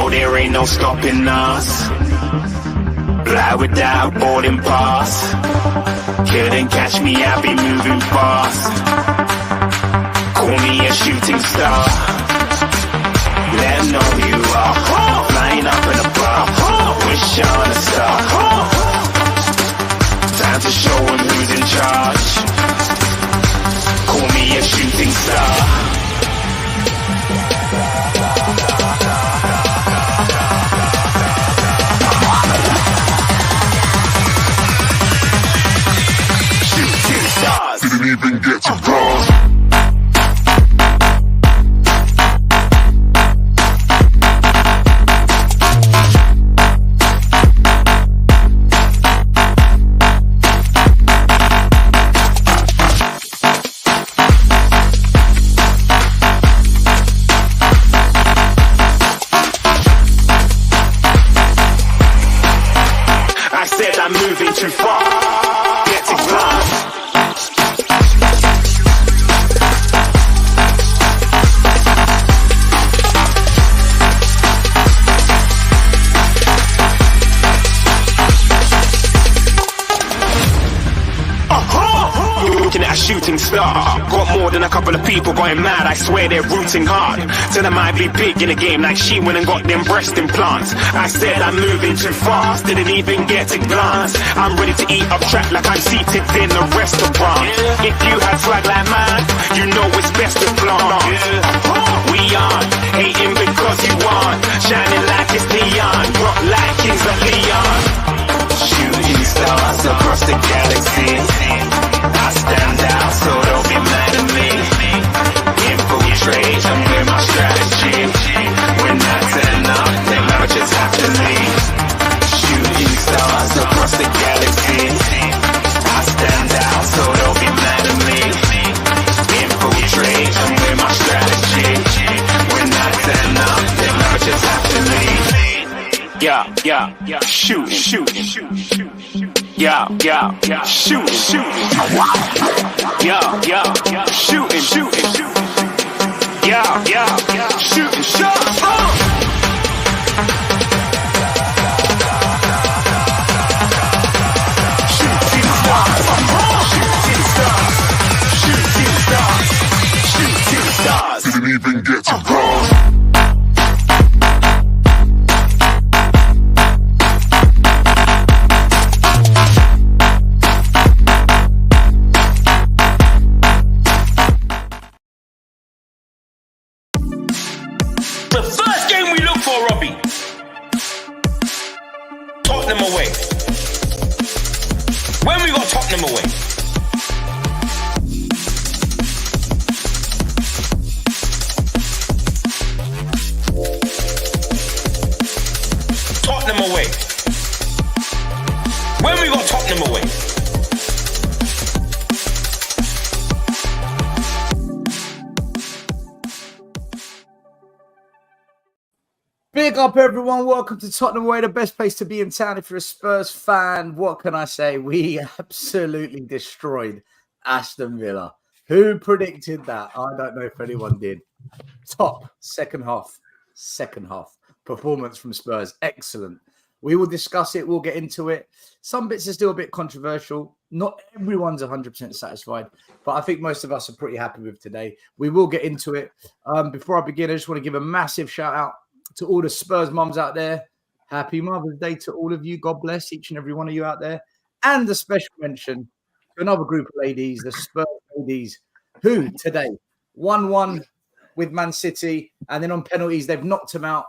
know there ain't no stopping us. Fly without boarding pass. Couldn't catch me, I be moving fast. Call me a shooting star. Let 'em know who you are. Flying up in a bar. Wish on a star. Time to show 'em who's in charge. Call me a shooting star. Shooting stars. Didn't even get to cross. I'm moving too far. Get it done. Looking at a shooting star. Got more than a couple of people going mad. I swear they're rooting hard. Tell them I be big in the game like she went and got them breast implants. I said I'm moving too fast. Didn't even get a glance. I'm ready to eat up track like I'm seated in a restaurant. If you had swag like mine, you know it's best to flaunt. We aren't hating because you aren't. Shining like it's neon. Rock like Kings of Leon. Shooting stars across the galaxy. I stand out, so don't be mad at me. Infiltrate, I'm with my strategy. When I turn up, then I just have to leave. Shooting stars across the galaxy. I stand out, so don't be mad at me. Infiltrate, I'm with my strategy. When I turn up, then I just have to leave. Yeah, shoot, yeah, shoot, yeah, shooting, yeah, shooting, shot. Shooting stars. Didn't even get to cross. The first game we look for, Robbie. Tottenham away. When we got Tottenham away? Tottenham away. When we got Tottenham away? Big up everyone, welcome to Tottenham Away, the best place to be in town if you're a Spurs fan. What can I say? We absolutely destroyed Aston Villa. Who predicted that? I don't know if anyone did. Top second half performance from Spurs. Excellent. We will discuss it. We'll get into it. Some bits are still a bit controversial. Not everyone's 100% satisfied, but I think most of us are pretty happy with today. We will get into it. Before I begin, I just want to give a massive shout out to all the Spurs mums out there. Happy Mother's Day to all of you. God bless each and every one of you out there. And a special mention to another group of ladies, the Spurs ladies, who today 1-1 with Man City. And then on penalties, they've knocked them out.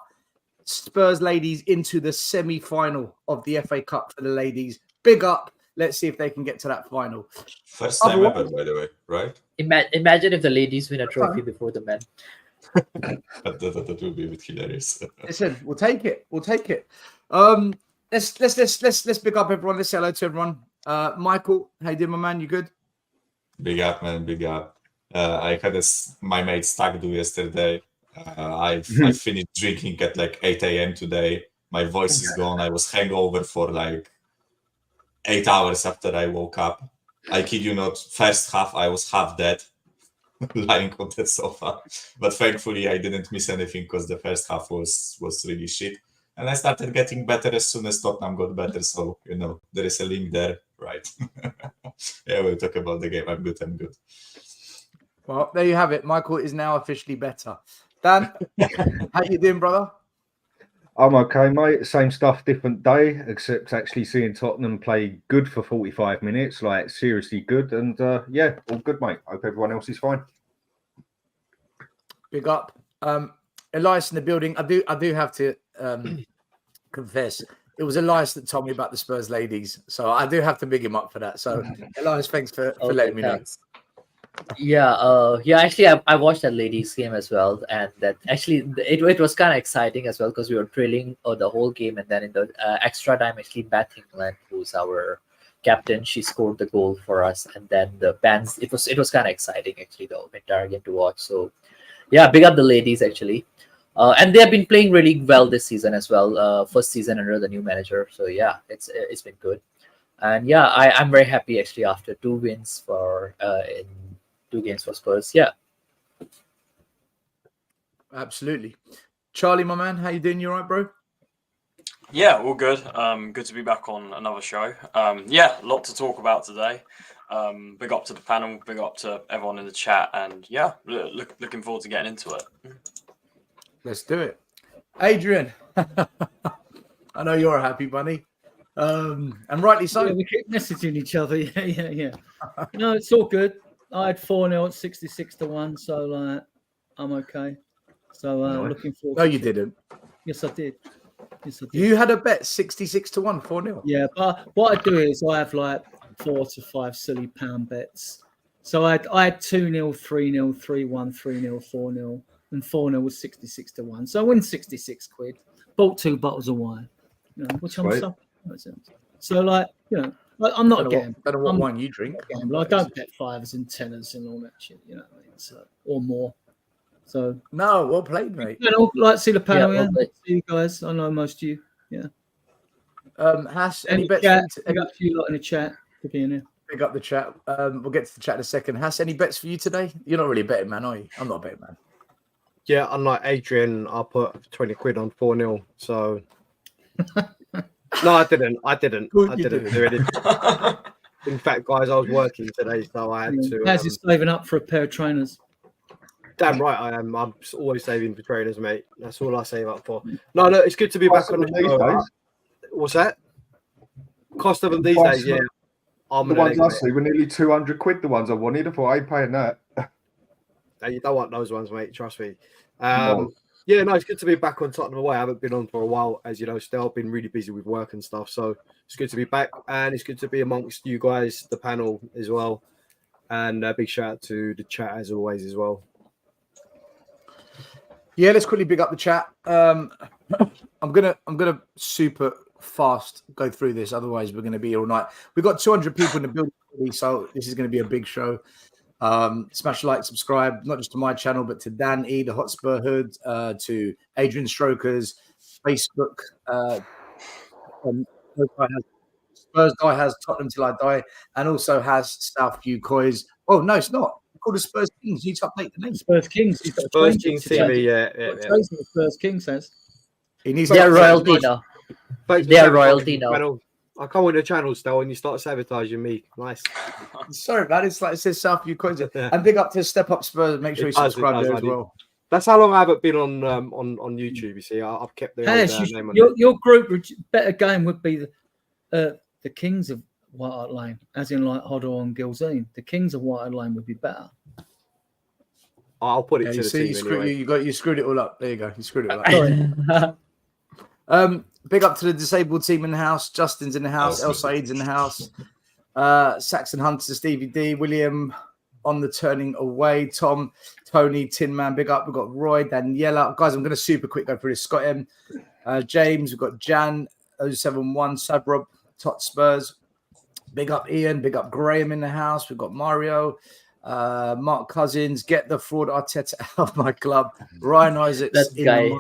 Spurs ladies into the semi-final of the FA Cup for the ladies. Big up. Let's see if they can get to that final. First time ever, by the way, right? Imagine if the ladies win a trophy before the men. that would be a bit hilarious. Listen, we'll take it. Let's big up everyone. Let's say hello to everyone. Michael, how you doing, my man? You good? Big up, man. Big up. I had my mate Stag do yesterday. I finished drinking at like 8 a.m. today. My voice is gone. I was hangover for like 8 hours after I woke up. I kid you not. First half, I was half dead. lying on the sofa. But thankfully, I didn't miss anything because the first half was really shit. And I started getting better as soon as Tottenham got better. So, there is a link there, right? Yeah, we'll talk about the game. I'm good. Well, there you have it. Michael is now officially better. Dan, how you doing, brother? I'm okay, mate. Same stuff, different day, except actually seeing Tottenham play good for 45 minutes, like seriously good. And yeah, all good, mate. Hope everyone else is fine. Big up. Elias in the building. I do have to confess, it was Elias that told me about the Spurs ladies. So I do have to big him up for that. So Elias, thanks for letting me know. Yeah, actually, I watched that ladies game as well, and that actually it was kind of exciting as well because we were drilling the whole game, and then in the extra time, actually, Beth England, who's our captain, she scored the goal for us, and then the bands. It was kind of exciting actually, the entire game to watch. So yeah, big up the ladies actually, and they have been playing really well this season as well. First season under the new manager, so yeah, it's been good, and yeah, I'm very happy actually after 2 wins for in 2 games for Spurs. Yeah, absolutely. Charlie, my man, how you doing? You all right, bro? Yeah, all good. Good to be back on another show. Yeah, a lot to talk about today. Big up to the panel, big up to everyone in the chat, and yeah, looking forward to getting into it. Let's do it. Adrian, I know you're a happy bunny, and rightly so. Yeah, we keep messaging each other. Yeah. No, it's all good. I had 4-0 at 66-1, so I'm okay. So looking forward. No, you didn't. Yes, I did. You had a bet 66-1, 4-0. Yeah, but what I do is I have like 4 to 5 silly pound bets. So I had 2-0, 3-0, 3-1, 3-0, 4-0, and 4-0 was 66-1. So I win 66 quid. Bought 2 bottles of wine, which I'm so like, I'm not a gambler. I don't know what wine you drink. I don't bet 5s and 10s and all that shit, what I mean? So, or more. So no, well played, mate. Like see the panel, well See you guys. I know most of you. Yeah. Hass, any bets? I got a few lot in the chat for being here. Pick up the chat. We'll get to the chat in a second. Hass, any bets for you today? You're not really a betting man, are you? I'm not a betting man. Yeah, unlike Adrian, I put 20 quid on 4-0. So no, I didn't. I didn't do anything. In fact, guys, I was working today, so I had to. How's he saving up for a pair of trainers? Damn right I am. I'm always saving for trainers, mate. That's all I save up for. No, it's good to be back on the show. What's that? Cost of them these days, yeah. The ones I see were nearly 200 quid, the ones I wanted. I thought I ain't paying that. No, you don't want those ones, mate. Trust me. Yeah, no, it's good to be back on Tottenham Away. I haven't been on for a while, as you know, still. I've been really busy with work and stuff. So it's good to be back, and it's good to be amongst you guys, the panel as well. And a big shout out to the chat as always as well. Yeah, let's quickly big up the chat. I'm gonna super fast go through this, otherwise we're gonna be here all night. We've got 200 people in the building, so this is gonna be a big show. Smash like, subscribe, not just to my channel, but to Dan E, the Hotspur Hood, to Adrian Strokers, Facebook. Spurs Guy has Tottenham Till I Die, and also has Southview Coys. Oh no, it's not. Called the Spurs Kings. You need to update the name. Spurs Kings. Spurs Kings TV, yeah. The Spurs Kings says. He needs they are royalty now. They are royalty now. I come on the channel still and you start sabotaging me. Nice. Sorry, man. It's like it says Southview Coins. And big up to Step Up Spurs. Make sure you subscribe there as well. That's how long I haven't been on YouTube. You see, I've kept the name on your group. Better game would be the Kings of White Hart Lane, as in like Hoddle and Gilzine. The Kings of White Hart Lane would be better. I'll put it to the team anyway. You screwed it all up. There you go. You screwed it all up. Big up to the disabled team in the house. Justin's in the house. El Said's in the house. Saxon Hunter, Stevie D, William on the turning away. Tom, Tony, Tin Man. Big up. We've got Roy, Daniela. Guys, I'm going to super quick go through this. Scott M, James. We've got Jan 071, Sabrob, Tot Spurs. Big up Ian. Big up Graham in the house. We've got Mario. Mark Cousins, get the fraud Arteta out of my club. Ryan Isaacs in the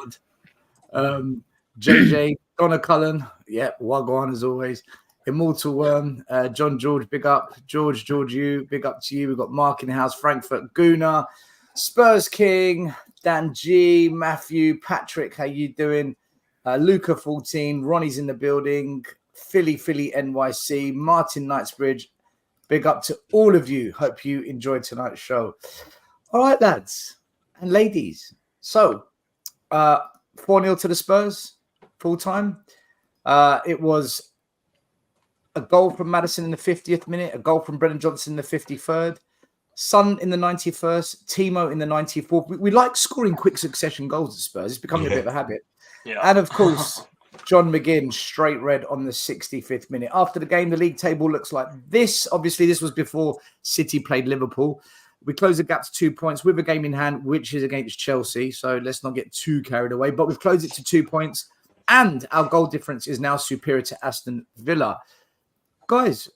mud. JJ, Donna Cullen, Wagwan as always. Immortal Worm, John George, big up. George, you, big up to you. We've got Mark in the house, Frankfurt, Guna, Spurs King, Dan G, Matthew, Patrick, how you doing? Luca 14, Ronnie's in the building, Philly NYC, Martin Knightsbridge, big up to all of you. Hope you enjoyed tonight's show. All right, lads and ladies. So, 4-0 to the Spurs, full time. It was a goal from Maddison in the 50th minute, a goal from Brennan Johnson in the 53rd, Son in the 91st, Timo in the 94th. We like scoring quick succession goals at Spurs. It's becoming a bit of a habit. Yeah. And of course, John McGinn, straight red on the 65th minute. After the game, the league table looks like this. Obviously, this was before City played Liverpool. We closed the gap to 2 points with a game in hand, which is against Chelsea. So let's not get too carried away. But we've closed it to 2 points. And our goal difference is now superior to Aston Villa. Guys,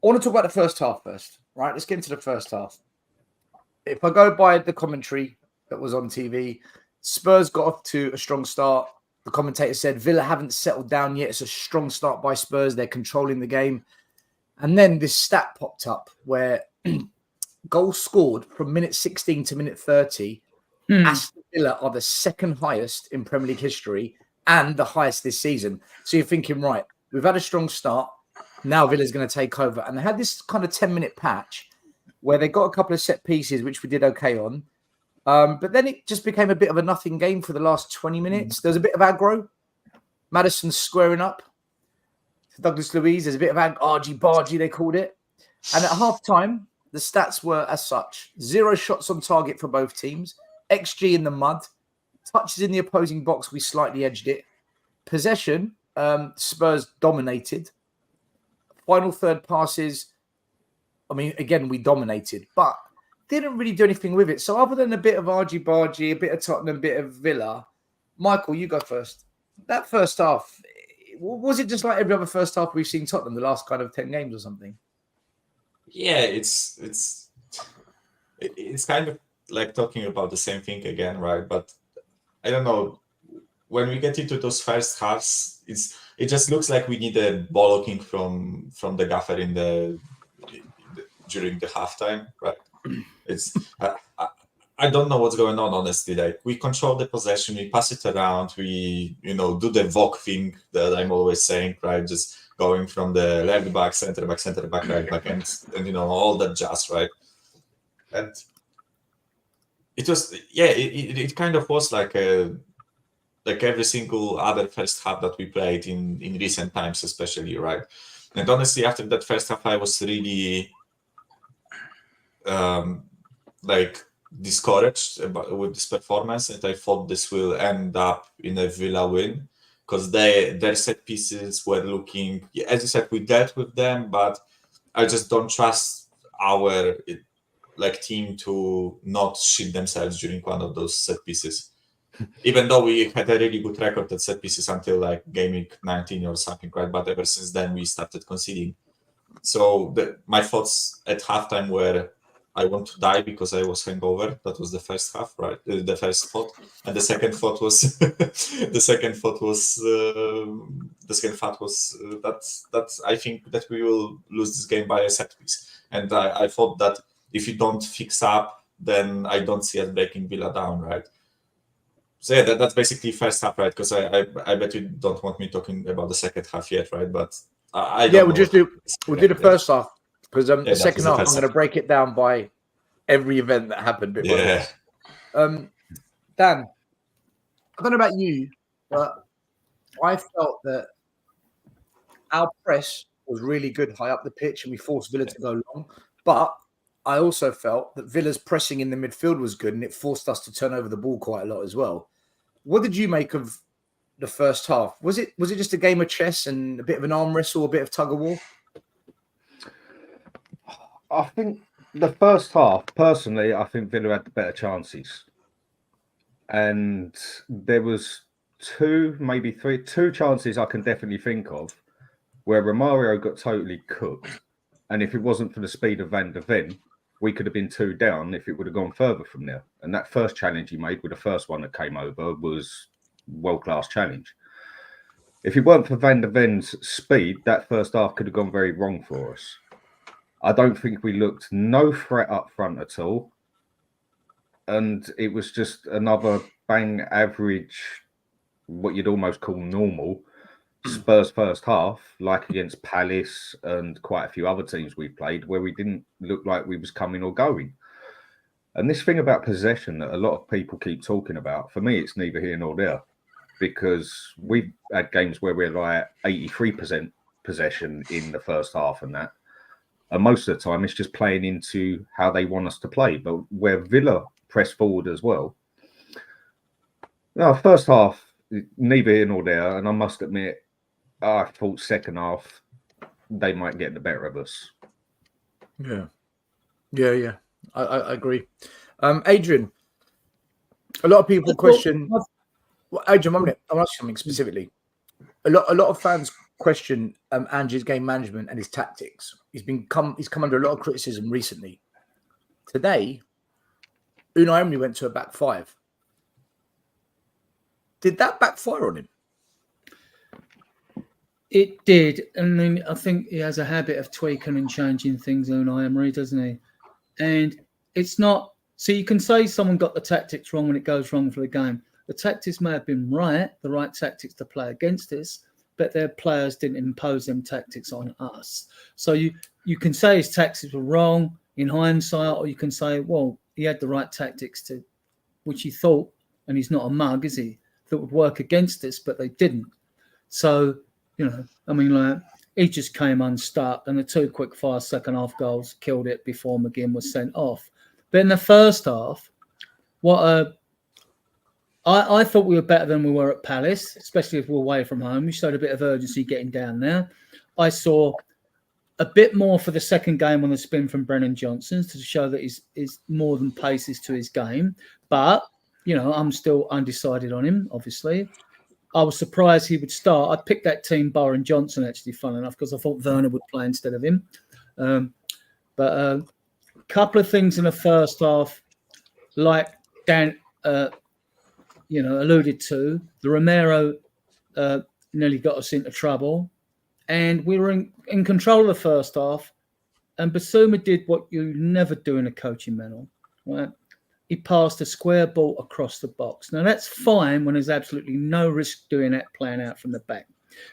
I want to talk about the first half first. Right, let's get into the first half. If I go by the commentary that was on TV, Spurs got off to a strong start. The commentator said Villa haven't settled down yet. It's a strong start by Spurs. They're controlling the game. And then this stat popped up where goals scored from minute 16 to minute 30. Aston Villa are the second highest in Premier League history and the highest this season. So you're thinking, right, we've had a strong start. Now Villa's going to take over. And they had this kind of 10-minute patch where they got a couple of set pieces, which we did okay on. But then it just became a bit of a nothing game for the last 20 minutes. There was a bit of aggro. Maddison squaring up to Douglas Luiz. There's a bit of argy-bargy, they called it. And at half-time, the stats were as such. 0 shots on target for both teams. XG in the mud. Touches in the opposing box, we slightly edged it. Possession, Spurs dominated. Final third passes, I mean, again, we dominated, but didn't really do anything with it. So other than a bit of argy-bargy, a bit of Tottenham, a bit of Villa, Michael, you go first. That first half, was it just like every other first half we've seen Tottenham the last kind of 10 games or something? Yeah, it's kind of like talking about the same thing again, right? But I don't know. When we get into those first halves, it just looks like we need a bollocking from the gaffer during the halftime, right? It's I don't know what's going on, honestly. Like, we control the possession, we pass it around, we do the VOC thing that I'm always saying, right? Just going from the left back, center back, right back, and all that jazz, right? And it was it kind of was like every single other first half that we played in recent times, especially, right? And honestly, after that first half, I was really discouraged with this performance, and I thought this will end up in a Villa win, because their set pieces were looking, as you said, we dealt with them, but I just don't trust our team to not shit themselves during one of those set pieces. Even though we had a really good record at set pieces until game week 19 or something, right? But ever since then, we started conceding. So my thoughts at halftime were, I want to die because I was hungover. That was the first half, right? The first thought, and the second thought was that I think that we will lose this game by a set piece. And I thought that if you don't fix up, then I don't see us breaking Villa down, right? So yeah, that's basically first half, right? Because I bet you don't want me talking about the second half yet, right? But we'll do the first half, because the second half I'm going to break it down by every event that happened. Dan, I don't know about you, but I felt that our press was really good high up the pitch, and we forced Villa to go long. But I also felt that Villa's pressing in the midfield was good, and it forced us to turn over the ball quite a lot as well. What did you make of the first half? Was it just a game of chess and a bit of an arm wrestle, a bit of tug of war? I think the first half, personally, I think Villa had the better chances. And there was two chances I can definitely think of where Romario got totally cooked. And if it wasn't for the speed of Van der Ven, we could have been 2 down if it would have gone further from there. And that first challenge he made with the first one that came over was world-class challenge. If it weren't for Van der Ven's speed, that first half could have gone very wrong for us. I don't think we looked no threat up front at all. And it was just another bang average, what you'd almost call normal, Spurs first half, like against Palace and quite a few other teams we've played, where we didn't look like we was coming or going. And this thing about possession that a lot of people keep talking about, for me, it's neither here nor there. Because we've had games where we're like 83% possession in the first half and that. And most of the time, it's just playing into how they want us to play. But where Villa press forward as well. Now, first half, neither here nor there. And I must admit, I thought second half, they might get the better of us. Yeah. I agree. Adrian, a lot of people question... Well, Adrian, I'm going to ask you something specifically. A lot of fans question Ange's game management and his tactics. He's come under a lot of criticism recently. Today, Unai Emery went to a back five. Did that backfire on him? It did, and then I think he has a habit of tweaking and changing things, Unai Emery, doesn't he? And it's not. So you can say someone got the tactics wrong when it goes wrong for the game. The tactics may have been right, the right tactics to play against us, but their players didn't impose them tactics on us. So you can say his tactics were wrong in hindsight, or you can say, well, he had the right tactics to, which he thought, and he's not a mug, is he, that would work against us, but they didn't. So, I mean, like, he just came unstuck, and the 2 quick-fire second-half goals killed it before McGinn was sent off. But in the first half, I thought we were better than we were at Palace, especially if we were away from home. We showed a bit of urgency getting down there. I saw a bit more for the second game on the spin from Brennan Johnson to show that he's more than paces to his game. But, I'm still undecided on him, obviously. I was surprised he would start. I picked that team, Barr and Johnson, actually, fun enough, because I thought Werner would play instead of him. But a couple of things in the first half, like Dan... alluded to, the Romero nearly got us into trouble, and we were in control of the first half, and Basuma did what you never do in a coaching manual, right? He passed a square ball across the box. Now, that's fine when there's absolutely no risk doing that, playing out from the back,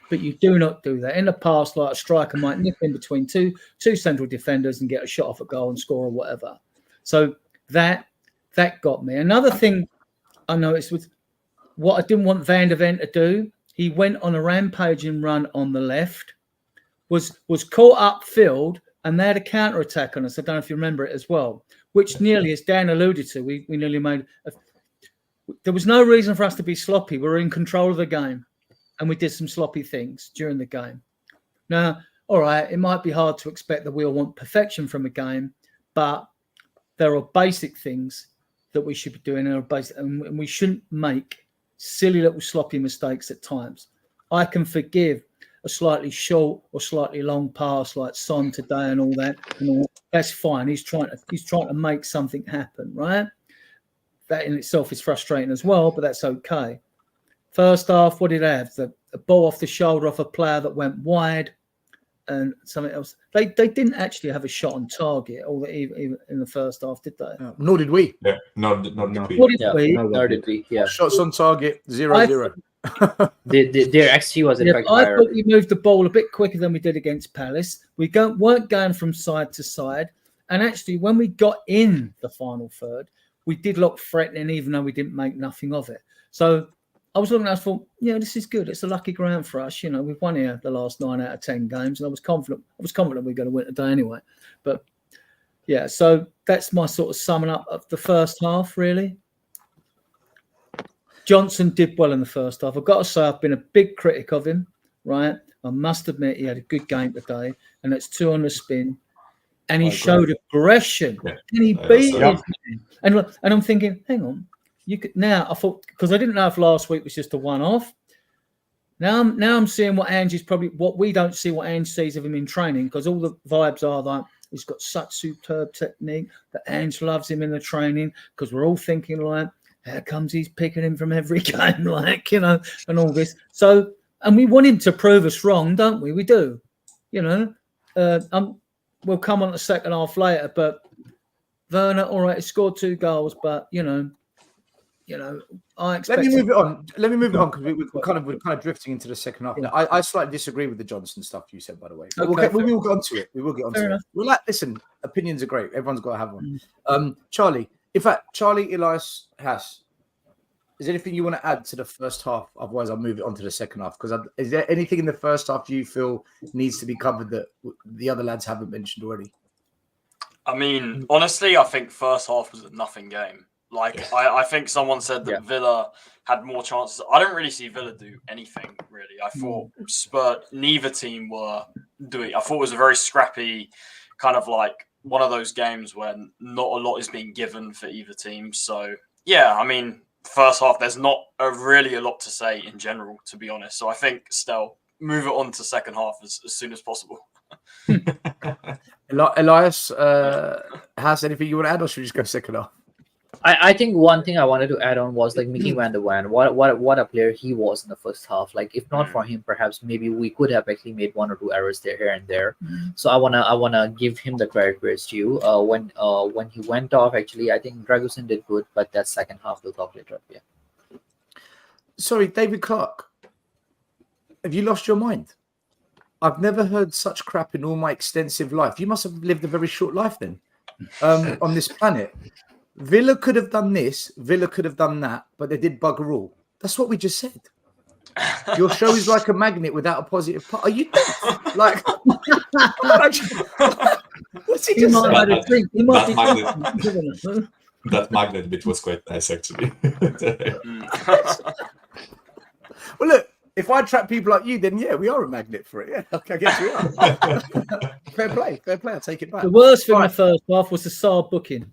but you do not do that. In the past, like a striker might nip in between two central defenders and get a shot off a goal and score or whatever. So that got me. Another thing I noticed was what I didn't want Van der Ven to do. He went on a rampaging run on the left, was caught upfield, and they had a counter attack on us. I don't know if you remember it as well, which nearly, as Dan alluded to, we nearly made. There was no reason for us to be sloppy. We were in control of the game, and we did some sloppy things during the game. Now, all right, it might be hard to expect that we all want perfection from a game, but there are basic things that we should be doing, and we shouldn't make silly little sloppy mistakes at times. I can forgive a slightly short or slightly long pass like Son today and all that. That's fine. He's trying to make something happen, right? That in itself is frustrating as well, but that's okay. First half, what did they have? A ball off the shoulder of a player that went wide, and something else. They didn't actually have a shot on target, even in the first half, did they? No, nor did we. Yeah, nor did we. Nor did we. Yeah. Shots on target, 0-0. Their XG was in fact I higher. thought we moved the ball a bit quicker than we did against Palace. We weren't going from side to side, and actually, when we got in the final third, we did look threatening, even though we didn't make nothing of it. So I was looking at it, I thought, this is good. It's a lucky ground for us. We've won here the last 9 out of 10 games, and I was confident we were going to win today anyway. But yeah, so that's my sort of summing up of the first half, really. Johnson did well in the first half. I've got to say, I've been a big critic of him, right? I must admit he had a good game today, and that's 2 on the spin. And he showed aggression, and he beat him. And I'm thinking, hang on. Now I thought, because I didn't know if last week was just a one-off. Now I'm seeing what we don't see, what Ange sees of him in training, because all the vibes are that he's got such superb technique that Ange loves him in the training, because we're all thinking like, how comes he's picking him from every game, and all this. So and we want him to prove us wrong, don't we? We do, you know. We'll come on the second half later, but Werner, all right, he scored 2 goals, but you know, I expect. Let me move it on. Because we're kind of drifting into the second half. Yeah. Now, I slightly disagree with the Johnson stuff you said, by the way. But Okay, we will get onto it. We will get onto Fair it. enough. We're like, listen, opinions are great. Everyone's got to have one. Charlie, in fact, Charlie, Elias, Haas, is there anything you want to add to the first half? Otherwise, I'll move it on to the second half. Because is there anything in the first half you feel needs to be covered that the other lads haven't mentioned already? I mean, honestly, I think first half was a nothing game. Like, I think someone said that Villa had more chances. I don't really see Villa do anything, really. I thought neither team were doing. I thought it was a very scrappy, kind of like one of those games where not a lot is being given for either team. So, yeah, I mean, first half, there's not really a lot to say in general, to be honest. So I think still move it on to second half as soon as possible. Elias, has anything you want to add, or should we just go second half? I think one thing I wanted to add on was like Mickey Van der Ven. What a player he was in the first half. Like if not for him, perhaps maybe we could have actually made 1 or 2 errors there, here and there. So I wanna give him the credit where it's due. When he went off, actually, I think Dragusin did good, but that second half we'll talk later. Yeah. Sorry, David Clark. Have you lost your mind? I've never heard such crap in all my extensive life. You must have lived a very short life then, on this planet. Villa could have done this, Villa could have done that, but they did bugger all. That's what we just said. Your show is like a magnet without a positive part. Are you deaf? Like, what's he just saying? That magnet bit was quite nice, actually. Well, look, if I attract people like you, then yeah, we are a magnet for it. Yeah, okay, I guess we are. Fair play. I take it back. The worst thing in the first half was the Saar booking.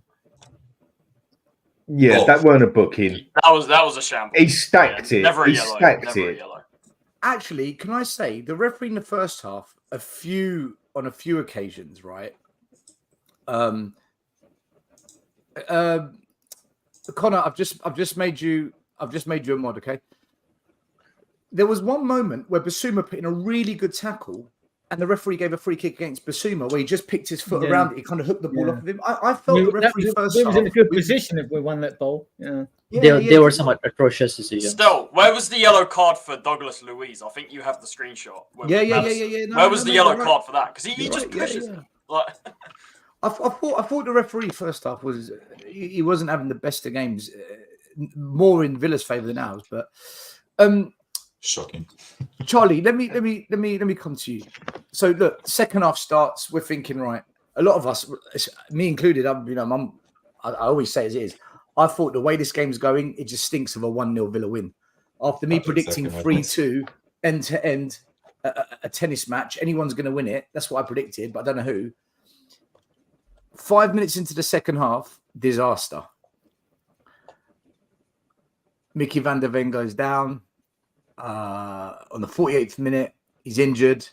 Yeah, that weren't a booking. That was a shambles. He stacked it. Never a he yellow. stacked Never it. a yellow. Actually, can I say the referee in the first half, on a few occasions, right? Connor, I've just made you a mod, okay? There was one moment where Basuma put in a really good tackle, and the referee gave a free kick against Basuma where he just picked his foot around it. He kind of hooked the ball off of him. I felt the referee first half. He was in a good position if we won that ball. Yeah. There were some atrocious decisions. Still, where was the yellow card for Douglas Luiz? I think you have the screenshot. Yeah. Where was the yellow card for that? Because he just pushes him. Like... I thought the referee first half was he wasn't having the best of games, more in Villa's favour than ours. But shocking. Charlie, let me come to you. So look, second half starts. We're thinking, right. A lot of us, me included, I always say as it is. I thought the way this game's going, it just stinks of a 1-0 Villa win. After me predicting 3-2 end to end, a tennis match, anyone's going to win it. That's what I predicted, but I don't know who. 5 minutes into the second half, disaster. Mickey Van der Ven goes down. On the 48th minute, he's injured.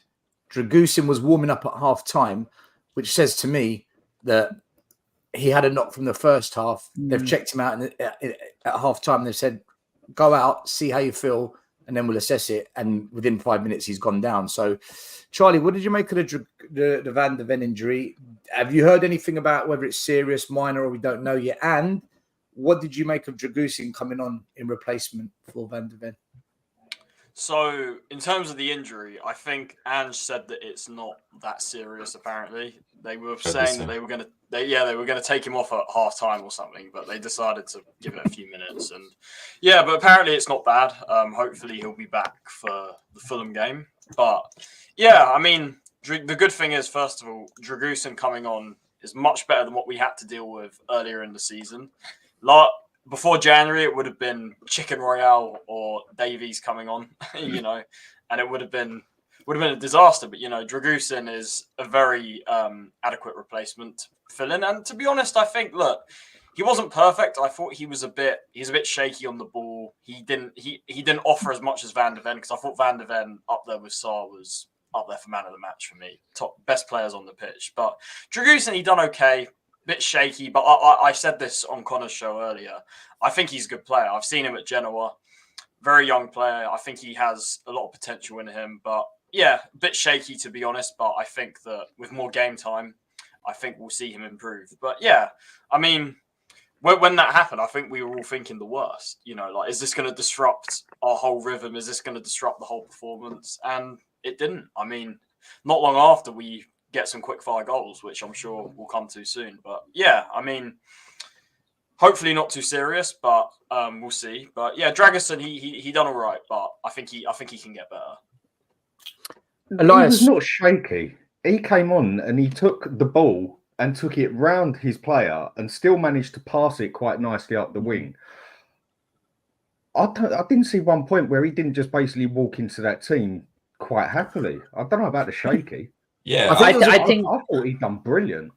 Dragusin was warming up at half time, which says to me that he had a knock from the first half. They've checked him out at half time. They've said, go out, see how you feel, and then we'll assess it. And within 5 minutes, he's gone down. So, Charlie, what did you make of the Van der Ven injury? Have you heard anything about whether it's serious, minor, or we don't know yet? And what did you make of Dragusin coming on in replacement for Van der Ven? So, in terms of the injury, I think Ange said that it's not that serious. Apparently, they were saying that they were going to take him off at half time or something, but they decided to give it a few minutes. And yeah, but apparently it's not bad. Hopefully he'll be back for the Fulham game. But yeah, I mean, the good thing is, first of all, Dragusin coming on is much better than what we had to deal with earlier in the season. Before January, it would have been Chicken Royale or Davies coming on, and it would have been a disaster. But Dragusin is a very adequate replacement to fill in. And to be honest, I think he wasn't perfect. I thought he's a bit shaky on the ball. He didn't offer as much as Van der Ven, because I thought Van der Ven up there with Saar was up there for man of the match for me, top best players on the pitch. But Dragusin, he done okay. Bit shaky, but I said this on Connor's show earlier. I think he's a good player. I've seen him at Genoa. very young player. I think he has a lot of potential in him, but yeah, a bit shaky to be honest. But I think that with more game time, I think we'll see him improve. But yeah, I mean, when that happened, I think we were all thinking the worst. You know, like, is this going to disrupt our whole rhythm? Is this going to disrupt the whole performance? And it didn't. I mean, not long after we get some quick fire goals, which I'm sure we'll come to soon. But yeah, I mean, hopefully not too serious, but we'll see. But yeah, Dragusin, he done all right, but I think he can get better. Elias, he was not shaky. He came on and he took the ball and took it round his player and still managed to pass it quite nicely up the wing. I didn't see one point where he didn't just basically walk into that team quite happily. I don't know about the shaky. Yeah, I thought he'd done brilliant.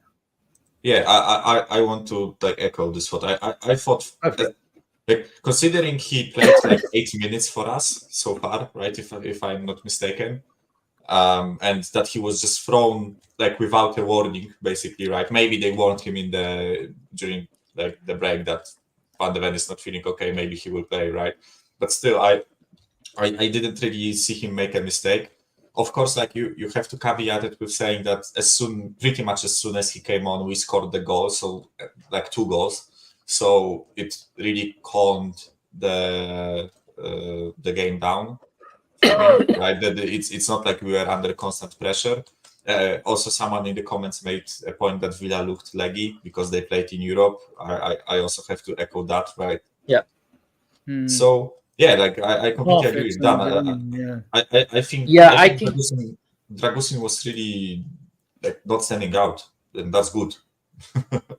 Yeah, I want to echo this thought. I thought considering he played 8 minutes for us so far, right? If I'm not mistaken. And that he was just thrown without a warning, basically, right? Maybe they warned him during the break that Van de Ven is not feeling okay. Maybe he will play, right? But still, I didn't really see him make a mistake. Of course, you have to caveat it with saying that pretty much as soon as he came on, we scored the goal, so 2 goals. So it really calmed the game down. Right, it's not like we were under constant pressure. Also, someone in the comments made a point that Villa looked leggy because they played in Europe. I also have to echo that, right? Yeah. So yeah, I completely agree with Dan. I think Dragusin was really not standing out, and that's good.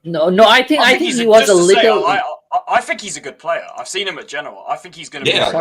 No, I think he was a little. I think he's a good player. I've seen him at Genoa. I think he's going to be. Yeah,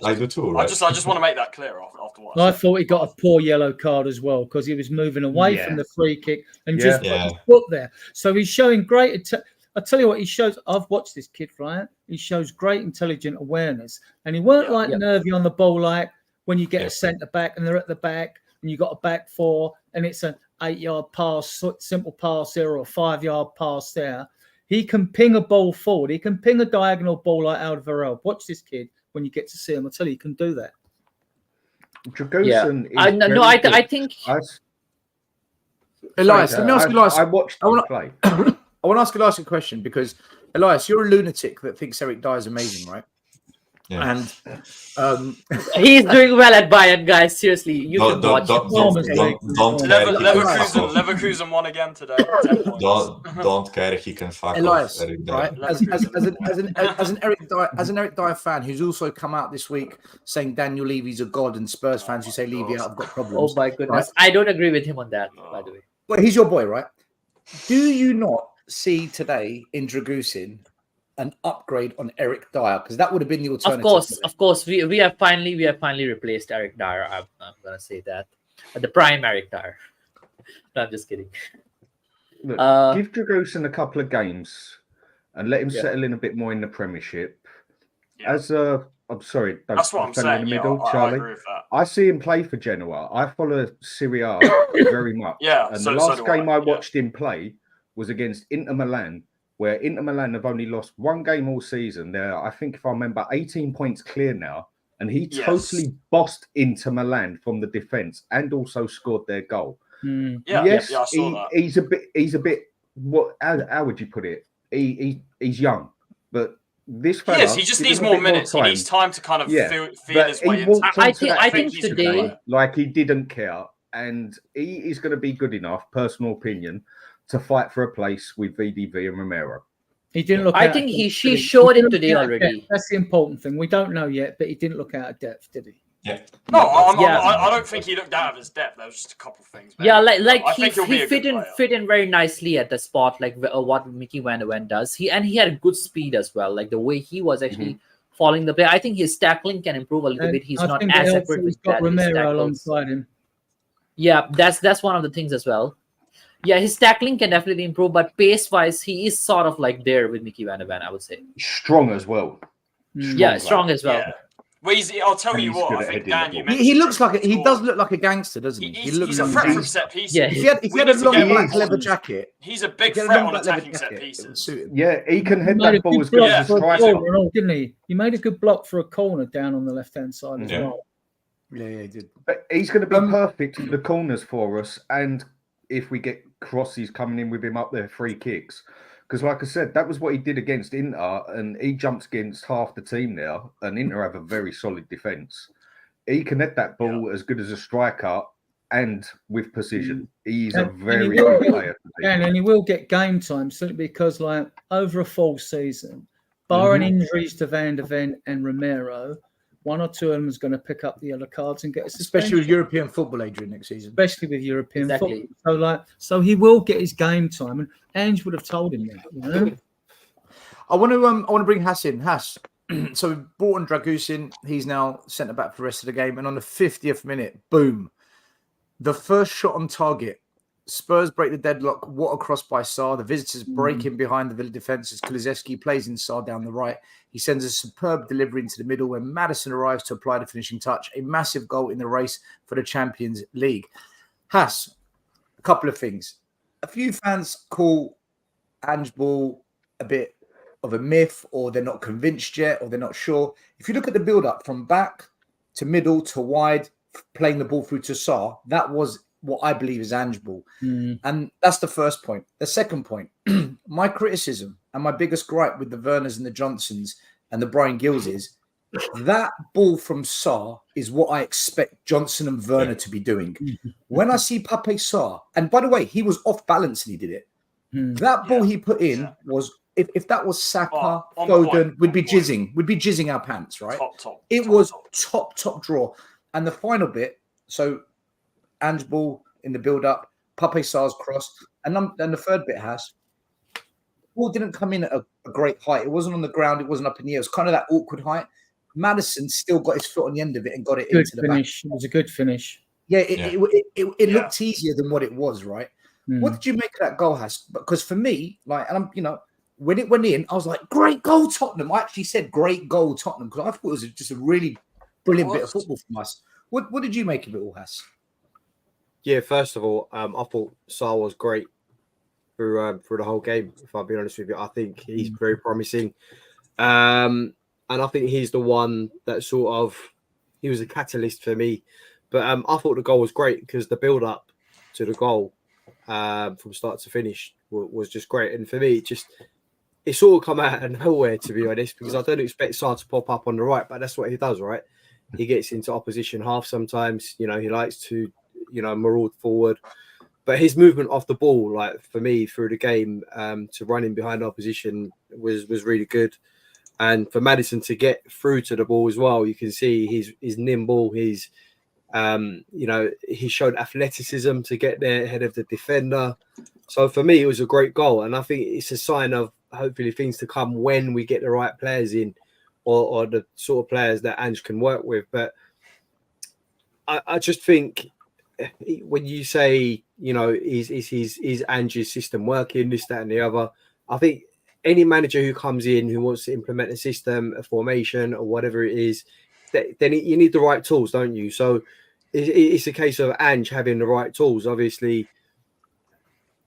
I do too. Right? I just want to make that clear after what. I thought he got a poor yellow card as well because he was moving away from the free kick and just put his foot there. So he's showing great. I tell you what, he shows. I've watched this kid, right? He shows great intelligent awareness, and he weren't nervy on the ball like when you get a centre back and they're at the back and you got a back 4 and it's an 8-yard pass, simple pass there or a 5-yard pass there. He can ping a ball forward. He can ping a diagonal ball like Alderweireld. Watch this kid when you get to see him. I tell you, he can do that. Dragusin I think. Elias, let me ask Elias. I watched him play. I want to ask Elias a question because, Elias, you're a lunatic that thinks Eric Dyer is amazing, right? Yeah. And he's doing well at Bayern, guys. Seriously, you don't Leverkusen won again today. Don't care. He can fuck Elias, off. Eric Dyer. Right? As an Eric Dyer fan who's also come out this week saying Daniel Levy's a god, and Spurs fans who say Levy out have got problems. Oh my goodness, right? I don't agree with him on that. By the way, well, he's your boy, right? Do you not see today in Dragusin an upgrade on Eric Dyer? Because that would have been the alternative. Of course, we have finally replaced Eric Dyer. I'm gonna say that the prime Eric Dyer. No, I'm just kidding. Look, give Dragusin a couple of games and let him settle in a bit more in the Premiership. Yeah. I'm sorry, that's what I'm saying. In the middle, Charlie. I agree with that. I see him play for Genoa. I follow Serie A very much. Yeah, and the last game I watched him play was against Inter Milan, where Inter Milan have only lost 1 game all season. They're, I think, if I remember, 18 points clear now. And he totally bossed Inter Milan from the defence and also scored their goal. Yes, I saw that. He's a bit. What? How would you put it? He's young, but this fella, he just needs more minutes. He needs time to kind of feel his way into it. I think today, like he didn't care, and he is going to be good enough, personal opinion, to fight for a place with VDV and Romero. He didn't look. I think he showed it today already. That's the important thing. We don't know yet, but he didn't look out of depth, did he? Yeah. No, I don't think he looked out of his depth. There was just a couple of things. Man. Yeah, like he fit in very nicely at the spot, like what Mickey Van de Ven does. He had good speed as well, like the way he was actually following the play. I think his tackling can improve a little bit. He's not as accurate with that. Romero alongside him. Yeah, that's one of the things as well. Yeah, his tackling can definitely improve, but pace-wise, he is sort of like there with Mickey Van de Ven, I would say. Strong as well. Strong as well. Yeah. Well, I'll tell And you he's what. good I at think heading the Dan, ball. you He mentioned looks like he before. does look like a gangster, doesn't he? He's looks a like threat a from gangster. set pieces. Yeah. If he had a need to long get black him leather on. jacket, He's a if big he had a threat long on black leather attacking set jacket, it would pieces. suit him. Yeah, he can He head made a that ball good as good block as Yeah. a for a striker. corner, and all, didn't he? He made a good block for a corner down on the left-hand side as Yeah. well. Yeah, he did. But he's going to be perfect in the corners for us. And if we get crosses coming in with him up there, free kicks. Because, like I said, that was what he did against Inter. And he jumps against half the team there. And Inter have a very solid defence. He can hit that ball as good as a striker and with precision. He's a very good player. And he will get game time simply because, like, over a full season, barring injuries to Van der Ven and Romero, one or two of them is going to pick up the yellow cards and get a suspension. Especially with European football, Adrian, next season. Especially with European football. So he will get his game time, and Ange would have told him that. You know? I want to bring Hass in. Hass. So we brought on Dragusin. He's now centre back for the rest of the game, and on the 50th minute, boom, the first shot on target. Spurs break the deadlock. What a cross by Sarr. The visitors break in behind the Villa defence as Kulusevski plays in Sarr down the right. He sends a superb delivery into the middle when Maddison arrives to apply the finishing touch. A massive goal in the race for the Champions League. Hass, a couple of things. A few fans call Ange Ball a bit of a myth, or they're not convinced yet, or they're not sure. If you look at the build-up from back to middle to wide, playing the ball through to Sarr, that was what I believe is Ange Ball. And that's the first point. The second point, my criticism and my biggest gripe with the Werners and the Johnsons and the Brian Gills is that ball from Sarr is what I expect Johnson and Werner to be doing. When I see Pape Sarr, and by the way, he was off balance and he did it. That ball he put in was, if that was Saka, Foden, we'd be jizzing our pants, right? It was top draw. And the final bit, so Ange Ball in the build-up, Pape Sarr's cross, and the third bit has, ball didn't come in at a great height. It wasn't on the ground. It wasn't up in the air. It was kind of that awkward height. Maddison still got his foot on the end of it and got it into the finish. back. It was a good finish. Yeah, it looked easier than what it was, right? What did you make of that goal, Has? Because for me, like, and when it went in, I was like, great goal, Tottenham. I actually said great goal, Tottenham, because I thought it was just a really brilliant bit of football from us. What did you make of it all, Has? Yeah, first of all, I thought Sarr was great through the whole game. If I'll be honest with you, I think he's very promising, and I think he's the one that he was a catalyst for me. But I thought the goal was great because the build up to the goal from start to finish was just great, and for me, it sort of come out of nowhere, to be honest, because I don't expect Sarr to pop up on the right, but that's what he does, right? He gets into opposition half sometimes. He likes to maraud forward, but his movement off the ball, like for me through the game, to running behind opposition was really good. And for Maddison to get through to the ball as well, you can see he's nimble. He showed athleticism to get there ahead of the defender. So for me, it was a great goal, and I think it's a sign of hopefully things to come when we get the right players in, or the sort of players that Ange can work with. But I just think, when you say, is Ange's system working, this, that, and the other, I think any manager who comes in who wants to implement a system, a formation, or whatever it is, then you need the right tools, don't you? So it's a case of Ange having the right tools. Obviously,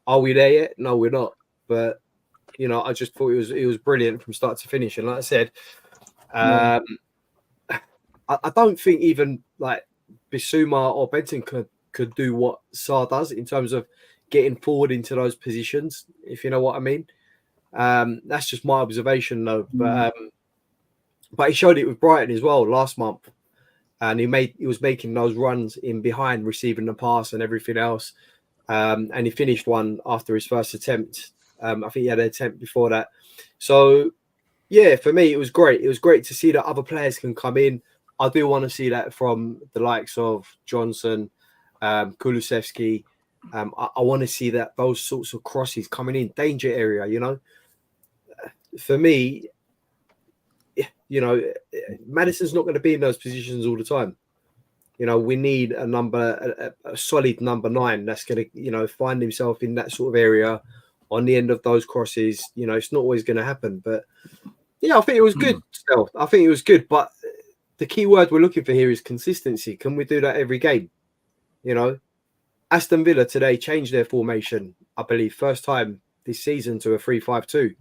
are we there yet? No, we're not. But I just thought it was brilliant from start to finish. And like I said, I don't think even like Bissouma or Benton could do what Sarr does in terms of getting forward into those positions, if you know what I mean. That's just my observation, though. But he showed it with Brighton as well last month, and he was making those runs in behind, receiving the pass and everything else. And he finished one after his first attempt. I think he had an attempt before that. So yeah, for me, it was great. It was great to see that other players can come in. I do want to see that from the likes of Johnson, Kulusevski. I want to see that those sorts of crosses coming in danger area. For me, Maddison's not going to be in those positions all the time. We need a solid number 9 that's going to find himself in that sort of area on the end of those crosses. It's not always going to happen, but I think it was good. Still, I think it was good, but the key word we're looking for here is consistency. Can we do that every game? You know, Aston Villa today changed their formation, I believe, first time this season to a 3-5-2.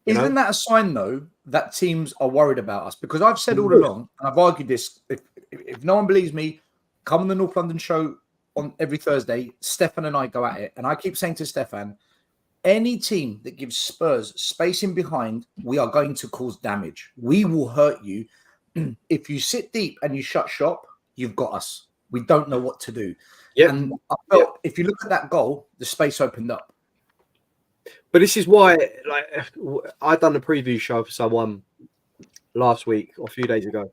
Isn't that a sign, though, that teams are worried about us? Because I've said all along, and I've argued this, if no one believes me, come on the North London show on every Thursday. Stefan and I go at it. And I keep saying to Stefan, any team that gives Spurs space in behind, we are going to cause damage. We will hurt you. If you sit deep and you shut shop, you've got us. We don't know what to do. Yep. And I felt if you look at that goal, the space opened up. But this is why, like, I done a preview show for someone last week or a few days ago,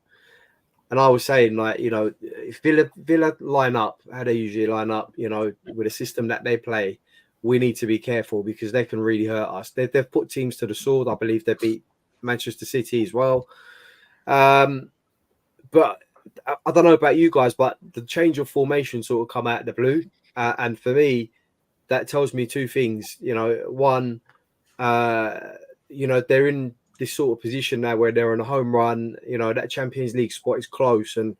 and I was saying, like, you know, if Villa line up how they usually line up, you know, with a system that they play, we need to be careful because they can really hurt us. They've put teams to the sword. I believe they beat Manchester City as well. But I don't know about you guys, but the change of formation sort of come out of the blue, and for me, that tells me two things. You know, one, you know, they're in this sort of position now where they're on a home run. You know, that Champions League spot is close, and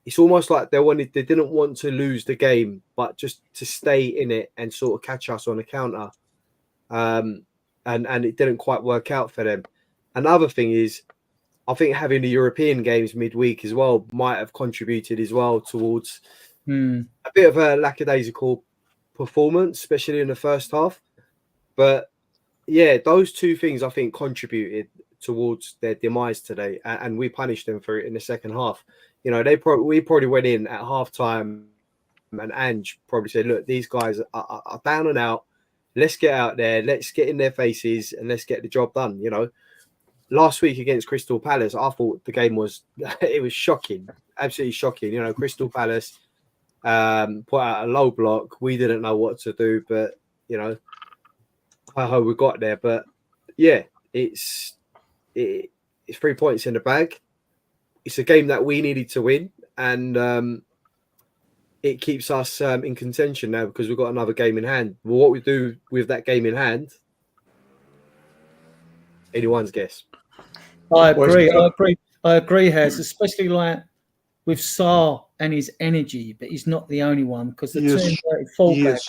it's almost like they didn't want to lose the game, but just to stay in it and sort of catch us on a counter. And it didn't quite work out for them. Another thing is, I think having the European games midweek as well might have contributed as well towards a bit of a lackadaisical performance, especially in the first half. But yeah, those two things I think contributed towards their demise today, and we punished them for it in the second half. You know, we probably went in at halftime, and Ange probably said, "Look, these guys are down and out. Let's get out there, let's get in their faces, and let's get the job done." You know, last week against Crystal Palace, I thought the game was shocking, absolutely shocking. You know, Crystal Palace put out a low block. We didn't know what to do, but you know, I hope we got there. But yeah, it's 3 points in the bag. It's a game that we needed to win, and it keeps us in contention now because we've got another game in hand. Well, what we do with that game in hand, anyone's guess. I agree, Hez, especially like with Sarr and his energy, but he's not the only one because the two fullback,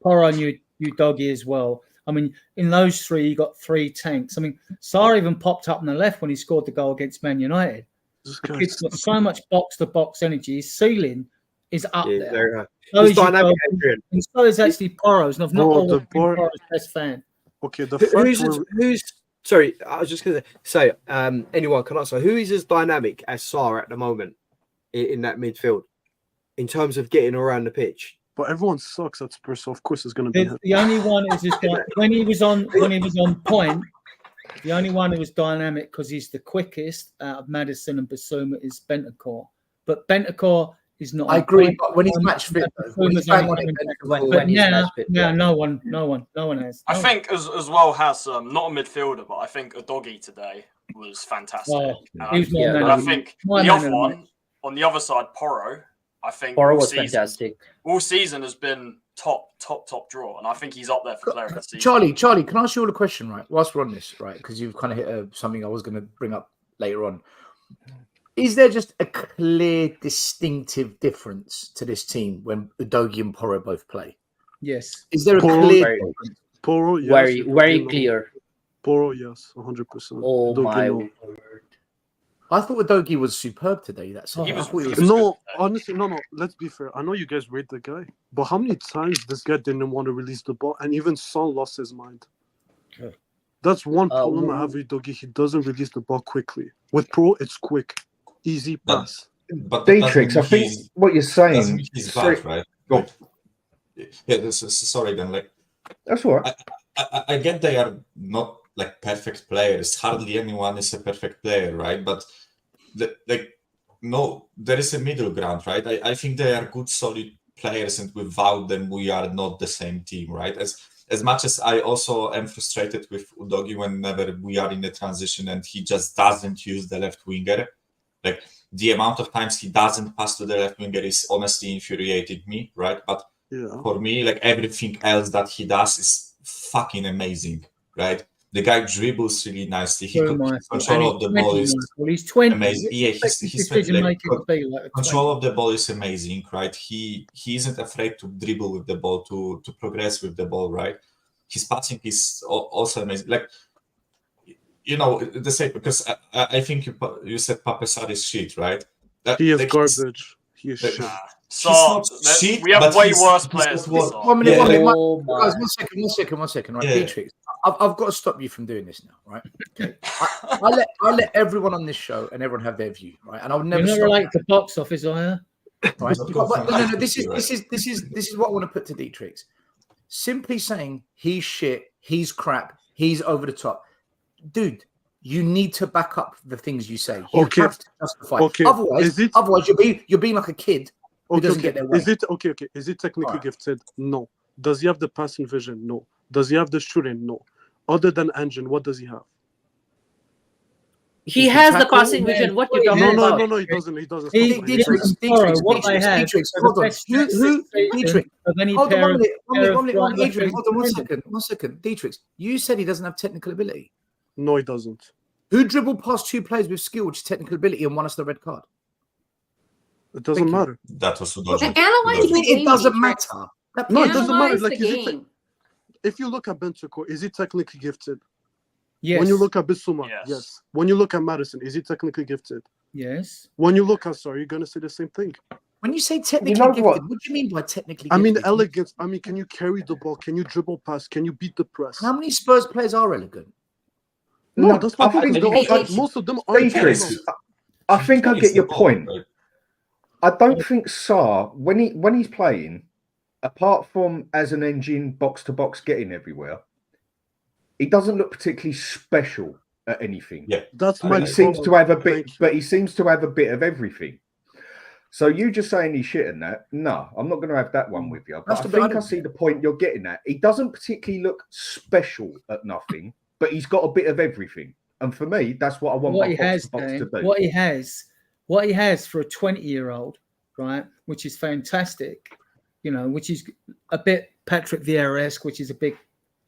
Porro and you doggy as well. I mean, in those three, you got three tanks. I mean, Sarr even popped up on the left when he scored the goal against Man United. He's got so much box-to-box energy. His ceiling is up there. So he's dynamic, and so is actually Porro's. And I've not always been Porro's best fan. Okay, who's sorry, I was just going to say, anyone can answer. Who is as dynamic as Sarr at the moment in that midfield in terms of getting around the pitch? But everyone sucks at Spurs, so of course it's going to be him. The only one is just when he was on point. The only one who was dynamic because he's the quickest out of Maddison and Basuma is Bentancur. But Bentancur is not. I agree, but when he's match fit, now no one has. I think as well has not a midfielder, but I think Udogie today was fantastic. He was more I think the other one on the other side, Porro. I think Porro was fantastic. All season has been top draw, and I think he's up there for player of the season. Charlie, can I ask you all a question, right? Whilst we're on this, right? Because you've kind of hit something I was going to bring up later on. Is there just a clear, distinctive difference to this team when Udogie and Porro both play? Yes. Is there a clear difference? Porro, yes. Very clear. Porro, yes, 100%. Oh my word. I thought Udogie was superb today. Honestly, no. Let's be fair. I know you guys rate the guy, but how many times this guy didn't want to release the ball, and even Son lost his mind. Okay. That's one problem I have with Udogie. He doesn't release the ball quickly. With Pro, it's quick, easy pass. But Dietrich, I think what you're saying is bad, right? Go. Yeah, sorry then. Like, that's all right. I get they are not like perfect players. Hardly anyone is a perfect player, right? But there is a middle ground, right? I think they are good, solid players, and without them, we are not the same team, right? As much as I also am frustrated with Udogie whenever we are in the transition and he just doesn't use the left winger. Like, the amount of times he doesn't pass to the left winger is honestly infuriating me, right? But for me, like, everything else that he does is fucking amazing, right? The guy dribbles really nicely. True, Michael. Control of the ball is He's 20. amazing. Yeah, he's decision like, making to be like a control of the ball is amazing, right? He isn't afraid to dribble with the ball, to progress with the ball, right? His passing is also amazing. Like, you know, the same, because I think you said Papa Sarr is shit, right? He is garbage. He is shit. So shit, we have but way he's- worse he's players. not than what- Sarr. 1 minute, Yeah, 1 minute. Oh Guys, my. one second, right? Yeah. Dietrich, I've got to stop you from doing this now, right? Okay. I let everyone on this show and everyone have their view, right? And I'll never You're not stop. related to box office, are you? Right? Not go But from no. height This to is what I want to put to Dietrich. Simply saying he's shit, he's crap, he's over the top, dude. You need to back up the things you say. You Okay. have to justify. Okay. Otherwise, you're being like a kid who doesn't get their way. Is it okay? Is it technically Alright. gifted? No. Does he have the passing vision? No. Does he have the shooting? No. Other than engine, what does he have? He He can has the tackle, passing vision. What you talking No, about? no, he doesn't. He doesn't. He- Stop he- playing. Dietrich, Sorrow, what they have Dietrich, are the hold on. best Who, Dietrich, of any hold on pair 1 of- minute, pair of Adrian, right Adrian, hold on one defenders. second. Dietrich, you said he doesn't have technical ability. No, he doesn't. Who dribbled past two players with skill, which is technical ability, and won us the red card? It doesn't Thank you. matter. That was Analyze Sudoji. the It game, doesn't Dietrich. matter. That No, it player- doesn't matter. Analyze Like, the is it game. if you look at Bentancur, is he technically gifted? Yes. When you look at Bissouma, Yes. yes. When you look at Madison, is he technically gifted? Yes. When you look at Sarr, you're gonna say the same thing. When you say technically know gifted, what? what do you mean by technically I mean, gifted? elegance. I mean, can you carry the ball? Can you dribble pass? Can you beat the press? How many Spurs players are elegant? No, No, that's my I point. think- Most of them aren't. Dietrich, I think I get your point. Right? I don't think Sarr, when he's playing, apart from as an engine box to box getting everywhere, he doesn't look particularly special at anything. Yeah. That's But my he seems to have a bit. Thank you. But he seems to have a bit of everything. So you just saying he's shit in that? No, I'm not going to have that one with you. But That's I the bit I think I don't see get. the point you're getting at. He doesn't particularly look special at nothing, but he's got a bit of everything. And for me, that's what I want What my he box has, to box Dan, to do. what he has for a 20-year-old, right, which is fantastic, you know, which is a bit Patrick Vieira-esque, which is a big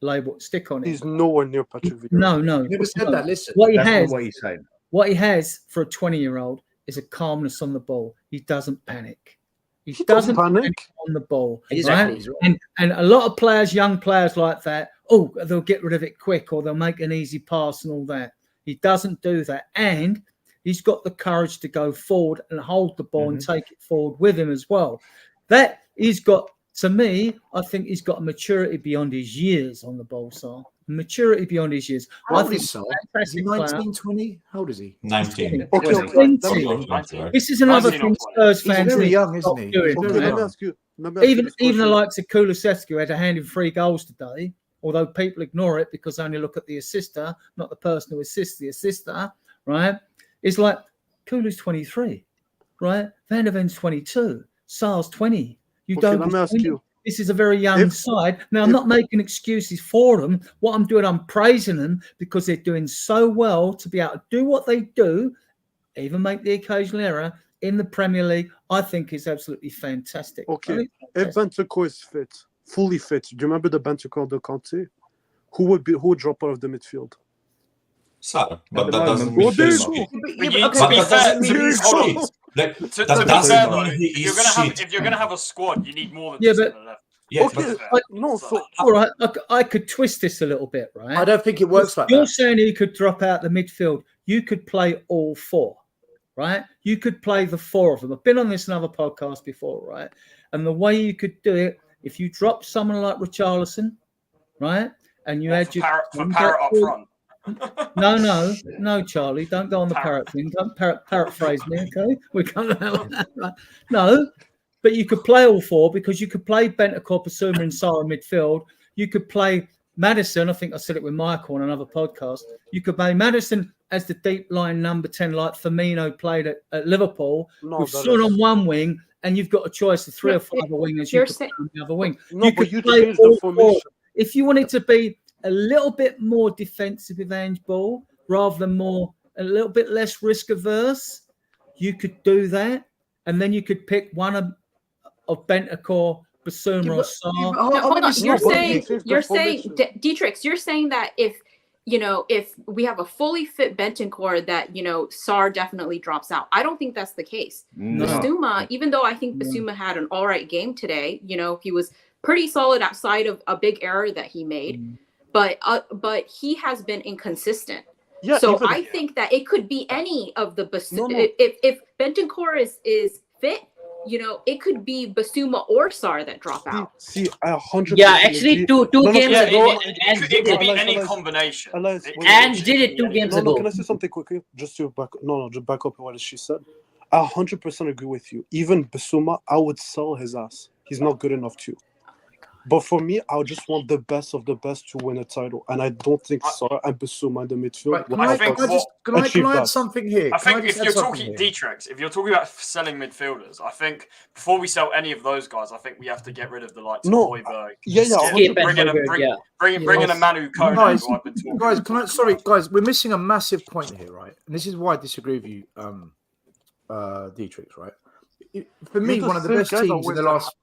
label stick on it. He's nowhere near Patrick Vieira. No. You never said that. Listen, What he That's has, not what he's saying. what he has for a 20-year-old is a calmness on the ball. He doesn't panic. He doesn't panic on the ball. Exactly. Right? And a lot of players, young players like that, oh, they'll get rid of it quick or they'll make an easy pass and all that. He doesn't do that. And he's got the courage to go forward and hold the ball and take it forward with him as well. That he's got, to me, I think he's got a maturity beyond his years on the ball, so maturity beyond his years. How I old think is Sarr? Is he fantastic player. 19, 20? How old is he? 19. Okay, 20. This is another 19 thing or 20. Spurs He's fans very need to young, stop isn't he? doing, He's Okay, very right? let me young. ask you. Let me ask you Even this the question. likes of Kulusevski had a hand in 3 goals today, although people ignore it because they only look at the assister, not the person who assists the assister, right? It's like Kulu's 23, right? Van der Ven's 22, Sar's 20. You Okay, don't. let me ask you. This is a very young If- side. Now, I'm not making excuses for them. What I'm doing, I'm praising them because they're doing so well to be able to do what they do, even make the occasional error in the Premier League. I think is absolutely fantastic. Okay, I think if Bentancur is fit, fully fit, do you remember the Bentancur de Conte? Who would drop out of the midfield? Sarr, At but the that moment, doesn't we mean there he's you go. shit. But Yeah, you, but to be okay, fair, but to be, There you hold on. go. Like, To that be doesn't fair mean though, he if you're is gonna have shit. if you're gonna have a squad, you need more than Yeah, just but- centre left. Yeah, Okay, but no, so all right. I could twist this a little bit, right? I don't think it works like You're that. saying he could drop out the midfield. You could play all 4, right? You could play the 4 of them. I've been on this another podcast before, right? And the way you could do it, if you drop someone like Richarlison, right? And you What, had for your Parrot up front. No, Charlie, don't go on the parrot thing. Don't paraphrase me, okay? We can't have that. Right? No, but you could play all 4 because you could play Bentancur, Basuma, and Sarr in midfield. You could play Maddison. I think I said it with Michael on another podcast. You could play Maddison as the deep line number 10, like Firmino played at Liverpool, no, with that Son is- on one wing, and you've got a choice of 3 or 5 wingers. You You're could saying- play on the other wing. No, You but could you play changed the all 4. formation. If you wanted to be a little bit more defensive with Ange Ball rather than a little bit less risk averse, you could do that, and then you could pick one of Bentancur, Basuma, or Sarr. No, hold on. No, but You're saying you changed the formation. Dietrich, you're saying that if if we have a fully fit Bentancur that, Sarr definitely drops out. I don't think that's the case. No. Basuma, even though I think Basuma had an all right game today, he was pretty solid outside of a big error that he made, but he has been inconsistent. Yeah, So I think that it could be any of the Basuma. If Bentancur is fit, it could be Basuma or Sarr that drop out. See, I 100%. Yeah, actually, two games ago, and it could be any combination. And did it 2 games ago. Can I say something quickly? Just to just back up what she said. I 100% agree with you. Even Basuma, I would sell his ass. He's not good enough too. But for me, I just want the best of the best to win a title, and I don't think Sarr and Basuma in the midfield. Right, can I add something here? I think if you're talking Dietrich, if you're talking about selling midfielders, I think before we sell any of those guys, I think we have to get rid of the likes of Højbjerg. Bring in a Manu Kone. Guys, we're missing a massive point here, right? And this is why I disagree with you, Dietrich, right? For me, one of the best teams in the last.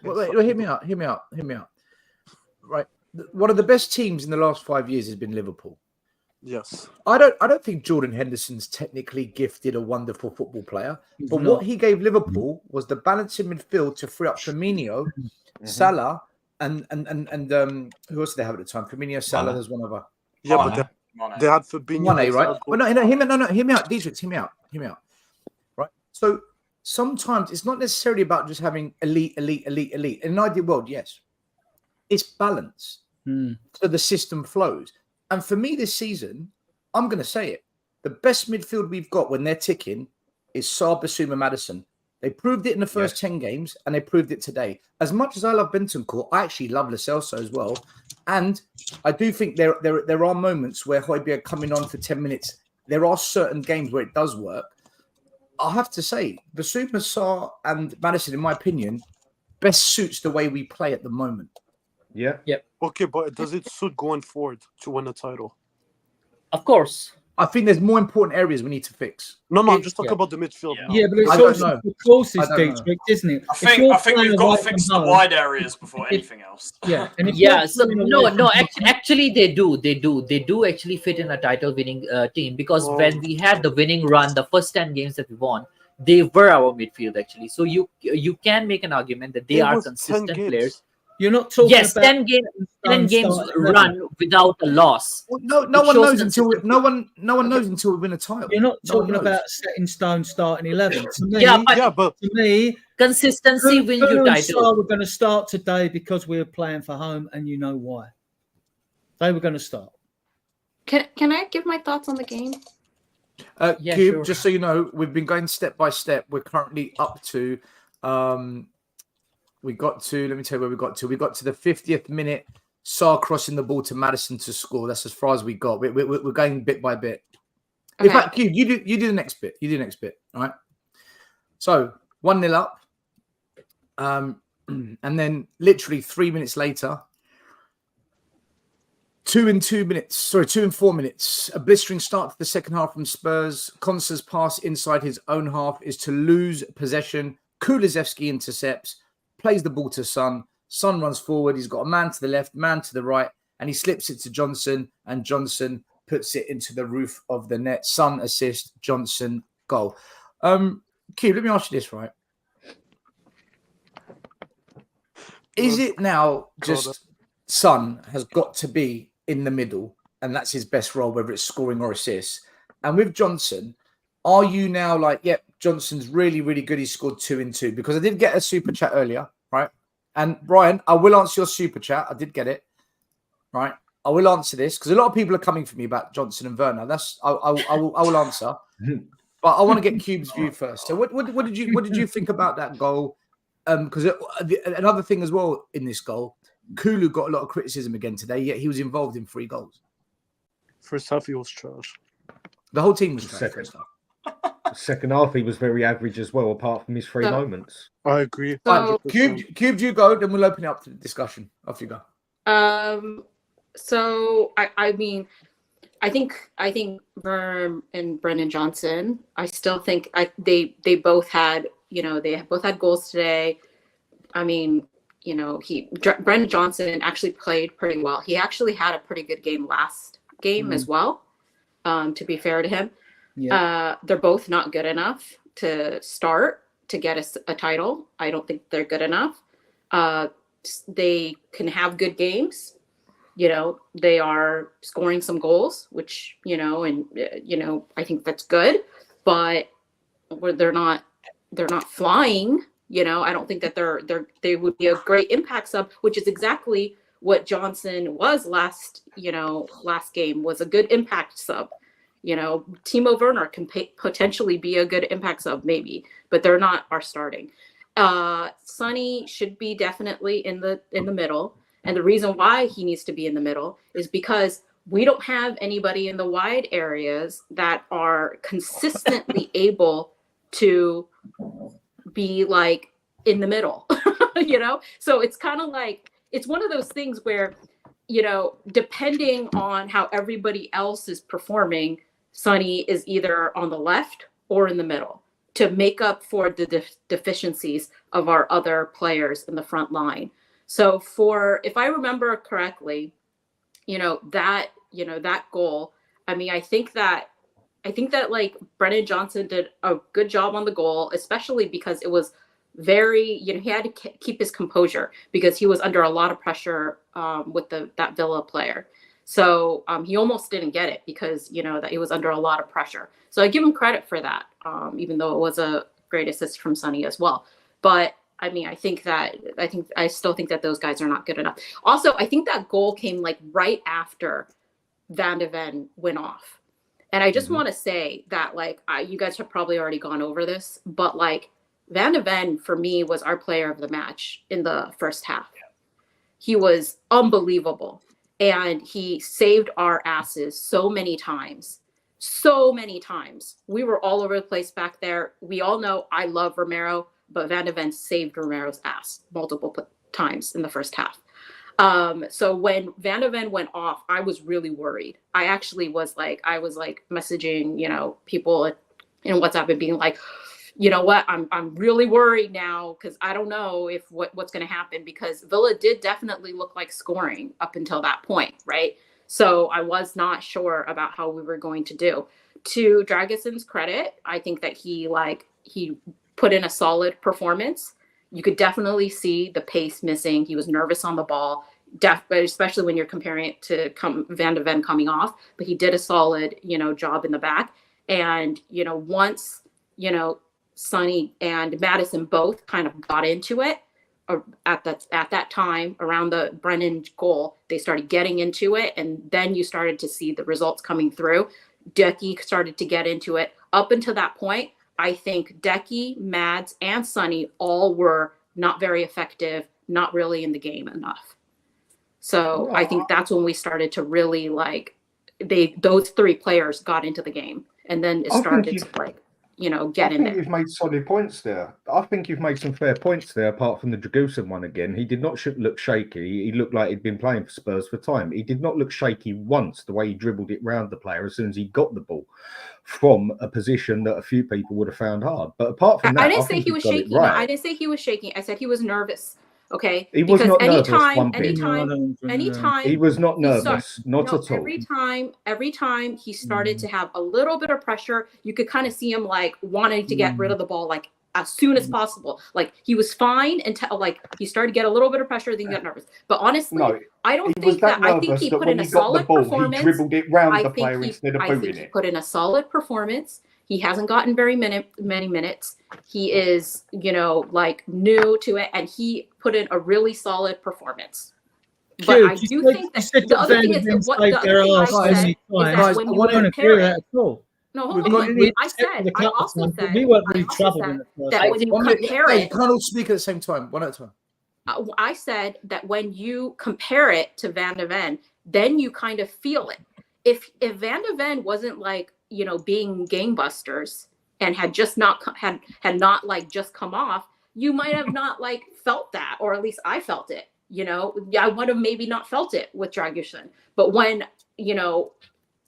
Wait, hear me out. Right, one of the best teams in the last 5 years has been Liverpool. Yes, I don't think Jordan Henderson's technically gifted, a wonderful football player, but what he gave Liverpool was the balance in midfield to free up Firmino, Salah, and who else did they have at the time? Firmino, Salah. There's one other. Yeah, but they had Fabinho, Mane, right? Well, no, hear me out, Dietrich. Hear me out. Right, so. Sometimes it's not necessarily about just having elite. In an ideal world, yes. It's balance. So the system flows. And for me this season, I'm going to say it. The best midfield we've got when they're ticking is Sarr, Basuma, Maddison. They proved it in the first 10 games, and they proved it today. As much as I love Bentancur, I actually love Lo Celso as well. And I do think there are moments where Højbjerg coming on for 10 minutes, there are certain games where it does work. I have to say, Basuma, Sarr, and Maddison, in my opinion, best suits the way we play at the moment. Yeah. Yep. Okay, but does it suit going forward to win a title? Of course. I think there's more important areas we need to fix. No, I'm just talking about the midfield. Yeah, but it's also the closest Dietrich, isn't it? I think we've got to fix the wide areas before anything else. Yeah, So no. Actually, they do actually fit in a title-winning team, because when we had the winning run, the first 10 games that we won, they were our midfield actually. So you can make an argument that they are consistent players. You're not talking about 10 games run without a loss. Well, no one knows until we win a title. You're not talking about set in stone starting 11. To me, consistency wins you title. We're going to start today because we're playing for home, and you know why. They were going to start. Can I give my thoughts on the game? Cube, sure. Just so you know, we've been going step by step. We're currently up to. Let me tell you where we got to. We got to the 50th minute. Sarr crossing the ball to Maddison to score. That's as far as we got. We're going bit by bit. Okay. In fact, Cube, you do the next bit. All right. So 1-0 up. And then literally 3 minutes later, 2 and 4 minutes. A blistering start to the second half from Spurs. Konsa's pass inside his own half is to lose possession. Kulusevski intercepts. Plays the ball to Son. Son runs forward. He's got a man to the left, man to the right, and he slips it to Johnson, and Johnson puts it into the roof of the net. Son assist, Johnson goal. Q, let me ask you this, right? Is it now just Son has got to be in the middle, and that's his best role, whether it's scoring or assists? And with Johnson, are you now like, yep, Johnson's really, really good. He scored 2 and 2, because I did get a super chat earlier, right? And Brian, I will answer your super chat. I did get it, right? I will answer this because a lot of people are coming for me about Johnson and Werner. I will answer, but I want to get Cube's view first. So, what did you think about that goal? Because another thing as well in this goal, Kulu got a lot of criticism again today. Yet he was involved in 3 goals. First half he was trash. The whole team was trash. First half. Second half, he was very average as well, apart from his 3 moments. I agree. Cube, you go, then we'll open it up to the discussion. Off you go. So I mean, I think Verm and Brennan Johnson, I still think they both had, they both had goals today. I mean, Brennan Johnson actually played pretty well. He actually had a pretty good game last game as well. To be fair to him, they're both not good enough to start to get us a title. I don't think they're good enough. They can have good games. They are scoring some goals, which, I think that's good, but they're not flying. I don't think that they would be a great impact sub, which is exactly what Johnson was last game, was a good impact sub. Timo Werner can potentially be a good impact sub, maybe, but they're not our starting. Sonny should be definitely in the middle. And the reason why he needs to be in the middle is because we don't have anybody in the wide areas that are consistently able to be like in the middle, So it's kind of like, it's one of those things where, depending on how everybody else is performing, Sonny is either on the left or in the middle to make up for the deficiencies of our other players in the front line. So if I remember correctly, that goal, I mean, I think that like Brennan Johnson did a good job on the goal, especially because it was very, he had to keep his composure because he was under a lot of pressure with that Villa player. So he almost didn't get it because, that he was under a lot of pressure. So I give him credit for that, even though it was a great assist from Sonny as well. But I mean, I still think that those guys are not good enough. Also, I think that goal came like right after Van de Ven went off. And I just want to say that, like, you guys have probably already gone over this, but like Van de Ven for me was our player of the match in the first half. He was unbelievable. And he saved our asses so many times. We were all over the place back there. We all know I love Romero, but Van de Ven saved Romero's ass multiple times in the first half. So when Van de Ven went off, I was really worried. I actually was like, messaging, people in WhatsApp and being like, you know what, I'm really worried now because I don't know if what's going to happen, because Villa did definitely look like scoring up until that point, right? So I was not sure about how we were going to do. To Dragison's credit, I think that he put in a solid performance. You could definitely see the pace missing. He was nervous on the ball, especially when you're comparing it to Van de Ven coming off. But he did a solid, job in the back. And, once, Sonny and Madison both kind of got into it at that time around the Brennan goal, they started getting into it. And then you started to see the results coming through. Decky started to get into it. Up until that point, I think Decky, Mads, and Sonny all were not very effective, not really in the game enough. So I think that's when we started to really those three players got into the game, and then it started to get in there. I think you've made solid points there. I think you've made some fair points there, apart from the Dragusin one again. He did not look shaky. He looked like he'd been playing for Spurs for time. He did not look shaky once, the way he dribbled it round the player as soon as he got the ball from a position that a few people would have found hard. But apart from that, I didn't say he was shaky. Right. No, I didn't say he was shaking. I said he was nervous. Okay. He was not nervous. Anytime he was not nervous, at all. Every time he started to have a little bit of pressure, you could kind of see him wanting to get rid of the ball as soon as possible. He was fine until he started to get a little bit of pressure, then he got nervous. But honestly, I don't think that. I think he put in a solid performance. He dribbled it round the player instead of booting it. He put in a solid performance. He hasn't gotten very many minutes. He is, new to it, and he put in a really solid performance. But I do think that the other thing is what the other thing I said is that when you compare it. No, hold on. I also said we weren't really troubled that when you compare it, you can't all speak at the same time. One at a time. I said that when you compare it to Van de Ven, then you kind of feel it. If Van de Ven wasn't being gangbusters and had just not just come off, you might have not felt that, or at least I felt it. I would have maybe not felt it with Dragusin. But when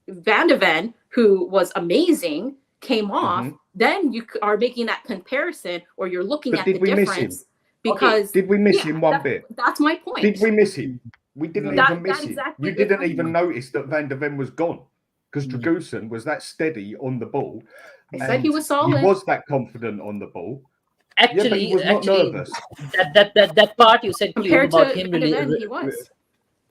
Van de Ven, who was amazing, came off, then you are making that comparison, or you're looking at the difference. Because did we miss him one bit? That's my point. Did we miss him? We didn't That- even miss that it. exactly You is didn't my even point. notice that Van der Ven was gone because Dragusin was that steady on the ball. I said he and was solid. He was that confident on the ball. Yeah, but Actually, he was not nervous. that part you said Cleve, Compared about to him Van de really, Ven, he was.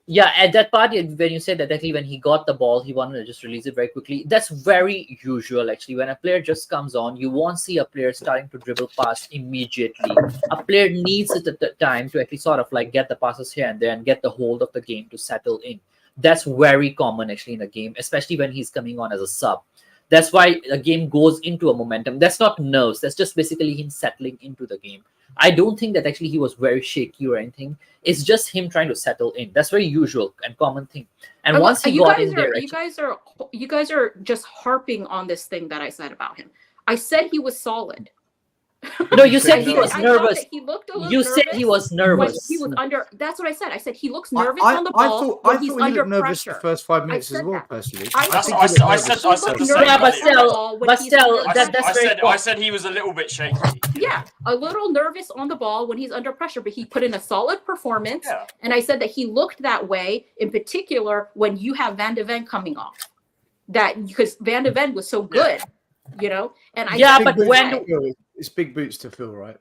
yeah, at that part when you said that actually when he got the ball, he wanted to just release it very quickly. That's very usual actually. When a player just comes on, you won't see a player starting to dribble past immediately. A player needs it at the time to actually sort of like get the passes here and there and get the hold of the game to settle in. That's very common actually in a game, especially when he's coming on as a sub. That's why a game goes into a momentum. That's not nerves. That's just basically him settling into the game. I don't think that actually he was very shaky or anything. It's just him trying to settle in. That's very usual and common thing. And Look, once he you got guys in there, are you guys are just harping on this thing that I said about him. I said he was solid. no, you said he I was thought nervous. that he looked a little You said he was nervous when nervous. he was under. That's what I said. I said he looks nervous on the I ball thought when he's he under looked nervous pressure. the first 5 I minutes as said well, that. personally. I That's think what he I looked said. nervous. I said the same. Yeah, but thing. still, when he's under pressure. that's very I said he was a little bit shaky. Yeah, a little nervous on the ball when he's under pressure, but he put in a solid performance. Yeah. And I said that he looked that way in particular when you have Van de Ven coming off. That because Van de Ven was so good, you know. And I Yeah, said- but Big when boots to fill. It's big boots to fill, right?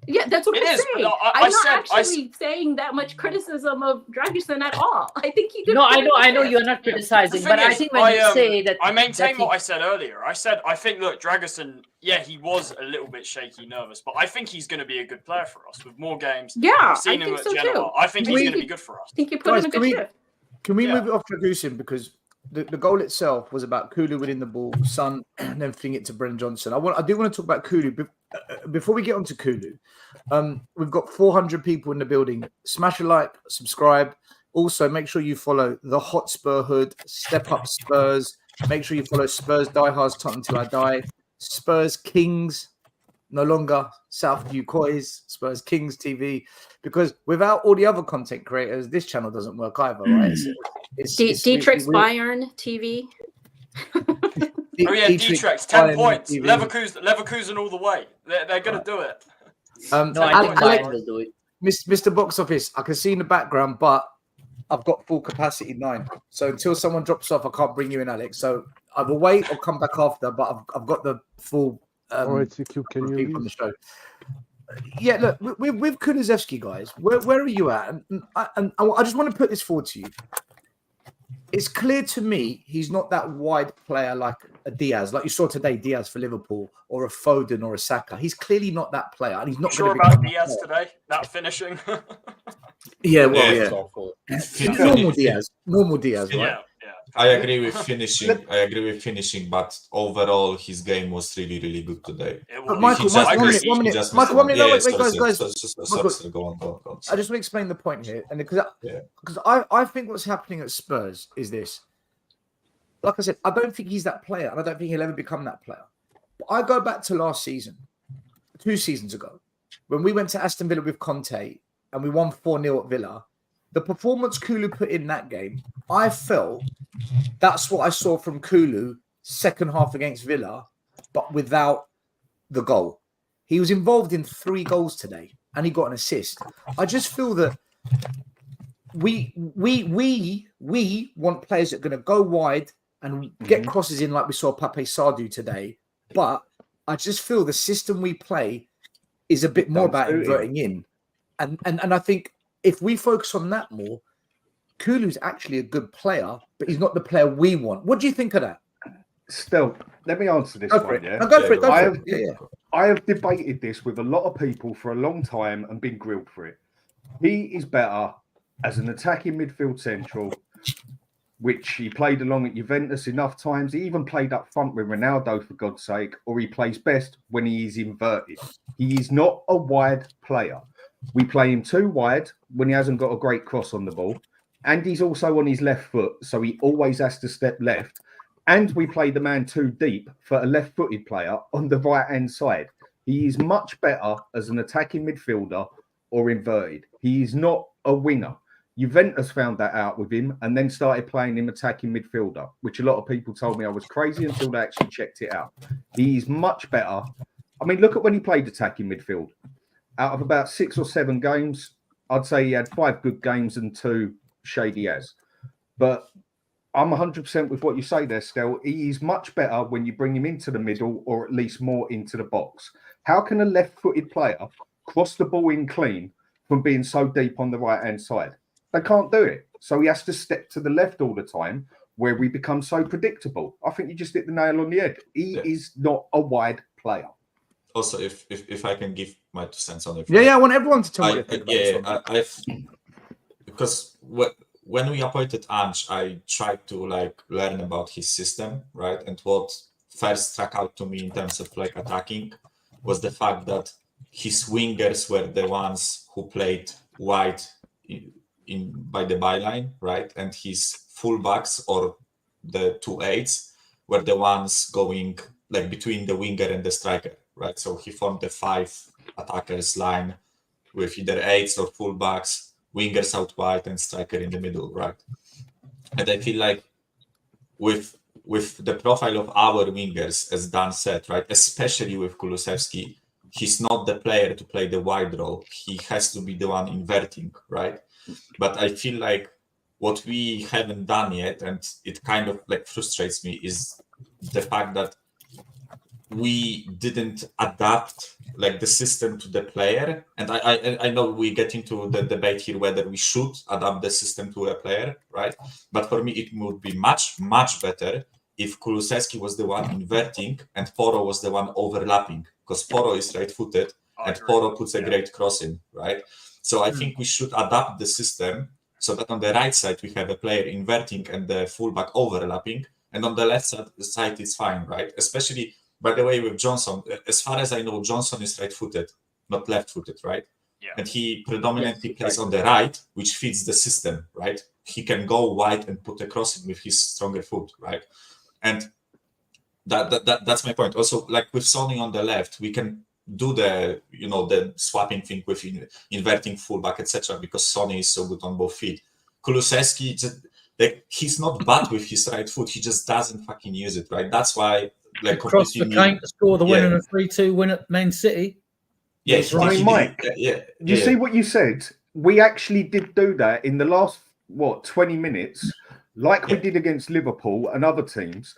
yeah, that's what It I'm is, but saying. I I'm said- not actually saying that much criticism of Dragusin at all. I think he did. no, I pretty know good. you're not criticizing, but I think when you say that I maintain that what I said earlier. I said I think look, Dragusin, yeah, he was a little bit shaky, nervous, but I think he's going to be a good player for us with more games. Yeah, We've seen I him think at so Genoa. too. I think I he's think going to he- be good for us. I think you put Guys, him in a can good we- shift. Can we Yeah. move it off Dragusin because the goal itself was about Kulu winning the ball, Son, and then fling it to Brennan Johnson. I do want to talk about Kulu. Before we get on to Kulu, we've got 400 people in the building. Smash a like, subscribe. Also, make sure you follow the Hotspur Hood, Step Up Spurs. Make sure you follow Spurs Diehards, Tottenham Till I Die, Spurs Kings, no longer Southview Coys, Spurs Kings TV. Because without all the other content creators, this channel doesn't work either, right? Dietrich's Bayern TV. Oh yeah, Dietrich, 10 points. Leverkusen all the way. They're going to do it. no, I think Alex, Bayern will do it. Mr. Box Office, I can see in the background, but I've got full capacity 9. So until someone drops off, I can't bring you in, Alex. So I will wait or come back after, but I've got the full All right, CQ, can you on the leave? show. Yeah, look, with Kulusevski, guys, where are you at? And I just want to put this forward to you. It's clear to me he's not that wide player like a Diaz, like you saw today, Diaz for Liverpool, or a Foden or a Saka. He's clearly not that player, and he's not Sure gonna about become that Diaz player. today? That finishing? Yeah, well, Yeah. It's yeah. awful. Normal Diaz, right? yeah. I agree with finishing. But overall, his game was really, really good today. It But will Michael, be. Michael, I agree. one minute. Just Michael, 1 minute. No, Yeah, wait, sorry, guys. sorry, sorry, go on. I just want to explain the point here, and because Yeah. I think what's happening at Spurs is this. Like I said, I don't think he's that player, and I don't think he'll ever become that player. But I go back to last season, 2 seasons ago, when we went to Aston Villa with Conte and we won 4-0 at Villa. The performance Kulu put in that game, I felt that's what I saw from Kulu second half against Villa, but without the goal. He was involved in 3 goals today, and he got an assist. I just feel that we want players that are going to go wide and get crosses in like we saw Pape Sarr do today. But I just feel the system we play is a bit more about inverting in. And I think if we focus on that more, Kulu's actually a good player, but he's not the player we want. What do you think of that? Still, let me answer this Go for one. it. Yeah, No, go for it. Go I for have, it. Yeah. I have debated this with a lot of people for a long time and been grilled for it. He is better as an attacking midfield central, which he played along at Juventus enough times. He even played up front with Ronaldo, for God's sake, or he plays best when he is inverted. He is not a wide player. We play him too wide when he hasn't got a great cross on the ball. And he's also on his left foot, so he always has to step left. And we play the man too deep for a left-footed player on the right-hand side. He is much better as an attacking midfielder or inverted. He is not a winger. Juventus found that out with him and then started playing him attacking midfielder, which a lot of people told me I was crazy until they actually checked it out. He's much better. I mean, look at when he played attacking midfield. Out of about 6 or 7 games, I'd say he had 5 good games and 2 Shady has. But I'm 100% with what you say there, Stel. He is much better when you bring him into the middle or at least more into the box. How can a left-footed player cross the ball in clean from being so deep on the right-hand side? They can't do it. So he has to step to the left all the time, where we become so predictable. I think you just hit the nail on the head. He is not a wide player. Also, if I can give my 2 cents on it. Yeah, I want everyone to tell me what they think about I've because when we appointed Ange, I tried to like learn about his system, right? And what first struck out to me in terms of like attacking was the fact that his wingers were the ones who played wide in by the byline, right? And his fullbacks or the 2 8s were the ones going like between the winger and the striker, right? So he formed the 5 attackers line with either 8s or fullbacks, wingers out wide and striker in the middle, right? And I feel like with the profile of our wingers, as Dan said, right, especially with Kulusevski, he's not the player to play the wide role. He has to be the one inverting, right? But I feel like what we haven't done yet, and it kind of like frustrates me, is the fact that we didn't adapt like the system to the player. And I know we get into the debate here whether we should adapt the system to a player, right? But for me, it would be much, much better if Kulusevski was the one inverting and Porro was the one overlapping, because Porro is right-footed and Porro puts a great cross in, right? So I think we should adapt the system so that on the right side we have a player inverting and the fullback overlapping, and on the left side it's fine, right? Especially, by the way, with Johnson, as far as I know, Johnson is right-footed, not left-footed, right? Yeah. And he predominantly plays on the right, which fits the system, right? He can go wide and put a cross in with his stronger foot, right? And that's my point. Also, like with Sonny on the left, we can do the swapping thing with inverting fullback, etc. because Sonny is so good on both feet. Kulusevski, he's not bad with his right foot. He just doesn't fucking use it, right? That's why. Like across the Kane to score the win in a 3-2 win at Man City. Yeah, Mike. You see what you said? We actually did do that in the last 20 minutes, like we did against Liverpool and other teams.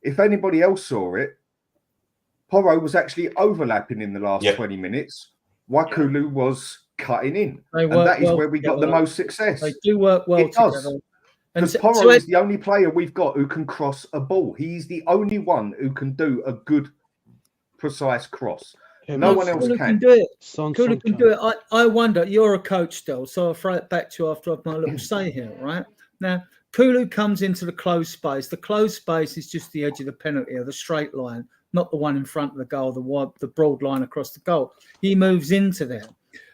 If anybody else saw it, Porro was actually overlapping in the last 20 minutes. Wakulu was cutting in, and that is where we got the most success. They do work well together. Because Porro is the only player we've got who can cross a ball. He's the only one who can do a good, precise cross. No one else can. do it. Kulu can do it. I wonder, you're a coach still, so I'll throw it back to you after I've my little say here, right? Now, Kulu comes into the closed space. The closed space is just the edge of the penalty or the straight line, not the one in front of the goal, the broad line across the goal. He moves into there.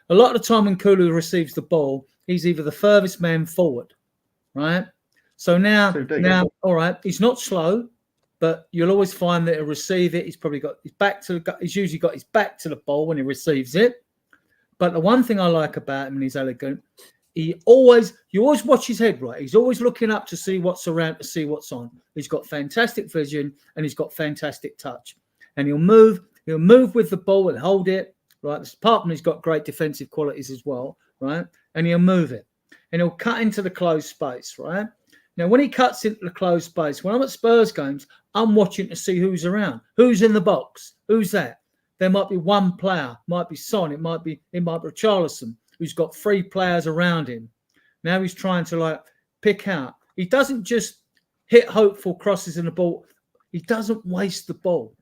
A lot of the time when Kulu receives the ball, he's either the furthest man forward, right? So now, all right, he's not slow, but you'll always find that he'll receive it. He's probably got his back to he's usually got his back to the ball when he receives it. But the one thing I like about him, and he's elegant, you always watch his head, right? He's always looking up to see what's around, to see what's on. He's got fantastic vision and he's got fantastic touch. And he'll move with the ball and hold it, right? Apart from he's got great defensive qualities as well, right? And he'll move it. And he'll cut into the closed space, right? Now, when he cuts into the closed space, when I'm at Spurs games, I'm watching to see who's around, who's in the box, who's that. There might be one player, might be Son, it might be Richarlison, who's got 3 players around him. Now he's trying to pick out. He doesn't just hit hopeful crosses in the ball. He doesn't waste the ball.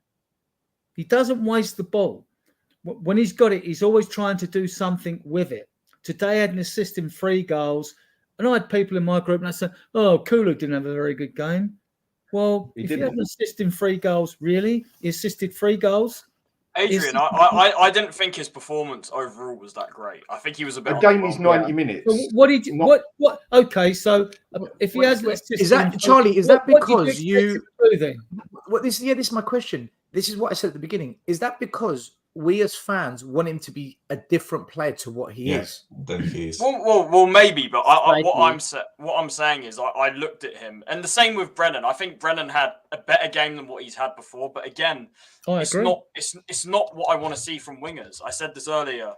He doesn't waste the ball. When he's got it, he's always trying to do something with it. Today I had an assist in 3 goals. And I had people in my group and I said, oh, Kulu didn't have a very good game. Well, if you had an assist in 3 goals, really? He assisted 3 goals? Adrian, I didn't think his performance overall was that great. I think he was a bit. The game is 90 minutes. So what did you? What? Okay, so if he has, is that Charlie? Is that because you? This is my question. This is what I said at the beginning. Is that because we as fans want him to be a different player to what he is? Than he is. Well, maybe, but what I'm saying is I looked at him, and the same with Brennan. I think Brennan had a better game than what he's had before, but again, it's not what I want to see from wingers. I said this earlier.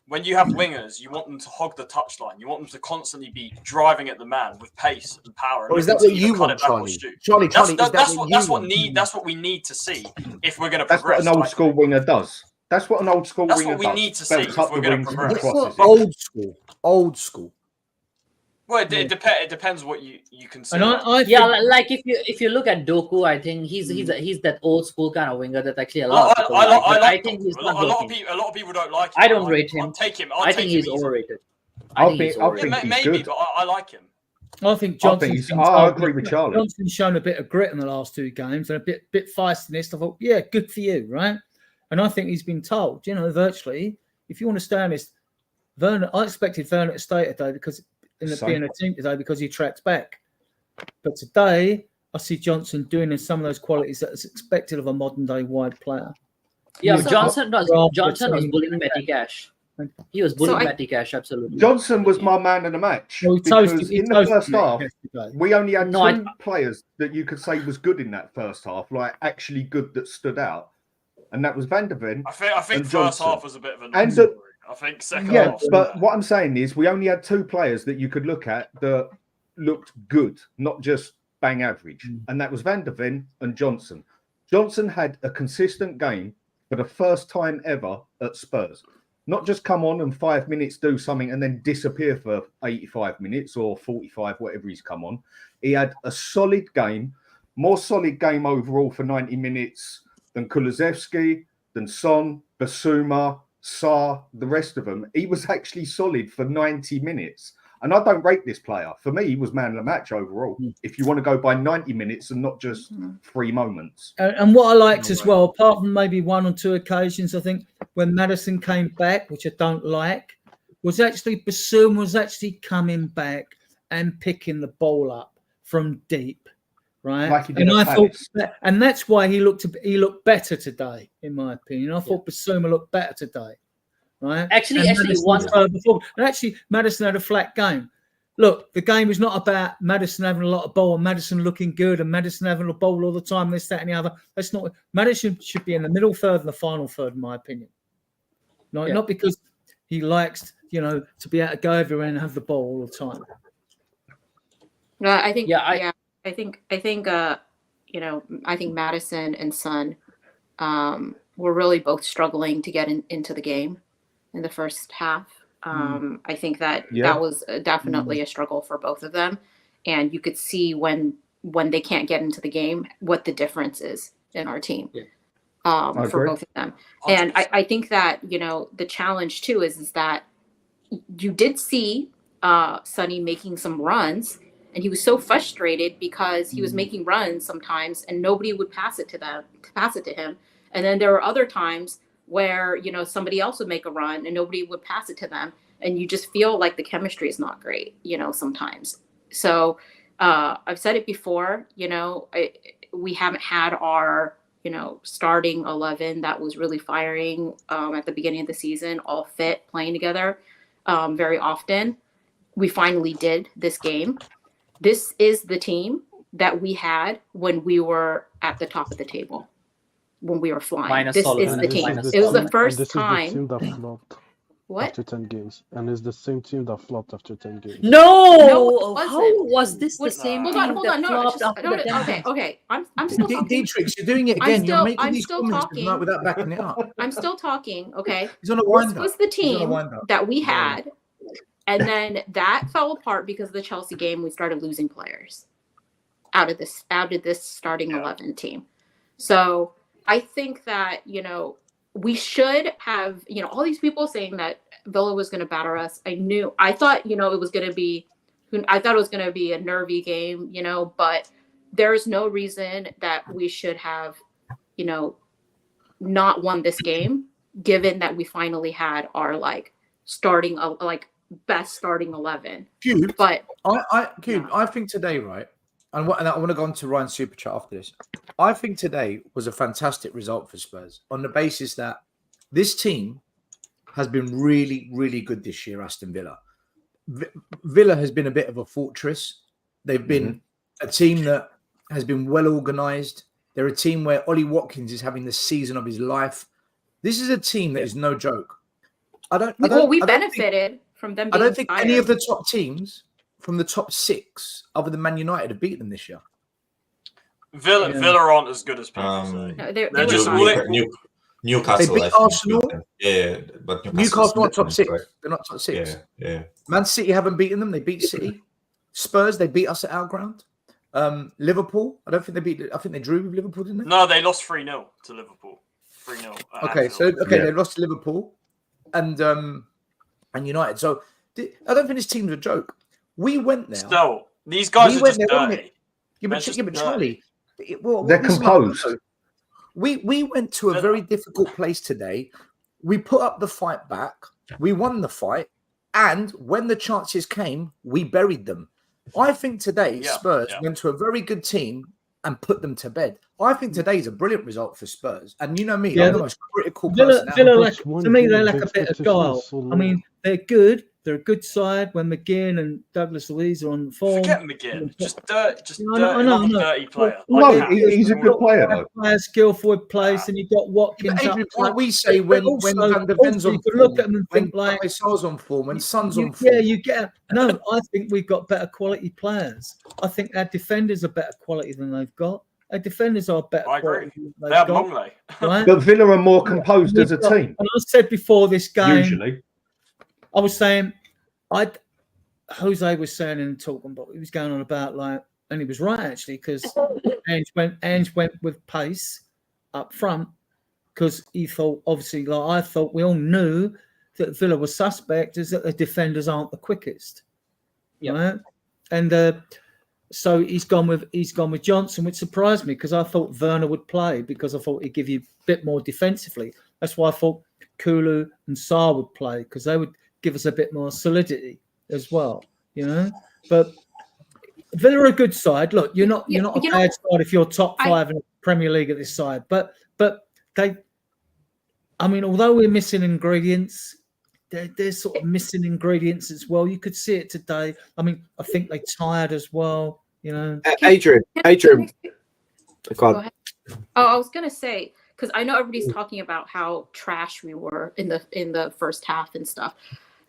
when you have wingers, you want them to hog the touchline. You want them to constantly be driving at the man with pace and power. Or is that what you want, Charlie? Charlie, That's what we need to see if we're going to progress. That's what an old school winger does. That's what an old school winger does. That's what we need to see if we're going to progress. Old school. Well, it depends what you consider. Like if you look at Doku, I think he's that old school kind of winger that actually a lot of people I think he's not a lot of people don't like him. I don't rate him. I'll take him. I think he's overrated. Maybe, but I like him. I think Johnson's I agree with Charlie. Johnson's shown a bit of grit in the last 2 games and a bit feistiness. I thought, yeah, good for you, right? And I think he's been told, virtually, if you want to stay on this, I expected Werner to stay today because being a team today because he tracks back. But today, I see Johnson doing some of those qualities that is expected of a modern day wide player. Yeah, Johnson was bullying Matty Cash. He was bullying Matty Cash, absolutely. Johnson was my man of the match. Because in the first half, we only had 2 players that you could say was good in that first half, like actually good that stood out. And that was Van der Ven. I think first half was a bit of a I think second half. Yeah, but what I'm saying is we only had 2 players that you could look at that looked good, not just bang average. And that was Van der Ven and Johnson. Johnson had a consistent game for the first time ever at Spurs. Not just come on and 5 minutes do something and then disappear for 85 minutes or 45, whatever he's come on. He had a solid game, more solid game overall for 90 minutes than Kulusevski, than Son, Basuma, Sarr, the rest of them. He was actually solid for 90 minutes. And I don't rate this player. For me, he was man of the match overall. If you want to go by 90 minutes and not just 3 moments. And what I liked as well, apart from maybe 1 or 2 occasions, I think when Maddison came back, which I don't like, was actually Basuma was actually coming back and picking the ball up from deep. Right, like and I thought, and that's why he looked better today, in my opinion. I thought Basuma looked better today, right? Actually, Maddison had a flat game. Look, the game is not about Maddison having a lot of ball and Maddison looking good and Maddison having a ball all the time, this, that, and the other. That's not. Maddison should be in the middle third and the final third, in my opinion. Not because he likes, to be able to go everywhere and have the ball all the time. No, I think. I think Maddison and Son were really both struggling to get into the game in the first half. I think that was definitely a struggle for both of them. And you could see when they can't get into the game, what the difference is in our team for both of them. And I think that, the challenge too is that you did see Sonny making some runs. And he was so frustrated because he was making runs sometimes and nobody would pass it to him. And then there were other times where, somebody else would make a run and nobody would pass it to them. And you just feel like the chemistry is not great, sometimes. So I've said it before, we haven't had our, starting 11 that was really firing at the beginning of the season, all fit, playing together very often. We finally did this game. This is the team that we had when we were at the top of the table, when we were flying. This is the team. It was the first time. What? After 10 games. And it's the same team that flopped after 10 games. No, how was this the same team that flopped after the 10 games? Okay. I'm still talking. Dietrich, you're doing it again. You're making these comments without backing it up. I'm still talking, okay? He's on a wind-up. This was the team that we had. And then that fell apart because of the Chelsea game. We started losing players out of this starting 11 team. So I think that, we should have, all these people saying that Villa was going to batter us. I thought, it was going to be a nervy game, but there's no reason that we should have, not won this game, given that we finally had our starting best starting 11. But I think today, right, and I want to go on to Ryan's super chat after this. I think today was a fantastic result for Spurs on the basis that this team has been really, really good this year. Aston Villa, Villa has been a bit of a fortress. They've been a team that has been well organised. They're a team where Ollie Watkins is having the season of his life. This is a team that is no joke. we benefited from them. I Being don't think any of the top teams from the top 6, other than Man United, have beaten them this year. Villa aren't as good as people say. No, They're just Newcastle. They beat Arsenal. Yeah, but Newcastle aren't top 6. Right? They're not top 6. Yeah. Man City haven't beaten them. They beat City. Spurs, they beat us at our ground. Liverpool, I don't think they beat. I think they drew with Liverpool, didn't they? No, they lost 3-0 to Liverpool. 3-0. They lost to Liverpool and United. So I don't think this team's a joke. We went there. Still, these guys are just dirty. But Charlie, they're composed. We went to a very difficult place today. We put up the fight back. We won the fight. And when the chances came, we buried them. I think today Spurs went to a very good team and put them to bed. I think today's a brilliant result for Spurs. And you know me, I'm the most critical person. Villa to me, they lack a bit of guile. I mean, they're good. They're a good side when McGinn and Douglas Luiz are on form. Forget McGinn. Just dirty player. No, he's a good player, though. Player, skillful with place, and you've got Watkins. Adrian, what we say when Van der Ven's on form, look at them and think when Sal's on form, when Son's on form. Yeah, you get. No, I think we've got better quality players. I think our defenders are better quality than they've got. Our defenders are better quality than they've got. Longley. Right? But Villa are more composed as a team. And I said before this game, usually. I was saying, Jose was saying in talking, but he was going on about and he was right actually, because Ange went with pace up front because he thought, obviously, I thought we all knew that Villa was suspect, is that the defenders aren't the quickest, right? And so he's gone with Johnson, which surprised me because I thought Werner would play because I thought he'd give you a bit more defensively. That's why I thought Kulu and Sarr would play because they would give us a bit more solidity as well, But Villa are a good side. Look, you're not a bad side if you're top 5 in the Premier League at this side. But they, I mean, although we're missing ingredients, they're sort of missing ingredients as well. You could see it today. I mean, I think they tired as well. Adrian. Go ahead. Oh, I was gonna say, because I know everybody's talking about how trash we were in the first half and stuff.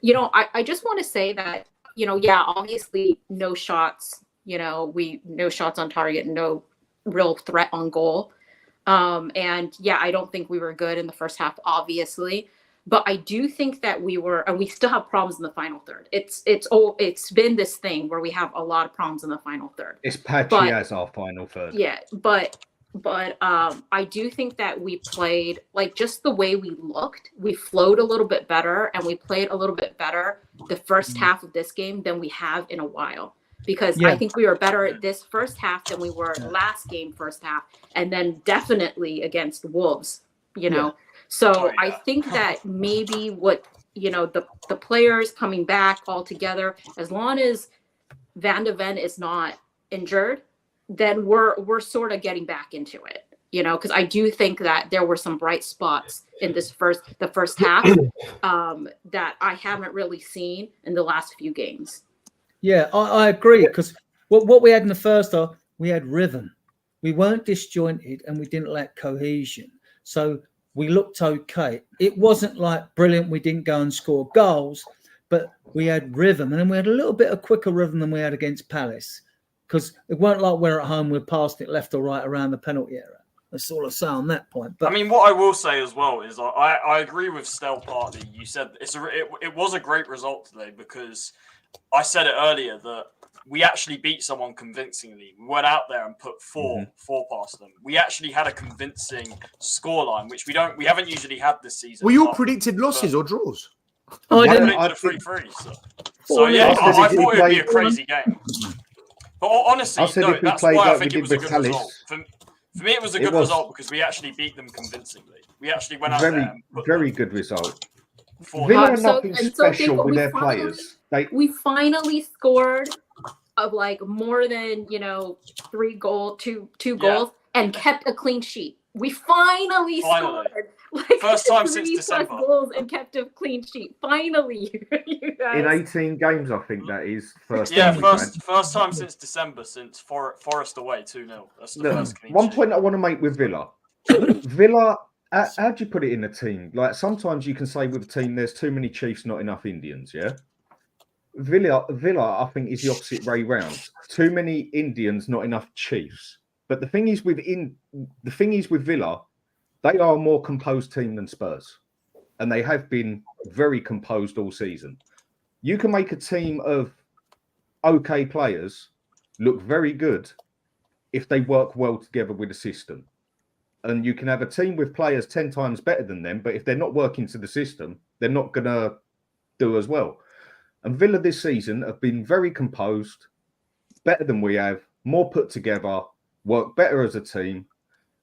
I just want to say that, obviously no shots, no shots on target, no real threat on goal. And I don't think we were good in the first half, obviously, but I do think that we were, and we still have problems in the final third. It's been this thing where we have a lot of problems in the final third. It's patchy as our final third. Yeah, but I do think that we played, just the way we looked, we flowed a little bit better and we played a little bit better the first half of this game than we have in a while. Because I think we were better at this first half than we were last game first half, and then definitely against Wolves, So I think that maybe what, the players coming back all together, as long as Van de Ven is not injured, then we're sort of getting back into it, because I do think that there were some bright spots in the first half that I haven't really seen in the last few games. Yeah, I agree, because what we had in the first half, we had rhythm. We weren't disjointed and we didn't lack cohesion. So we looked okay. It wasn't brilliant. We didn't go and score goals, but we had rhythm. And then we had a little bit of quicker rhythm than we had against Palace. Because it weren't like we're at home, we're passing it left or right around the penalty area. That's all I say on that point. But I mean, what I will say as well is I agree with Stel partly. You said it was a great result today because I said it earlier that we actually beat someone convincingly. We went out there and put four past them. We actually had a convincing scoreline, which we haven't usually had this season. Well, you all predicted losses or draws. I predicted a 3-3. So I thought it would be a crazy game. But honestly, that's why I think it was a good result. For me, it was a good result because we actually beat them convincingly. We actually went out there. Very good result. Villa are nothing special with their players. We finally scored of more than 2 goals and kept a clean sheet. We finally scored first time since December goals and kept a clean sheet. Finally, you guys. In 18 games, I think that is first. First time since December since Forest away 2-0. That's the first clean one sheet. point I want to make with Villa. Villa how do you put it in a team? Like sometimes you can say with a team, there's too many Chiefs, not enough Indians. Yeah. Villa, I think, is the opposite way round. Too many Indians, not enough Chiefs. But the thing is with Villa, they are a more composed team than Spurs, and they have been very composed all season. You can make a team of okay players look very good if they work well together with a system. And you can have a team with players 10 times better than them, but if they're not working to the system, they're not going to do as well. And Villa this season have been very composed, better than we have, more put together, worked better as a team.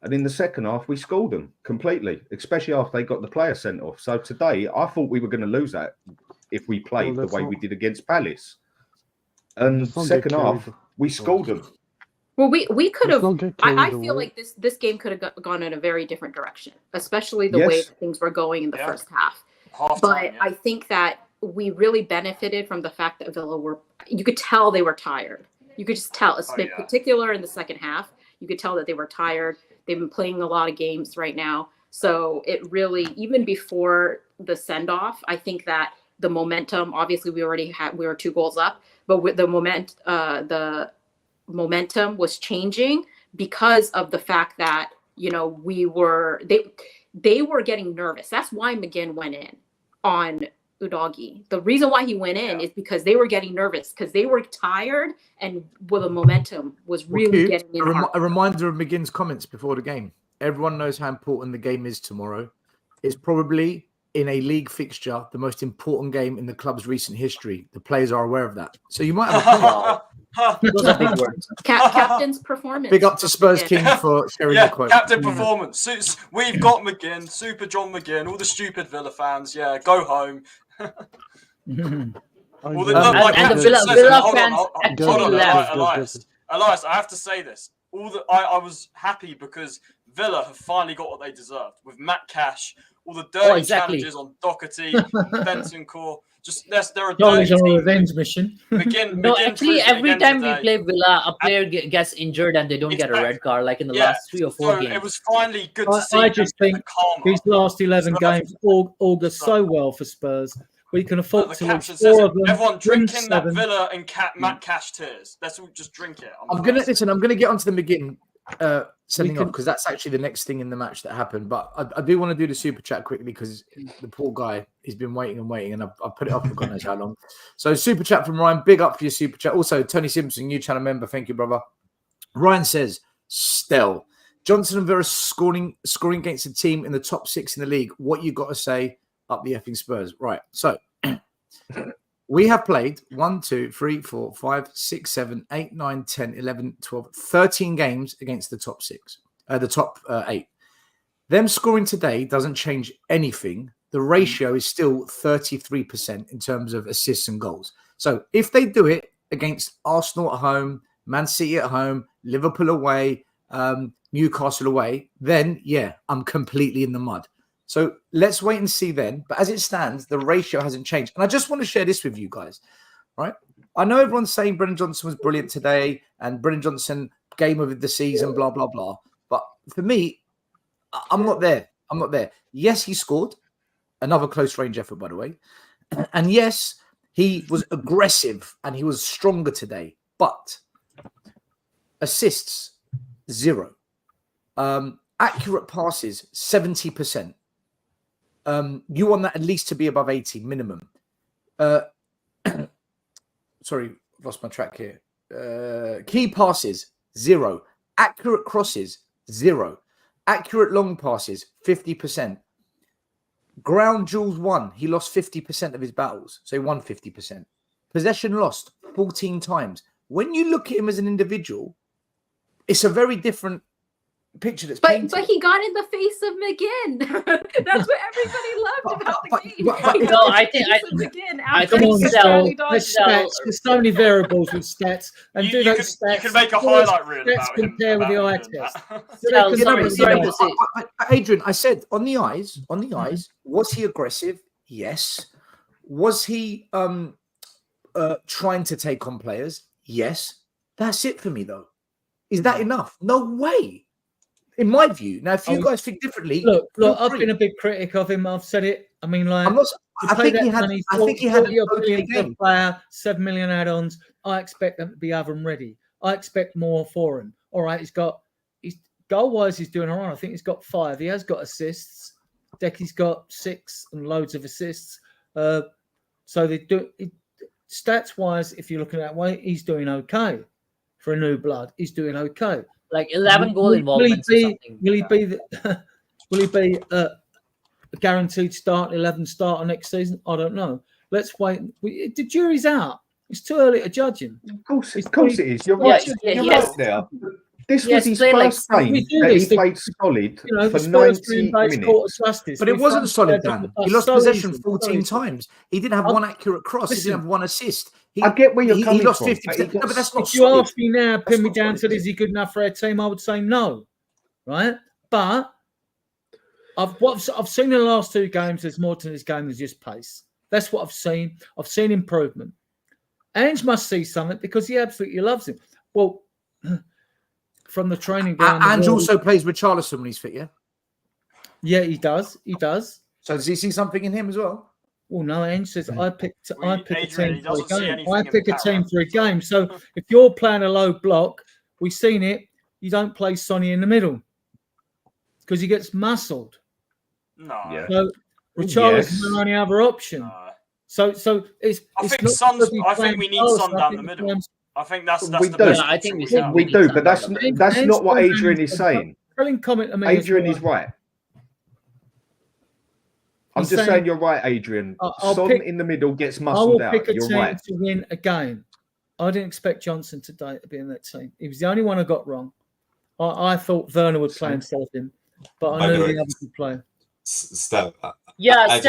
And in the second half, we scored them completely, especially after they got the player sent off. So today, I thought we were going to lose that if we played the way we did against Palace. And second half, we scored them. Well, we could have. I feel like this game could have gone in a very different direction, especially the way that things were going in the first half. I think that we really benefited from the fact that Villa were. You could tell they were tired. You could just tell, in particular in the second half. You could tell that they were tired. They've been playing a lot of games right now, so it really, even before the send off, I think that the momentum. Obviously, we were 2 goals up, but with the momentum was changing because of the fact that they were getting nervous. That's why McGinn went in on Udogie. The reason why he went in is because they were getting nervous, because they were tired, and the momentum was really getting in. A reminder of McGinn's comments before the game. Everyone knows how important the game is tomorrow. It's probably, in a league fixture, the most important game in the club's recent history. The players are aware of that. So you might have a Those are big words. Captain's performance. Big up to Spurs King for sharing the quote. Captain performance. We've got McGinn, Super John McGinn, all the stupid Villa fans. Yeah, go home. Well, Elias, I have to say this. I was happy because Villa have finally got what they deserved with Matt Cash, all the dirty challenges on Doherty, Bentancur. Just they're a dirty team. Revenge mission. Actually, every time we play Villa, a player gets injured and they don't get a red card, like in the last 3 or 4 games. It was finally good to see. I just think these last 11 games augur so well for Spurs. We can afford to lose 4 of them. Everyone drinking that Villa and Matt Cash tears. Let's all just drink it. I'm gonna get onto the McGinn sending off, because that's actually the next thing in the match that happened. But I do want to do the super chat quickly, because the poor guy, he's been waiting and I've put it off for God knows how long. So super chat from Ryan, big up for your super chat. Also, Tony Simpson, new channel member, thank you, brother. Ryan says, Stell, Johnson and Vera scoring against a team in the top 6 in the league. What you got to say up the effing Spurs? Right. So we have played 1, 2, 3, 4, 5, 6, 7, 8, 9, 10, 11, 12, 13 games against the top 6, the top 8. Them scoring today doesn't change anything. The ratio is still 33% in terms of assists and goals. So if they do it against Arsenal at home, Man City at home, Liverpool away, Newcastle away, then yeah, I'm completely in the mud. So let's wait and see then. But as it stands, the ratio hasn't changed. And I just want to share this with you guys, right? I know everyone's saying Brennan Johnson was brilliant today and Brennan Johnson game of the season, blah, blah, blah. But for me, I'm not there. I'm not there. Yes, he scored. Another close range effort, by the way. And yes, he was aggressive and he was stronger today. But assists, 0. Accurate passes, 70%. You want that at least to be above 80 minimum. Sorry, lost my track here. Key passes, 0. Accurate crosses, 0. Accurate long passes, 50%. Ground duels won. He lost 50% of his battles. So he won 50%. Possession lost 14 times. When you look at him as an individual, it's a very different picture that's painted. But he got in the face of McGinn. That's what everybody loved about the game. I think there's so many variables with stats, and you can make a highlight reel about him. Compare with the eye test. Adrian, I said on the eyes, was he aggressive? Yes. Was he trying to take on players? Yes. That's it for me, though. Is that enough? No way. In my view, now if you Oh, guys think differently, Look, feel I've free. been a big critic of him. I've said it. I mean, like, I'm not. to I pay think that he had. money, I think he had 40 an okay billion for a game. player, 7 million add-ons. I expect them to be oven ready. I expect more for him. All right, he's goal-wise, he's doing all right. I think he's got 5. He has got assists. Decky's got 6 and loads of assists. So they do stats-wise. If you're looking at that way, he's doing okay for a new blood. He's doing okay. Like 11 goal involvements or something. Will he be a guaranteed start, 11 starter next season? I don't know. Let's wait. The jury's out. It's too early to judge him. Of course it is. You're right. You're right there. This was his first game that he played solid for 90 minutes. But it wasn't solid, Dan. He lost possession 14 times. He didn't have one accurate cross. He didn't have one assist. I get where you're coming he lost from. 50%. No, but that's not If you solid. ask me now, pin me down to is he good enough for our team? I would say no, right? But I've seen in the last 2 games. There's more to this game than just pace. That's what I've seen. I've seen improvement. Ange must see something because he absolutely loves him. Well, from the training ground. Ange also plays with Richarlison when he's fit, yeah? Yeah, he does. He does. So does he see something in him as well? Well, no, Ange says I pick a Adrian, team for a game. I pick a team for a game. So if you're playing a low block, we've seen it. You don't play Sonny in the middle because he gets muscled. No. Yeah. So Richarlison's the only other option. No. So it's. I think not Son's. really I think playing we need Richarlison. Son I down think the it's middle. playing- I think that's We the do. best. Yeah, I think option We need do, Son but that's down the middle. that's not what Adrian is saying. Comment to me as Adrian well. is right. I'm He's just saying- saying you're right, Adrian. I'll Son pick- in the middle gets I will muscled out. pick a You're team right. to win a game. I didn't expect Johnson today to be in that team. He was the only one I got wrong. I thought Werner would play instead of him, but I By the knew way, the others would play. Stel, Yeah, I just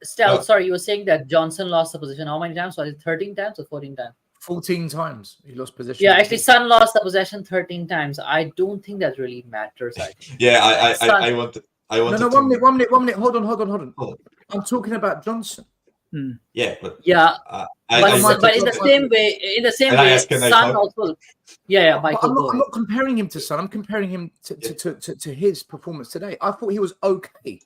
Stel, want- sorry, you were saying that Johnson lost the position how many times? Was it 13 times or 14 times? 14 times he lost possession. Yeah, actually, Son lost the possession 13 times. I don't think that really matters. I think. Yeah, Son- I wanted. No, to, 1 minute. Hold on. Oh. I'm talking about Johnson. Yeah, but Yeah, I but in the same Can I way, ask, can I Son talk? also. Yeah, But Michael. I'm not comparing him to Son. I'm comparing him to his performance today. I thought he was okay.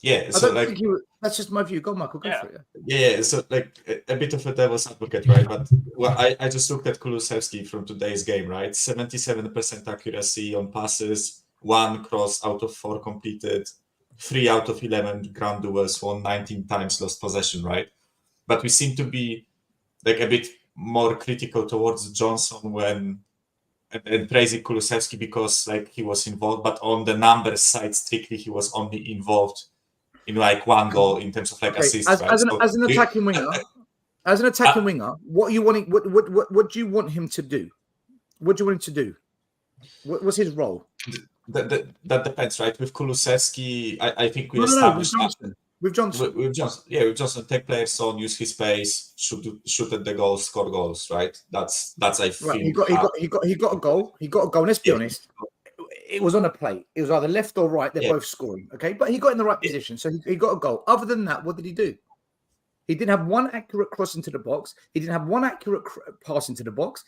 yeah. I So don't like, think he was. That's just my view. Go, Michael. Go for it. yeah. So like a bit of a devil's advocate, right? But well, I just looked at Kulusevski from today's game, right? 77% accuracy on passes, 1 cross out of 4 completed, 3 out of 11 ground duels, won 19 times, lost possession, right? But we seem to be like a bit more critical towards Johnson when and praising Kulusevski because like he was involved, but on the numbers side, strictly he was only involved in like 1 goal in terms of like assists. As, right? as, an, So as an we- attacking winger, what you wanting? What do you want him to do? What do you want him to do? What's his role? that depends, right? With Kulusevski, I think we No, established with Johnson. with Johnson, take players on, use his pace, shoot at the goal, score goals, right? That's I think. Right, he got a goal. He got a goal. Let's be honest. It was on a plate. It was either left or right. They're both scoring. Okay, but he got in the right position, so he got a goal. Other than that, what did he do? He didn't have one accurate cross into the box. He didn't have one accurate pass into the box,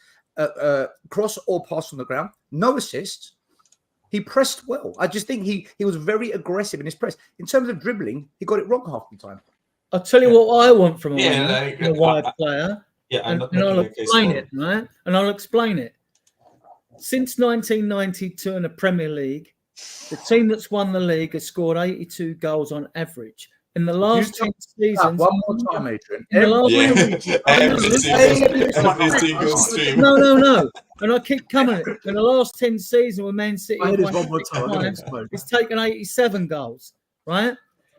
cross or pass on the ground. No assists. He pressed well. I just think he was very aggressive in his press. In terms of dribbling, he got it wrong half the time. I'll tell you what I want from Yeah, a wide player. Yeah, and I'll explain it, right? And I'll explain it. Since 1992 in the Premier League, the team that's won the league has scored 82 goals on average. In the last 10 seasons, one more time, Adrian. In the last every single stream. No. And I keep coming. In the last 10 seasons with Man City, it's taken 87 goals, right?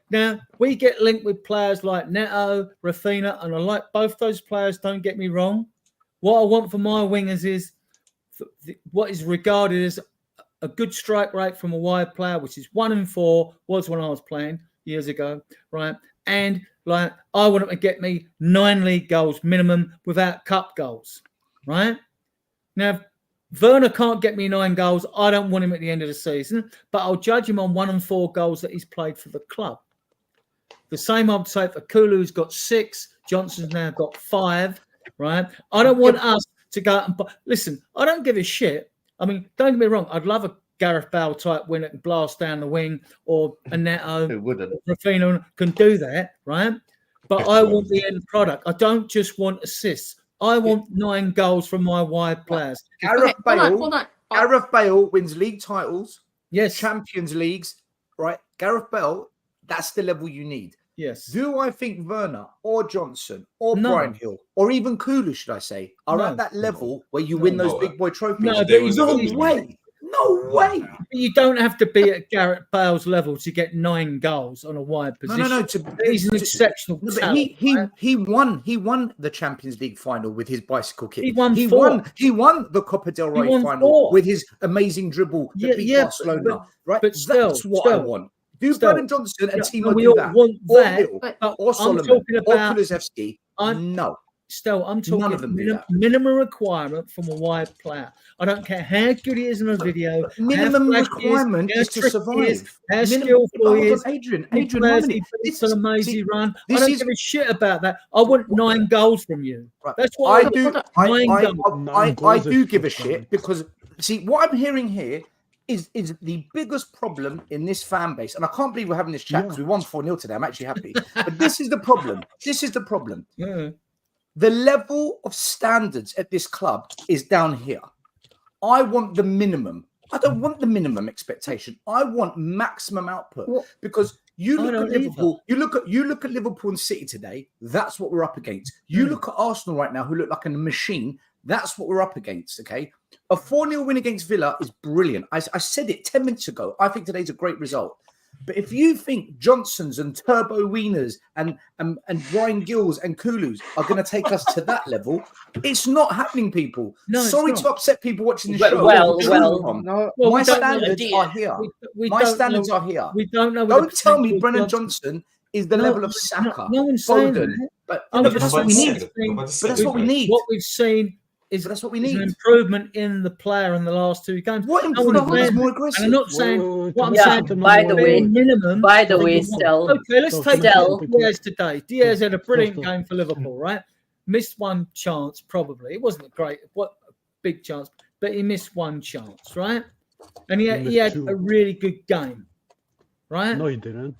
Now, we get linked with players like Neto, Rafinha, and I like both those players, don't get me wrong. What I want for my wingers is what is regarded as a good strike rate from a wide player, which is 1 in 4, was when I was playing years ago, right? And like I want them to get me 9 league goals minimum without cup goals, right? Now, Werner can't get me 9 goals. I don't want him at the end of the season, but I'll judge him on 1 in 4 goals that he's played for the club. The same I would say for Kulu, who's got 6. Johnson's now got 5, right? I don't want us to go and listen. I don't give a shit. I mean, don't get me wrong. I'd love Gareth Bale type winner can blast down the wing, or a Neto, Who wouldn't? Rafinha can do that, right? But I want the end product. I don't just want assists. I want 9 goals from my wide players. Gareth Bale, hold on. Gareth Bale wins league titles, Yes. Champions Leagues, right? Gareth Bale, that's the level you need. Yes. Do I think Werner or Johnson or No. Brian Hill or even Kulu, should I say, are No. at that level where you win those No. big boy trophies? No, They but will he's never not. be. way. No way. You don't have to be at Gareth Bale's level to get 9 goals on a wide position. No. He's an exceptional No, but talent. he won the Champions League final with his bicycle kick. He won he 4. won the Copa del Rey won final 4. with his amazing dribble that beat Barcelona. Right? but still, That's what I want. Do Brennan Johnson and Timo we do all that? want Or that, Hill, but or I'm Solomon, talking or about- Kulusevski? No. Still, I'm talking None of them do that. minimum requirement from a wide player. I don't care how good he is in a video. But minimum how flashy he requirement how is to tricky he survive. how Minimum- skillful he Hold is. on, Adrian, He one plays, minute. he beats an amazing run. I this don't is- give a shit about that. I want 9 goals from you. Right. That's what I do. want. I 9 goals. I do give a shit because see what I'm hearing here is the biggest problem in this fan base, and I can't believe we're having this chat because we won 4-0 today. I'm actually happy, but this is the problem. This is the problem. Yeah. The level of standards at this club is down here. I want the minimum. I don't want the minimum expectation. I want maximum output because you look at Liverpool. You look at Liverpool and City today. That's what we're up against. You look at Arsenal right now, who look like a machine. That's what we're up against. Okay, a 4-0 win against Villa is brilliant. I said it 10 minutes ago. I think today's a great result. But if you think Johnsons and Turbo Wieners and Brian Gills and Kulus are going to take us to that level, it's not happening, people. No, it's Sorry not. to upset people watching the Well, show. well, No, Well, My we don't know standards the- are here. we My don't standards know- are here. We don't know. Don't tell me potential Brennan Johnson- Johnson is the No, level of Saka, no one's saying Foden. that. But I'm but just that's what we saying need. that. But that's what we need. What we've seen is But that's what we is an need. improvement in the player in the last 2 games. What No one's improvement? saying It's more that. aggressive. And I'm not saying what I'm Yeah, saying. by the way- minimum. by the way, minimum. Stel- Okay, let's take Stel- Diaz today. Diaz had a brilliant Stel- game for Liverpool, right? Missed one chance, probably. It wasn't a great, big chance, but he missed one chance, right? And he had a really good game, right? No, he didn't.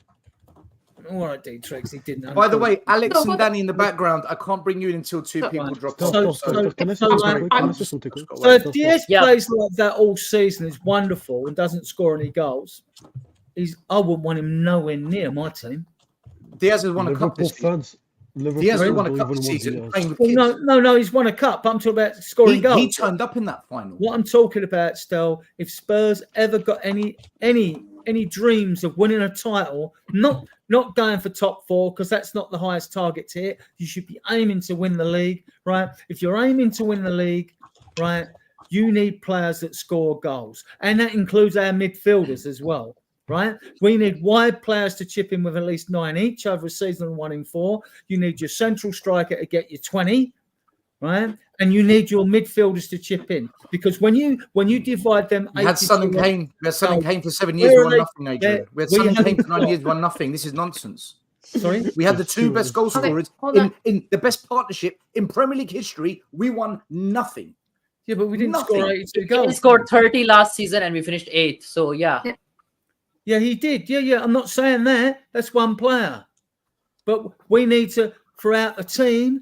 All right, D-Trix, he didn't. By the way, Alex No, and but- Danny in the background, I can't bring you in until 2 people drop off. Can I say so, something? Can I say something? So if Diaz Yeah. plays like that all season, is wonderful and doesn't score any goals, I wouldn't want him nowhere near my team. Diaz has won a cup Liverpool this season. fans. Liverpool Diaz has fans won a don't cup even this want season Diaz. playing with Well, kids. no, he's won a cup. But I'm talking about scoring goals. He turned up in that final. What I'm talking about, Stel, if Spurs ever got any dreams of winning a title, not going for top 4 because that's not the highest target to hit. You should be aiming to win the league, right? If you're aiming to win the league, right, you need players that score goals, and that includes our midfielders as well. Right, we need wide players to chip in with at least 9 each over a season and 1 in 4. You need your central striker to get you 20, right? And you need your midfielders to chip in because when you divide them, We had Son and 82 Kane. We had Son and Kane for 7 Where years. We are won they? nothing, Adrian. We had We Son and had- Kane for 9 years. Won nothing. This is nonsense. Sorry, We had the 2 best goal Okay, scorers hold in, on. in the best partnership in Premier League history. We won nothing. yeah, but we didn't Nothing. score 82 He goals. scored 30 last season and we finished 8th. So yeah. Yeah, he did. Yeah. I'm not saying that. That's one player, but we need to, throughout the team,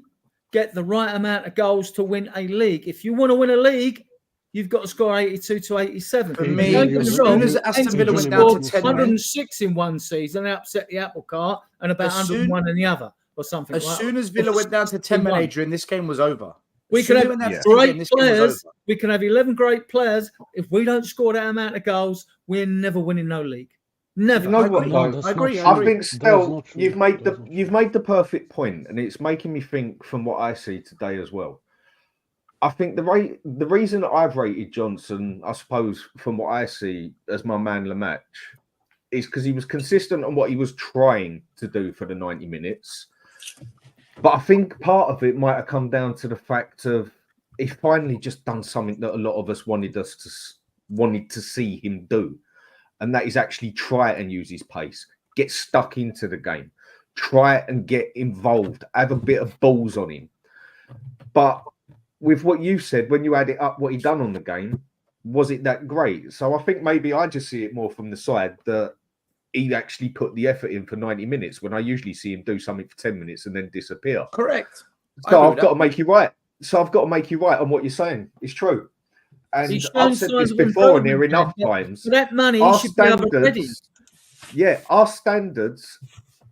get the right amount of goals to win a league. If you want to win a league, you've got to score 82 to 87. For Adrian, me, Don't get as me soon wrong, as Aston Anthony Villa went Adrian, down scored to 10 men, 106 in one season and upset the apple cart, and about As soon- 101 in the other, or something. as like soon that. as Villa went down to 10 men, Won. Adrian, this game was over. We As can soon as have they went down to 10 great men, this game was players. over. We can have 11 great players. If we don't score that amount of goals, we're never winning no league. Never. You know I what, agree. though? that's I agree. not I I true. agree. think That is still not true. you've made That is not- you've made the perfect point, and it's making me think from what I see today as well. I think the reason that I've rated Johnson, I suppose, from what I see as my man of the match, is because he was consistent on what he was trying to do for the 90 minutes. But I think part of it might have come down to the fact of he finally just done something that a lot of us wanted to see him do. And that is actually try and use his pace, get stuck into the game, try and get involved, have a bit of balls on him. But with what you said, when you add it up, what he done on the game, was it that great? So I think maybe I just see it more from the side that he actually put the effort in for 90 minutes when I usually see him do something for 10 minutes and then disappear. Correct. So I've got to make you right. So I've got to make you right on what you're saying. It's true. And I've said this before, and there are enough times. For that money, he should be able to ready. Yeah, our standards.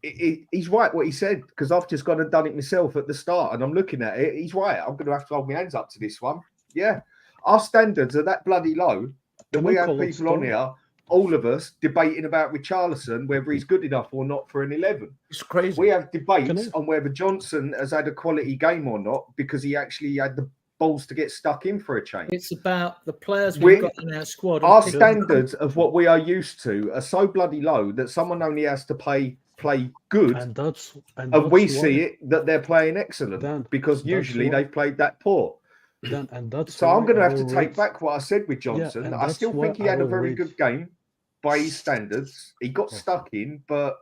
He's right what he said, because I've just gone and done it myself at the start, and I'm looking at it. He's right. I'm going to have to hold my hands up to this one. Yeah, our standards are that bloody low that we have people on here, all of us, debating about Richarlison whether he's good enough or not for an 11. It's crazy. We have debates on whether Johnson has had a quality game or not because he actually had the balls to get stuck in for a change. It's about the players we've got in our squad. Our standards of what we are used to are so bloody low that someone only has to play good, and we see it that they're playing excellent because usually they've played that poor. So I'm going to have to take back what I said with Johnson. I still think he had a very good game by his standards. He got stuck in, but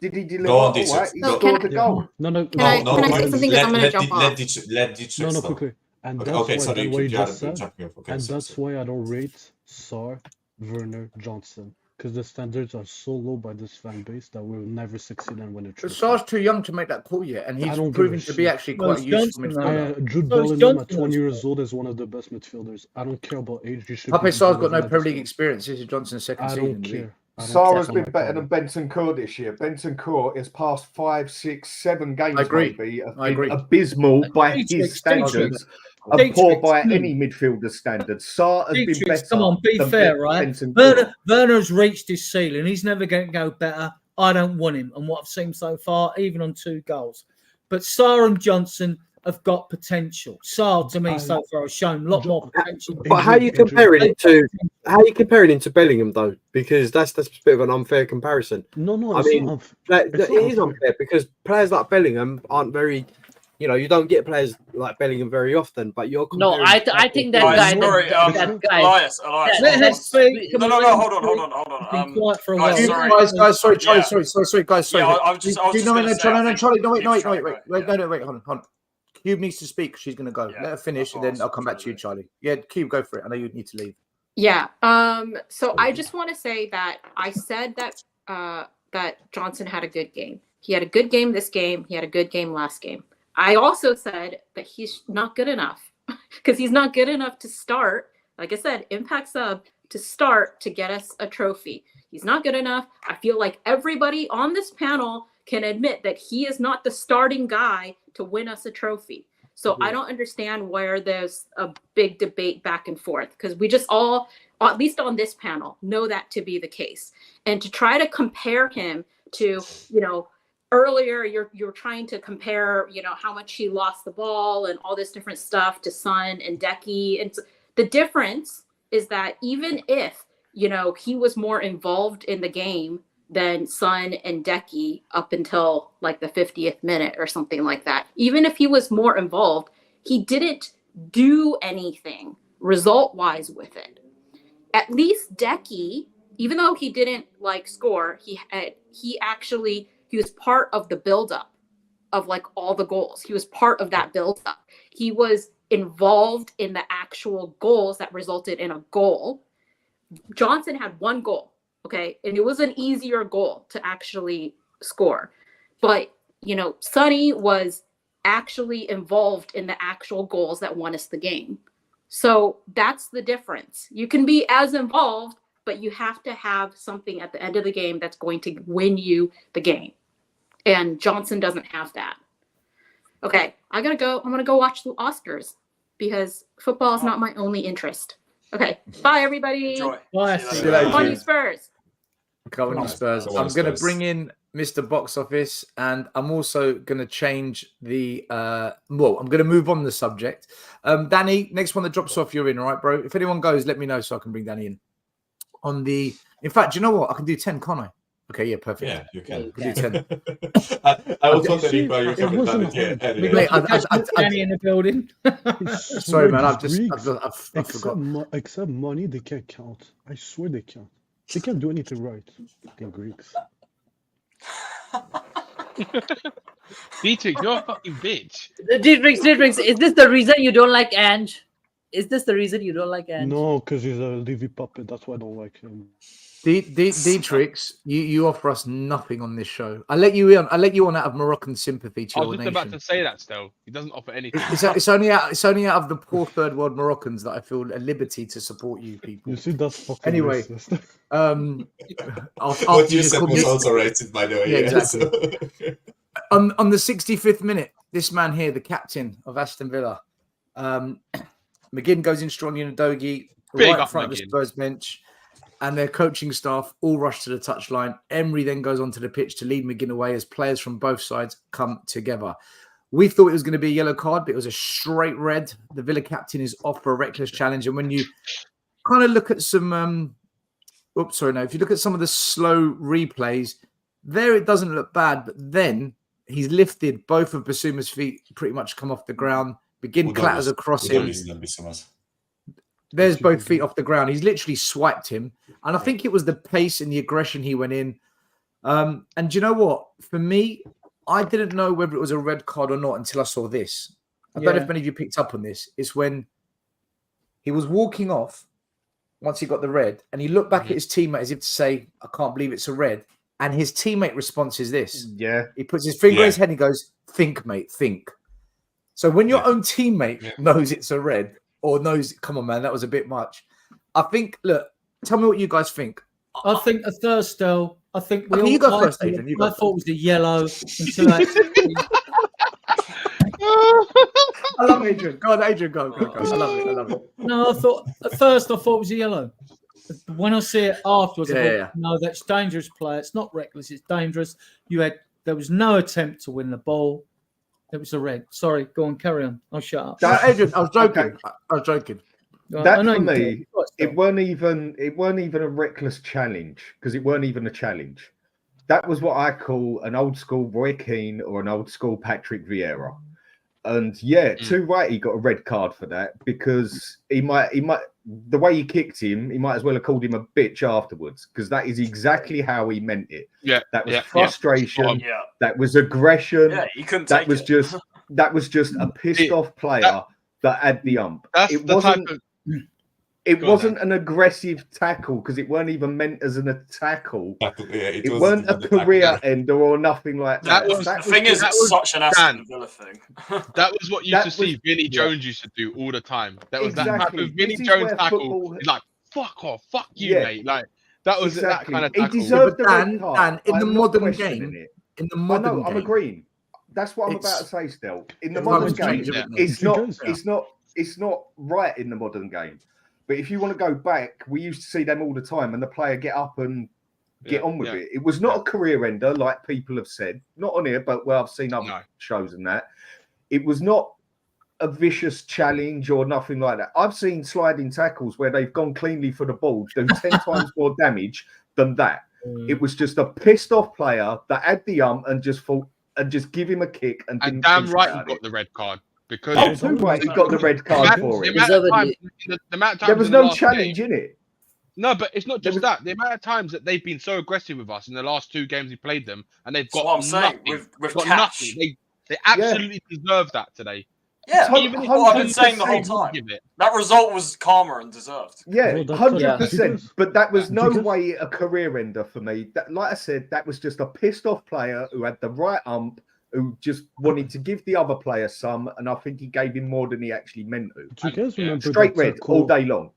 did he deliver? All right, he scored the goal. No. Can I say something? Because I'm going to jump off. Let Dietrich No, quickly. And that's that's why I don't rate Sar, Werner, Johnson. Because the standards are so low by this fan base that we'll never succeed and win a trophy. Sar's too young to make that call yet, and he's proven to be actually quite useful midfielder. Jude Bellingham at 20 years old is one of the best midfielders. I don't care about age. Pape Sar's got no Premier League experience. This is Johnson's second season. I don't care. Sarah's been better than Benton Court this year. Benton Court has passed 5, 6, 7 games. I agree. Maybe abysmal by his standards. And poor by any midfielder standards. Sar has been better. Come on, be fair, right? Werner's reached his ceiling. He's never going to go better. I don't want him. And what I've seen so far, even on 2 goals. But Sar and Johnson have got potential. Sar, to me, so far has shown a lot more potential. But how are you comparing it to Bellingham though? Because that's a bit of an unfair comparison. No, I mean it is unfair because players like Bellingham aren't very. You know, you don't get players like Bellingham very often, but you're no. I think that guy. Sorry, that guy. Elias. Let's speak. No. Hold on. Guys, sorry, guys. Yeah, I was just Charlie. No, wait, hold on. Cube needs to speak. She's going to go. Let her finish, and then I'll come back to you, Charlie. Yeah, Cube, go for it. I know you need to leave. Yeah. So I just want to say that I said that that Johnson had a good game. He had a good game this game. He had a good game last game. I also said that he's not good enough because he's not good enough to start. Like I said, impact sub to start to get us a trophy. He's not good enough. I feel like everybody on this panel can admit that he is not the starting guy to win us a trophy. So I don't understand where there's a big debate back and forth because we just all, at least on this panel, know that to be the case. And to try to compare him to, earlier you're trying to compare, how much he lost the ball and all this different stuff to Son and Decky. And the difference is that even if, he was more involved in the game than Son and Decky up until like the 50th minute or something like that, even if he was more involved, he didn't do anything result-wise with it. At least Decky, even though he didn't score, he was part of the buildup of all the goals. He was part of that buildup. He was involved in the actual goals that resulted in a goal. Johnson had 1 goal, okay? And it was an easier goal to actually score. But, Sonny was actually involved in the actual goals that won us the game. So that's the difference. You can be as involved, but you have to have something at the end of the game that's going to win you the game. And Johnson doesn't have that. Okay, I gotta go. I'm gonna go watch the Oscars because football is not my only interest. Okay, bye everybody. Enjoy. Bye. On you Spurs. Come on, Spurs. I'm gonna bring in Mr. Box Office, and I'm also gonna change the. I'm gonna move on the subject. Danny, next one that drops off, you're in, all right, bro? If anyone goes, let me know so I can bring Danny in. In fact, do you know what? I can do 10, can't I? Okay, yeah, perfect. Yeah, you can. Do 10. I was wondering why you haven't done it yet. Anyway. Danny in the building. Sorry, man. I forgot. Except money, they can't count. I swear they can't. They can't do anything right. Fucking Greeks. Dietrich, you're a fucking bitch. Dietrich, is this the reason you don't like Ange? Is this the reason you don't like Ange? No, because he's a Levy puppet. That's why I don't like him. Dietrich, you offer us nothing on this show. I let you in. I let you on out of Moroccan sympathy to I your was just nation. about to say that. Still, he doesn't offer anything. It's only out of the poor third world Moroccans that I feel a liberty to support you people. You see, that's fucking Anyway, racist. What you said was also racist, by the way. Yeah, Yeah, exactly. On the 65th minute, this man here, the captain of Aston Villa, McGinn goes in strong in a Udogie, right in front of the Spurs bench, and their coaching staff all rush to the touchline. Emery then goes onto the pitch to lead McGinn away as players from both sides come together. We thought it was going to be a yellow card, but it was a straight red. The Villa captain is off for a reckless challenge. And when you kind of look at some, if you look at some of the slow replays, there it doesn't look bad, but then he's lifted both of Basuma's feet, pretty much come off the ground. McGinn clatters across him. There's both feet off the ground. He's literally swiped him. And I think it was the pace and the aggression he went in. And do you know what? For me, I didn't know whether it was a red card or not until I saw this. I don't know if many of you picked up on this. It's when he was walking off once he got the red and he looked back at his teammate as if to say, I can't believe it's a red. And his teammate response is this. Yeah. He puts his finger in his head and he goes, think, mate, think. So when your own teammate knows it's a red, or knows, come on, man, that was a bit much. I think, look, tell me what you guys think. I think a Thursday. I think we all. You go first, Adrian. I thought it was the yellow until I love Adrian. Go on, Adrian, go. I love it. No, at first I thought it was a yellow. When I see it afterwards, I thought, no, that's dangerous play. It's not reckless. It's dangerous. There was no attempt to win the ball. It was a red. Sorry, go on, carry on. I'll shut up. Adrian, I was joking. I was joking. That for me, it weren't even a reckless challenge because it weren't even a challenge. That was what I call an old school Roy Keane or an old school Patrick Vieira. And too right, he got a red card for that because he might the way he kicked him, he might as well have called him a bitch afterwards because that is exactly how he meant it. Yeah, that was frustration. Yeah. That was aggression. Yeah, you couldn't. That was just a pissed off player that had the ump. It wasn't an aggressive tackle because it weren't even meant as an tackle. It weren't a career ender or nothing like that. It's such an Aston Villa thing. That was what you used to see Vinnie Jones used to do all the time. That was that type of Vinnie Jones tackle. He's like, fuck off, fuck you, mate. Like that was that kind of tackle. He deserved the red card. Dan, in the modern game, I'm agreeing. That's what I'm about to say. Still, in the modern game, it's not right in the modern game. But if you want to go back, we used to see them all the time and the player get up and get on with it. It was not a career ender, like people have said. Not on here, but I've seen other shows and that. It was not a vicious challenge or nothing like that. I've seen sliding tackles where they've gone cleanly for the ball, do 10 times more damage than that. It was just a pissed off player that had the and just thought and just give him a kick. And damn right he got the red card. Because he got the red card for it. There was no challenge in it. No, but it's not just that. The amount of times that they've been so aggressive with us in the last 2 games we played them, and they've got nothing. Nothing. They absolutely deserve that today. Yeah, I've been saying the whole time. That result was karma and deserved. Yeah, 100%. But that was no way a career ender for me. Like I said, that was just a pissed off player who had the right ump, who just wanted to give the other player some, and I think he gave him more than he actually meant to. Do you guys remember straight red all day long?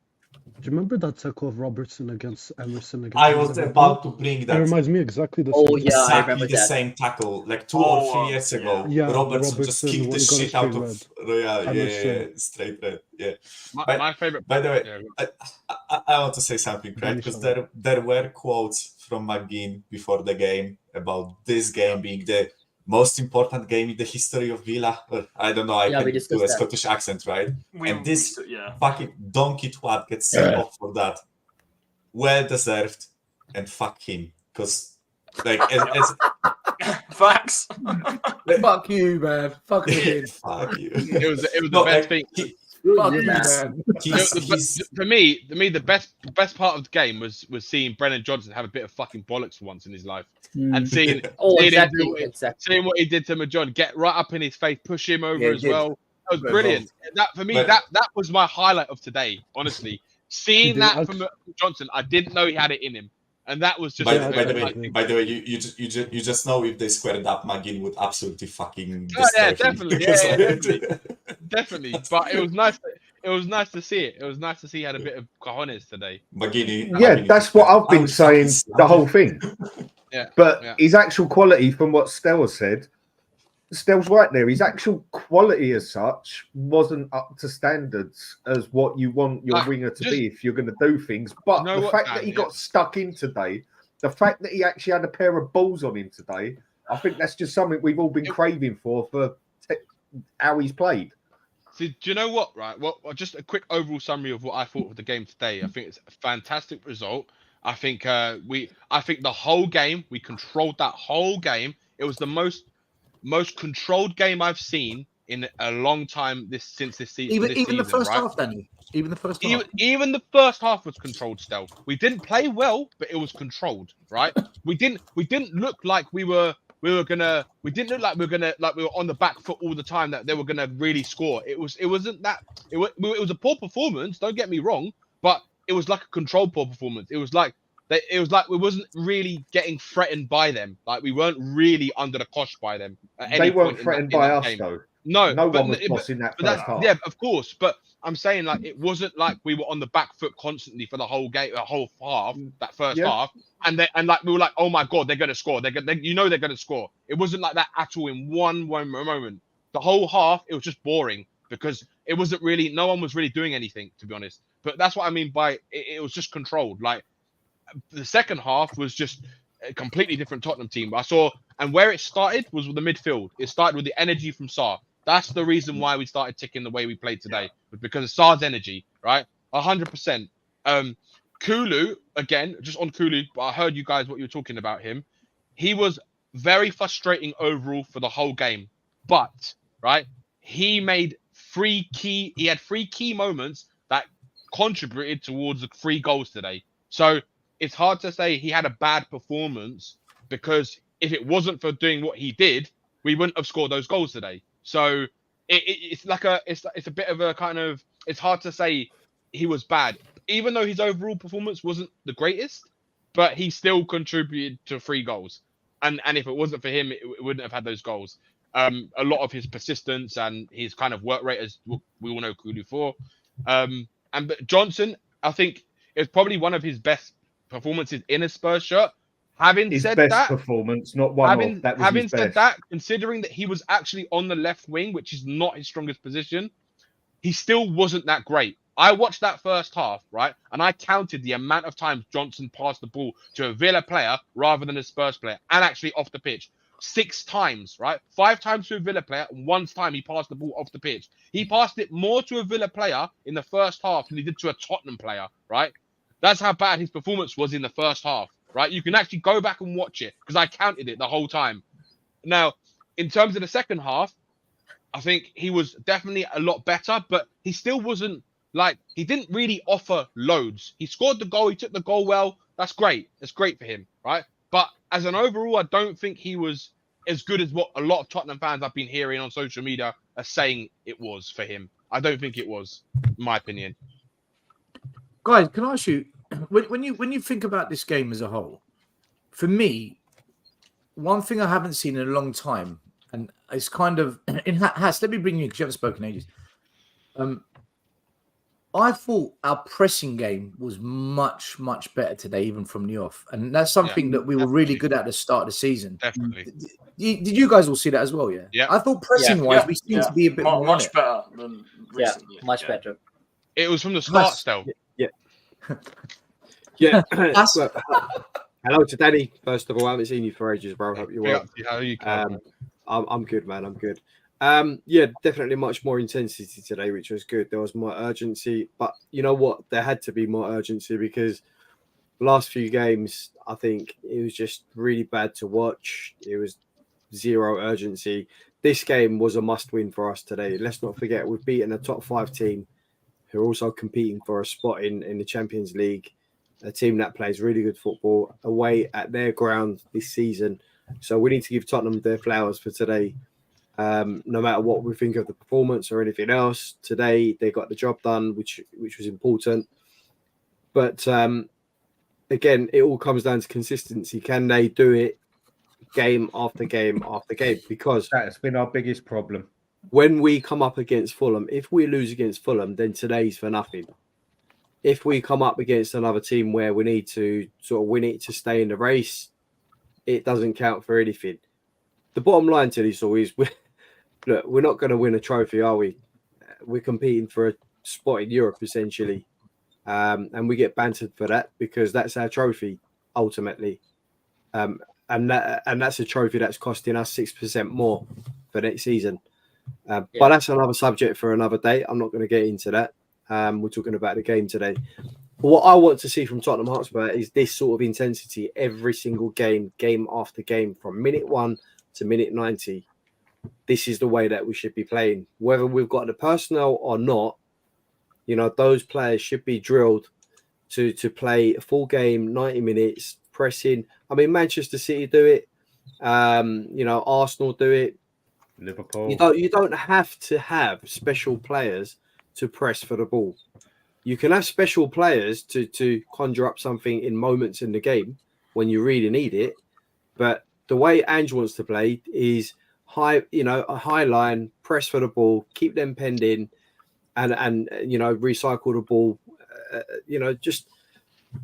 Do you remember that tackle of Robertson against Emerson? I was about to bring that. It reminds me exactly the same. Oh yeah, I remember the same tackle, like 2 or 3 years ago. Yeah, Robertson just kicked the shit out of Royal. Yeah, straight red. Yeah. My favorite. By the way, I want to say something, right? Because there were quotes from McGinn before the game about this game being the most important game in the history of Villa. I don't know. I can do a Scottish accent, right? And this fucking donkey twat gets sent off for that. Well deserved, and fuck him, because like facts. Fuck you, man. Fuck you. Fuck you. It was the best thing. For me, the best part of the game was seeing Brennan Johnson have a bit of fucking bollocks for once in his life, and seeing what he did to John, get right up in his face, push him over as well, was brilliant. That for me, that was my highlight of today. Honestly, seeing that from Johnson, I didn't know he had it in him, and that was just. By the way, you just know if they squared up, McGinn would absolutely fucking destroy definitely, definitely. But it was nice. It was nice to see it. It was nice to see he had a bit of cojones today. McGinn, that's what I've been saying the whole thing. But his actual quality, from what Stella said, Stell's right there. His actual quality as such wasn't up to standards as what you want your winger to be if you're going to do things. But the fact that he got stuck in today, the fact that he actually had a pair of balls on him today, I think that's just something we've all been craving for how he's played. See, do you know what? Right. Well, just a quick overall summary of what I thought of the game today. I think it's a fantastic result. I think I think the whole game we controlled that whole game. It was the most controlled game I've seen in a long time since this season. Even the first half, Danny. Even the first half. Even the first half was controlled still. We didn't play well, but it was controlled, right? we didn't look like we were on the back foot all the time, that they were gonna really score. It wasn't that. It was a poor performance, don't get me wrong, but it was like a controlled poor performance. It was like we wasn't really getting threatened by them. Like we weren't really under the cosh by them. They weren't threatened by us though. No one was bossing that first half. Yeah, of course. But I'm saying, like, it wasn't like we were on the back foot constantly for the whole game, the whole half, that first half, and like we were like, oh my god, they're gonna score. They're gonna score. It wasn't like that at all in one moment. The whole half, it was just boring because it wasn't really. No one was really doing anything, to be honest. But that's what I mean by it was just controlled. Like the second half was just a completely different Tottenham team. I saw, and where it started was with the midfield. It started with the energy from Sarr. That's the reason why we started ticking the way we played today, was because of Sarr's energy, right? 100%. Kulu, again, just on Kulu, but I heard you guys what you were talking about him. He was very frustrating overall for the whole game. But, right, he had 3 key moments that contributed towards the 3 goals today. So it's hard to say he had a bad performance, because if it wasn't for doing what he did, we wouldn't have scored those goals today. So it's a bit of a kind of, it's hard to say he was bad, even though his overall performance wasn't the greatest, but he still contributed to 3 goals. And if it wasn't for him, it wouldn't have had those goals. A lot of his persistence and his kind of work rate, as we all know Kulu for. But Johnson, I think, is probably one of his best performances in a Spurs shirt. Having said that, performance, not one off. Having said that, considering that he was actually on the left wing, which is not his strongest position, he still wasn't that great. I watched that first half, right, and I counted the amount of times Johnson passed the ball to a Villa player rather than a Spurs player, and actually off the pitch. 6 times, right? 5 times to a Villa player, and 1 time he passed the ball off the pitch. He passed it more to a Villa player in the first half than he did to a Tottenham player, right? That's how bad his performance was in the first half. Right, you can actually go back and watch it, because I counted it the whole time. Now, in terms of the second half, I think he was definitely a lot better, but he still wasn't he didn't really offer loads. He scored the goal, he took the goal well. That's great. It's great for him, right? But as an overall, I don't think he was as good as what a lot of Tottenham fans I've been hearing on social media are saying it was for him. I don't think it was, in my opinion. Guys, can I ask you, when you think about this game as a whole, for me, one thing I haven't seen in a long time, and it's kind of Has, let me bring you, because you haven't spoken in ages. I thought our pressing game was much, much better today, even from the off, and that's something that we were really good at the start of the season. Definitely. Did you guys all see that as well? Yeah. Yeah. I thought pressing-wise, we seemed to be a bit much better than recently. Much better. It was from the start, still. Yeah. Hello to Danny. First of all, I haven't seen you for ages, bro. Hope you're well. How are you? I'm good, man. I'm good. Definitely much more intensity today, which was good. There was more urgency, but you know what? There had to be more urgency, because the last few games, I think it was just really bad to watch. It was zero urgency. This game was a must-win for us today. Let's not forget, we've beaten a top 5 team who are also competing for a spot in the Champions League, a team that plays really good football away at their ground this season. So we need to give Tottenham their flowers for today. No matter what we think of the performance or anything else, today they got the job done, which was important. But again, it all comes down to consistency. Can they do it game after game after game? Because that's been our biggest problem. When we come up against Fulham, if we lose against Fulham, then today's for nothing. If we come up against another team where we need to sort of win it to stay in the race, it doesn't count for anything. The bottom line to this all is, look, we're not going to win a trophy, are we? We're competing for a spot in Europe, essentially. And we get bantered for that because that's our trophy, ultimately. And that's a trophy that's costing us 6% more for next season. But that's another subject for another day. I'm not going to get into that. We're talking about the game today. What I want to see from Tottenham Hotspur is this sort of intensity every single game, game after game, from minute 1 to minute 90. This is the way that we should be playing. Whether we've got the personnel or not, you know, those players should be drilled to play a full game, 90 minutes, pressing. I mean, Manchester City do it. You know, Arsenal do it. Liverpool. You don't have to have special players to press for the ball. You can have special players to conjure up something in moments in the game when you really need it. But the way Ange wants to play is high, you know, a high line, press for the ball, keep them penned in, and you know, recycle the ball. You know, just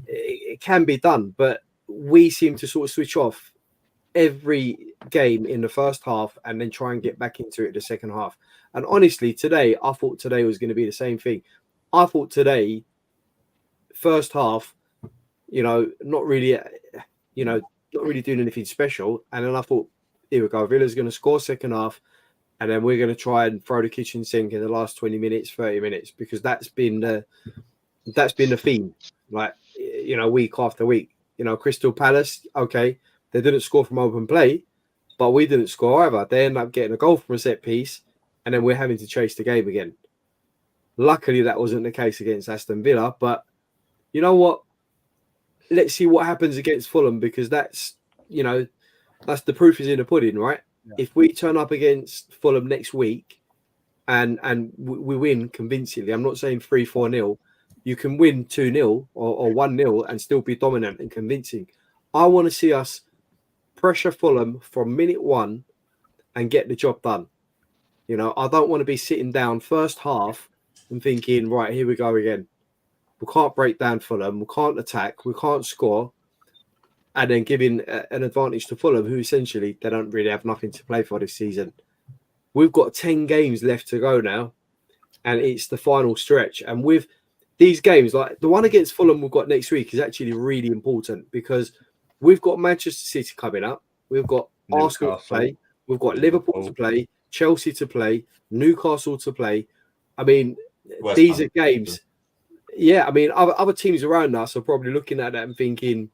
it can be done, but we seem to sort of switch off every game in the first half and then try and get back into it the second half. And honestly, today, I thought today was going to be the same thing. I thought today, first half, you know, not really doing anything special. And then I thought, here we go, Villa's going to score second half, and then we're going to try and throw the kitchen sink in the last 20 minutes, 30 minutes, because that's been the theme, like, you know, week after week. You know, Crystal Palace, okay, they didn't score from open play, but we didn't score either. They end up getting a goal from a set piece, and then we're having to chase the game again. Luckily, that wasn't the case against Aston Villa, but you know what? Let's see what happens against Fulham, because that's, you know, that's the proof is in the pudding, right? Yeah. If we turn up against Fulham next week and we win convincingly, I'm not saying 3-4-0, you can win 2-0 or 1-0 and still be dominant and convincing. I want to see us pressure Fulham from minute 1 and get the job done. You know, I don't want to be sitting down first half and thinking, right, here we go again. We can't break down Fulham. We can't attack. We can't score. And then giving an advantage to Fulham, who essentially, they don't really have nothing to play for this season. We've got 10 games left to go now, and it's the final stretch. And with these games, like the one against Fulham we've got next week, is actually really important, because we've got Manchester City coming up. We've got Arsenal to play. We've got Liverpool to play, Chelsea to play, Newcastle to play. I mean, these are games. Yeah, I mean, other teams around us are probably looking at that and thinking,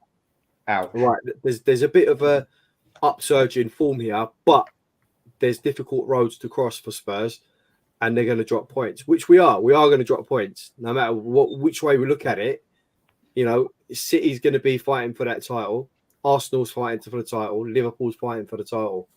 out. Right, there's a bit of a upsurge in form here, but there's difficult roads to cross for Spurs, and they're going to drop points, which we are. We are going to drop points, no matter which way we look at it. You know, City's going to be fighting for that title. Arsenal's fighting for the title. Liverpool's fighting for the title.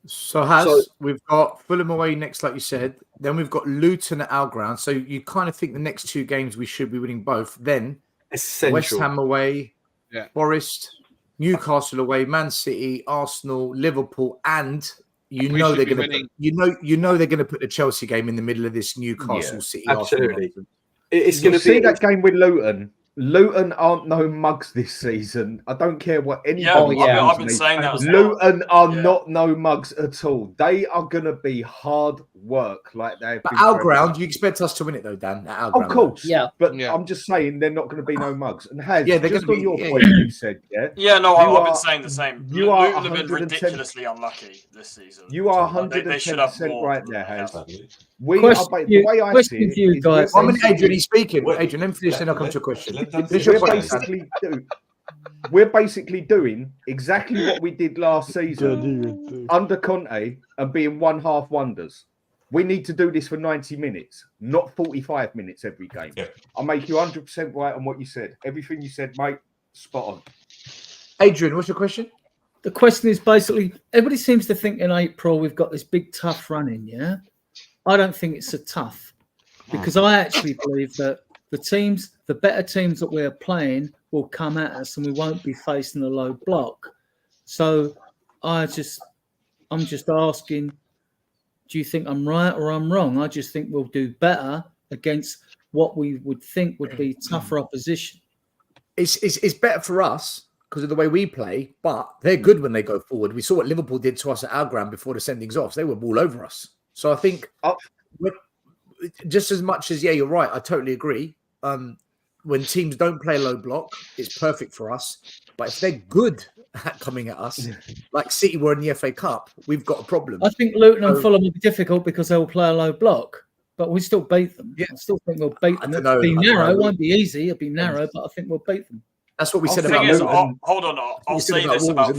So we've got Fulham away next, like you said. Then we've got Luton at our ground. So you kind of think the next 2 games we should be winning both. Then essential. West Ham away, Forest, Newcastle away, Man City, Arsenal, Liverpool, and they're going to they're going to put the Chelsea game in the middle of this Newcastle City. Absolutely, it's going to see that game with Luton. Luton aren't no mugs this season. I don't care what anybody. I've been saying that. Luton are not no mugs at all. They are going to be hard work, like they. But our ground, you expect us to win it though, Dan. At our ground, of course, yeah. But I'm just saying they're not going to be no mugs. And they're just on your point. You said, I've been saying the same. You are Luton have been ridiculously unlucky this season. You are 110% right there, Has. We are, the way I see it, you guys. One minute, Adrian, he's speaking. Adrian, let me finish, then I'll come to a question. We're basically doing exactly what we did last season under Conte and being one half wonders. We need to do this for 90 minutes, not 45 minutes every game. Yeah. I'll make you 100% right on what you said. Everything you said, mate, spot on. Adrian, what's your question? the question is basically, everybody seems to think in April we've got this big tough run in, yeah? I don't think it's so tough because I actually believe that the better teams that we're playing will come at us and we won't be facing a low block. So I'm just asking, do you think I'm right or I'm wrong? I just think we'll do better against what we would think would be tougher opposition. It's better for us because of the way we play, but they're good when they go forward. We saw what Liverpool did to us at our ground before the sendings off. They were all over us. So I think just as much as, yeah, you're right. I totally agree. When teams don't play low block, it's perfect for us. But if they're good at coming at us, like City were in the FA Cup, we've got a problem. I think Luton and Fulham will be difficult because they'll play a low block, but we still beat them. Yeah. I still think we'll beat them. It'll be narrow. It won't be easy. It'll be narrow, but I think we'll beat them. That's what we said about Luton. Hold on, I'll say this about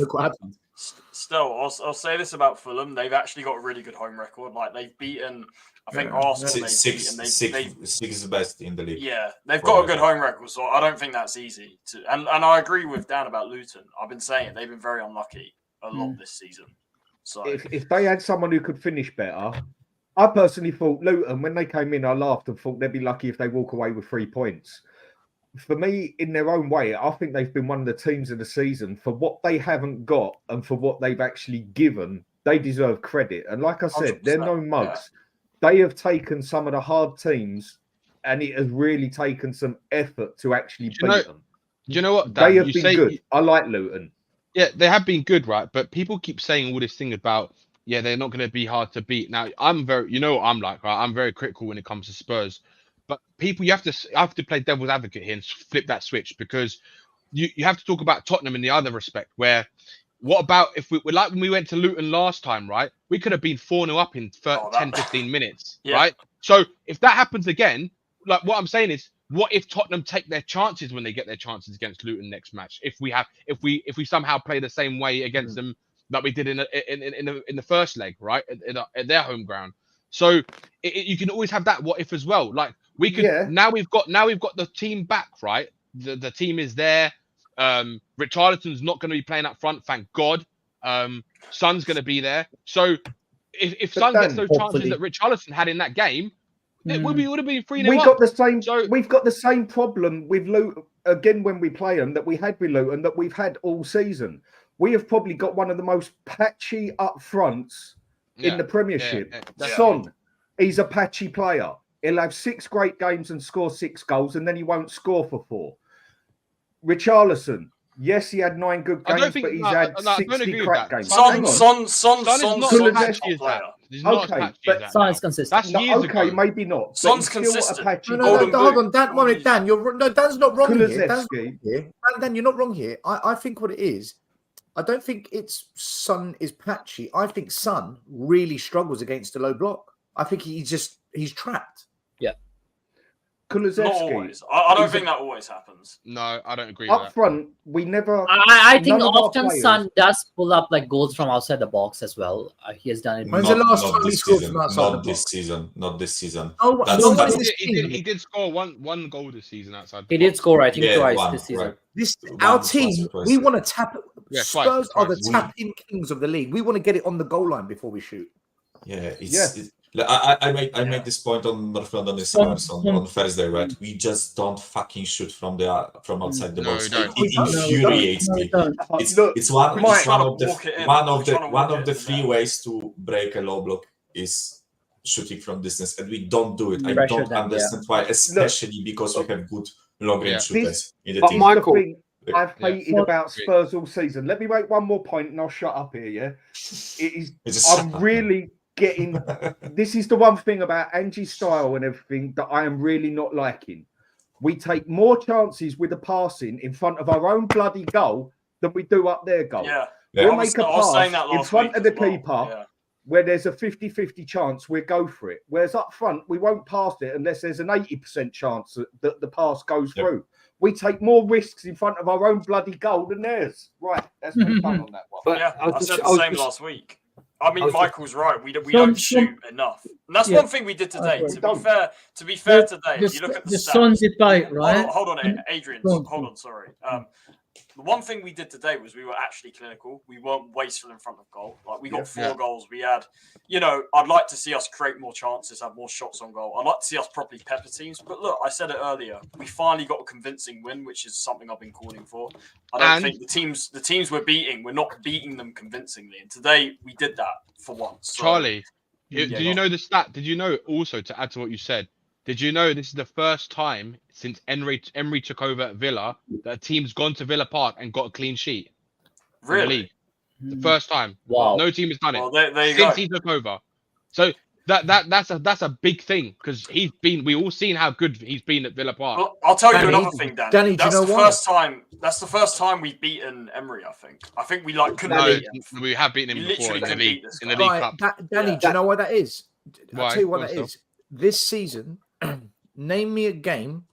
I'll say this about Fulham. They've actually got a really good home record. Like they've beaten, I think Arsenal. Six is the best in the league. Yeah, they've got a good home record, so I don't think that's easy. And I agree with Dan about Luton. I've been saying it, they've been very unlucky a lot this season. So if they had someone who could finish better, I personally thought Luton, when they came in, I laughed and thought they'd be lucky if they walk away with 3 points. For me, in their own way, I think they've been one of the teams of the season for what they haven't got and for what they've actually given. They deserve credit. And like I said, they're no mugs. Yeah. They have taken some of the hard teams and it has really taken some effort to actually beat them. Do you know what, Dan? They have been good. I like Luton. Yeah, they have been good, right? But people keep saying all this thing about, yeah, they're not going to be hard to beat. Now, you know what I'm like, right? I'm very critical when it comes to Spurs. But people, you have to play devil's advocate here and flip that switch because you have to talk about Tottenham in the other respect. Where, what about if we like when we went to Luton last time, right? We could have been 4-0 up in 10, 15 minutes, right? So if that happens again, like what I'm saying is, what if Tottenham take their chances when they get their chances against Luton next match? If we somehow play the same way against them that we did in the first leg, right, at their home ground. So you can always have that what if as well. Like we could now we've got the team back, right? The team is there. Richarlison's not going to be playing up front, thank God. Son's going to be there. So if Son gets those chances that Richarlison had in that game, it would have been 3-0. We've got the same problem with Luton again when we play them that we had with Luton that we've had all season. We have probably got one of the most patchy up fronts in the Premiership. Son, he's a patchy player. He'll have 6 great games and score 6 goals, and then he won't score for 4. Richarlison, yes, he had 9 good games, but he's had 60 crap games. Son's not as patchy as that. He's not as patchy as that. Son is consistent. That's years ago. Maybe not. Son's consistent. Hold on, Dan. Dan's not wrong here. Dan, you're not wrong here. I think what it is, I don't think it's Son is patchy. I think Son really struggles against a low block. I think he's trapped. Yeah. Not always. I don't think that always happens. No, I don't agree with that. Up front, we never... I think often Son does pull up like goals from outside the box as well. He has done it. When's the last time he scored from outside the box? Not this season. He did score one goal this season outside. He did score, I think, twice this season. Our team, we want to tap it. Spurs are the tap-in kings of the league. We want to get it on the goal line before we shoot. Yeah, I made this point on North London Spurs on Thursday, right? We just don't fucking shoot from outside the box. It infuriates me. It's one of the 3 ways to break a low block is shooting from distance, and we don't do it. I don't understand why, especially because we have good long range shooters in the team. Michael, I've hated about Spurs all season. Let me make one more point, and I'll shut up here. Yeah, I'm really getting. This is the one thing about Angie's style and everything that I am really not liking. We take more chances with the passing in front of our own bloody goal than we do up their goal. We'll make a pass in front of the keeper where there's a 50-50 chance we'll go for it. Whereas up front, we won't pass it unless there's an 80% chance that the pass goes through. We take more risks in front of our own bloody goal than theirs. Right, that's been fun on that one. But I said the same last week. I mean, Michael's right. We don't shoot enough, and that's one thing we did today. To be fair, today, you look at the Son debate, right? Hold on, Adrian. Hold on, sorry. The one thing we did today was we were actually clinical. We weren't wasteful in front of goal. Like we got 4 goals. We had, I'd like to see us create more chances, have more shots on goal. I'd like to see us properly pepper teams. But look, I said it earlier. We finally got a convincing win, which is something I've been calling for. I don't think the teams we're beating, we're not beating them convincingly. And today we did that for once. So, Charlie, do you know the stat? Did you know also, to add to what you said, did you know this is the first time since Emery took over at Villa that a team's gone to Villa Park and got a clean sheet? Really? In the league. The first time. Wow. No team has done it there you since go. he took over. So that's a big thing because we all seen how good he's been at Villa Park. Well, I'll tell you another thing, Danny. Danny, That's do you know the why? first time. That's the first time we've beaten Emery. I think we couldn't beat him. We have beaten him We before in the literally league. couldn't beat In the this League guy. Cup. Danny, do you know why that is? I'll Why? tell you what Go on, that Phil. is. This season, name me a game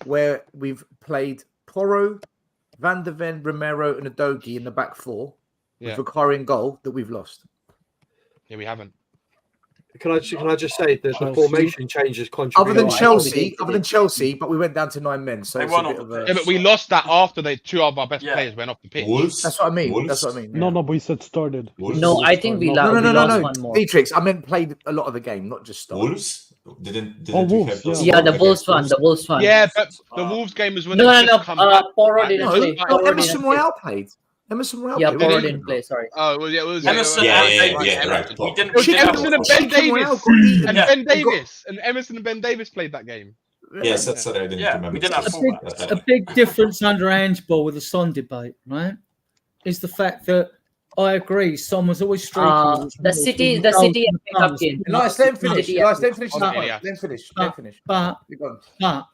where we've played Porro, Van der Ven, Romero, and Udogie in the back 4 with Vicari in goal that we've lost. Yeah, we haven't. Can I just say that the formation changes Other contributed? than Chelsea, but we went down to 9 men. So They it's won a bit on of the a... Yeah, but we lost that after 2 of our best players went off the pitch. Wolves. That's what I mean. Wolves? That's what I mean. No, but he said started. Wolves? No, I think we lost one more. Beatrix, I meant played a lot of the game, not just started. Wolves? Didn't Oh, we Wolves, have those Yeah, the against Wolves one. The Wolves one. Yeah, but the Wolves game was when No, they no, just no. come back. Porro right? didn't They play. just like- No, Porro Emerson didn't play. Royale played. Emerson Royale Yeah, played. Porro Didn't didn't play. Sorry. Oh, well, yeah, it was Emerson, Yeah, and yeah, Davis. yeah, right. We didn't. Emerson and Ben Davis. And Yeah. Ben Davis. And Emerson and Ben Davis played that game. Yes, that's what I didn't remember. we didn't have fullbacks. A big difference under Ange Ball with the Son debate, right, is the fact that I agree. Son was always streaky. The City and pickup game. Nice, let him finish. City- Guys, let him finish. Oh, Let yeah. him finish. Let him finish. But You're gone.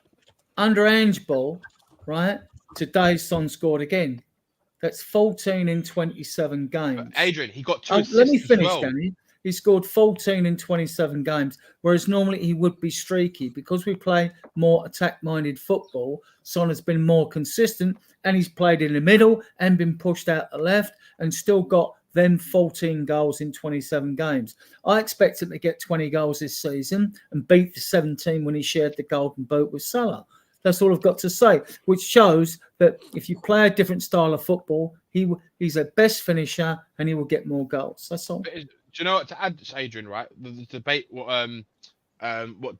under Ange Ball, right, today Son scored again. That's 14 in 27 games. Adrian, he got 2 assists Let me as finish, well. Danny. He scored 14 in 27 games, whereas normally he would be streaky. Because we play more attack-minded football, Son has been more consistent, and he's played in the middle and been pushed out the left and still got them 14 goals in 27 games. I expect him to get 20 goals this season and beat the 17 when he shared the golden boot with Salah. That's all I've got to say, which shows that if you play a different style of football, he's a best finisher and he will get more goals. That's all. Do you know what, to add to Adrian, right? The debate, what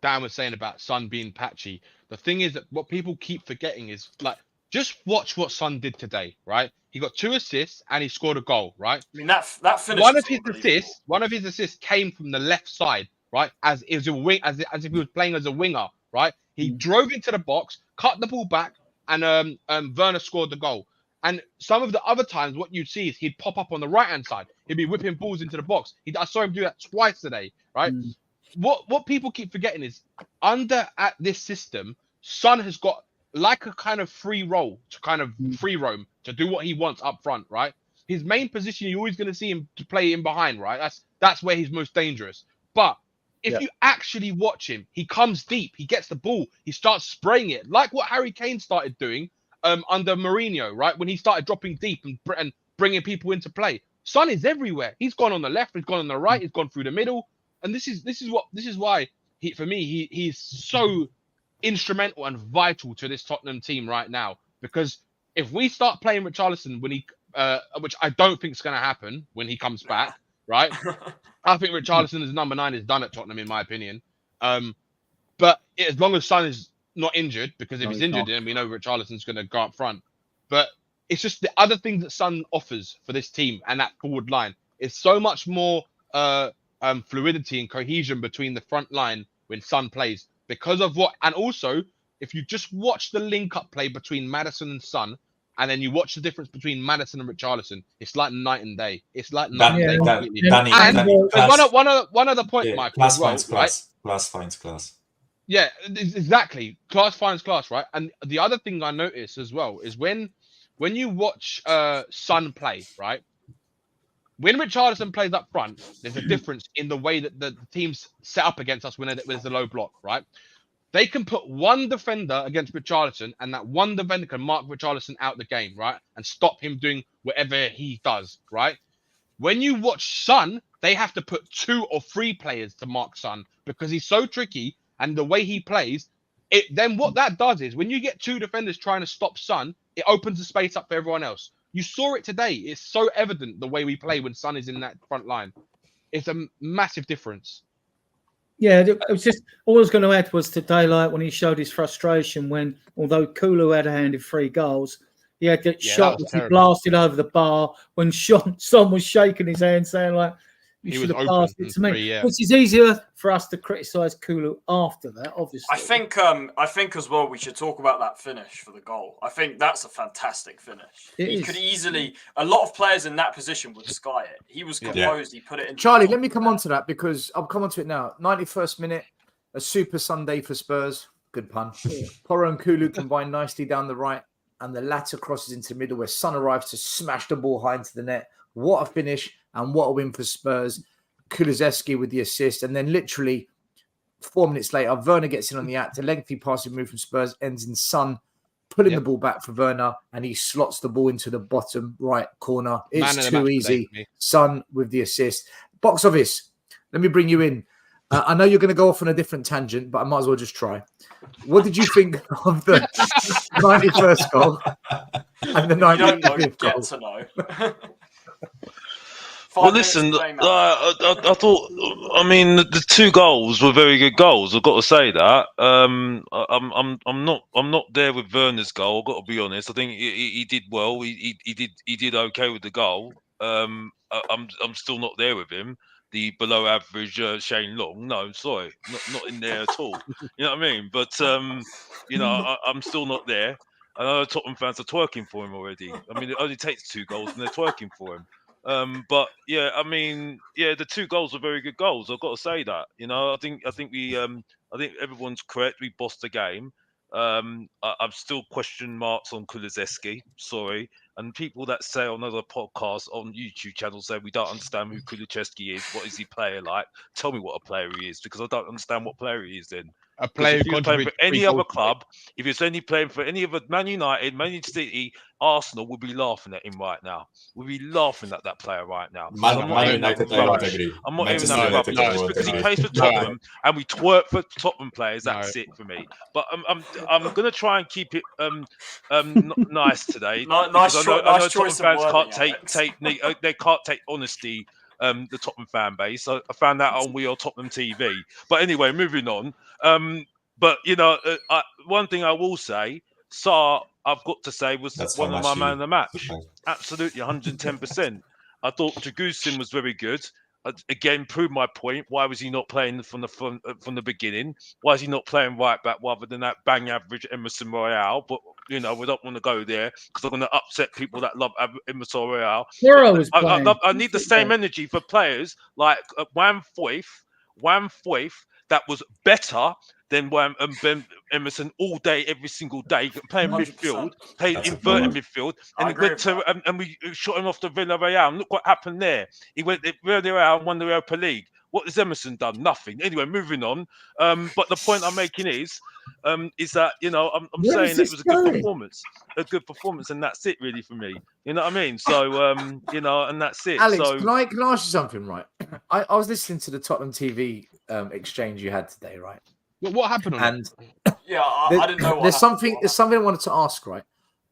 Dan was saying about Son being patchy. The thing is that what people keep forgetting is, like, just watch what Son did today, right? He got 2 assists and he scored a goal, right? I mean, that finish. One of his assists came from the left side, right? As if he was playing as a winger, right? He drove into the box, cut the ball back, and Werner scored the goal. And some of the other times, what you'd see is he'd pop up on the right-hand side. He'd be whipping balls into the box. I saw him do that twice today, right? What people keep forgetting is at this system, Son has got like a kind of free roam to do what he wants up front, right? His main position, you're always going to see him to play in behind, right? That's where he's most dangerous. But if you actually watch him, he comes deep, he gets the ball, he starts spraying it, like what Harry Kane started doing under Mourinho, right? When he started dropping deep and bringing people into play. Son is everywhere. He's gone on the left, he's gone on the right, he's gone through the middle, and this is why he's so instrumental and vital to this Tottenham team right now. Because if we start playing Richarlison when he, which I don't think is going to happen when he comes back, right? I think Richarlison as number 9 is done at Tottenham, in my opinion. But as long as Son is not injured, because if he's injured, then we know Richarlison's going to go up front. But it's just the other things that Son offers for this team and that forward line is so much more fluidity and cohesion between the front line when Son plays. Because of what, and also, if you just watch the link-up play between Maddison and Son, and then you watch the difference between Maddison and Richarlison, it's like night and day. It's like night and day completely. One other point, Michael, class as well, finds right? Class finds class. Yeah, exactly. Class finds class, right? And the other thing I noticed as well is when you watch Son play, right? When Richarlison plays up front, there's a difference in the way that the teams set up against us when there's a low block, right? They can put one defender against Richarlison, and that one defender can mark Richarlison out the game, right? And stop him doing whatever he does, right? When you watch Son, they have to put 2 or 3 players to mark Son because he's so tricky, and the way he plays, then what that does is when you get 2 defenders trying to stop Son, it opens the space up for everyone else. You saw it today. It's so evident the way we play when Son is in that front line. It's a massive difference. Yeah, it was just all I was going to add was to daylight when he showed his frustration when, although Kulu had handed 3 goals, he had that shot that he blasted over the bar when Son was shaking his hand saying like, you should have passed it to me, which is easier for us to criticise Kulu after that, obviously. I think as well we should talk about that finish for the goal. I think that's a fantastic finish. He could easily, a lot of players in that position would sky it. He was composed. He put it in. Charlie, let me come on to that because I'll come on to it now. 91st minute, a super Sunday for Spurs. Good pun. Porro and Kulu combine nicely down the right, and the latter crosses into the middle where Son arrives to smash the ball high into the net. What a finish and what a win for Spurs. Kulusevski with the assist. And then literally 4 minutes later, Werner gets in on the act. A lengthy passing move from Spurs ends in Son pulling the ball back for Werner, and he slots the ball into the bottom right corner. It's too easy. Son with the assist. Box office, let me bring you in. I know you're going to go off on a different tangent, but I might as well just try. What did you think of the 91st goal and the 95th goal? Get to know. Well, listen, I thought. I mean, the 2 goals were very good goals. I've got to say that. I'm not there with Werner's goal. I've got to be honest. I think he did well. He did okay with the goal. I'm still not there with him. The below average Shane Long. No, sorry, not in there at all. You know what I mean? But you know, I'm still not there. I know Tottenham fans are twerking for him already. I mean, it only takes 2 goals and they're twerking for him. But yeah, I mean, yeah, the 2 goals were very good goals. I've got to say that. You know, I think everyone's correct. We bossed the game. I've still question marks on Kulusevski. Sorry, and people that say on other podcasts on YouTube channels say we don't understand who Kulusevski is. What is he player like? Tell me what a player he is, because I don't understand what player he is. Then a player if he was playing for any other club, if he was only playing for any other Man United, Man City, Arsenal, we'd be laughing at him right now. We'd be laughing at that player right now. Man United, I don't agree. I'm not hearing that rubbish. Just because he plays for Tottenham and we twerk for Tottenham players, that's it for me. But I'm gonna try and keep it nice today. Nice choice of Tottenham fans they can't take honesty. The Tottenham fan base. I found that on We Are Tottenham TV. But anyway, moving on. But you know, one thing I will say, Sarr, I've got to say, was one of my man of the match. Absolutely, 110%. I thought Jagusin was very good. Again, proved my point. Why was he not playing from the beginning? Why is he not playing right back rather than that bang average Emerson Royale? But you know, we don't want to go there because I'm going to upset people that love Emerson Royale. I need the same energy for players like Wham Foyth that was better than Ben Emerson all day, every single day, playing midfield, playing inverted midfield, and he went to and we shot him off to Villarreal. Look what happened there. He went to Villarreal and won the Europa League. What has Emerson done? Nothing. Anyway, moving on. But the point I'm making is that, you know, I'm saying that it was a good performance, and that's it really for me. You know what I mean? So, you know, and that's it. Alex, so, can I ask you something, right? I was listening to the Tottenham TV exchange you had today, right? What happened on and yeah, I didn't know. There's something I wanted to ask, right?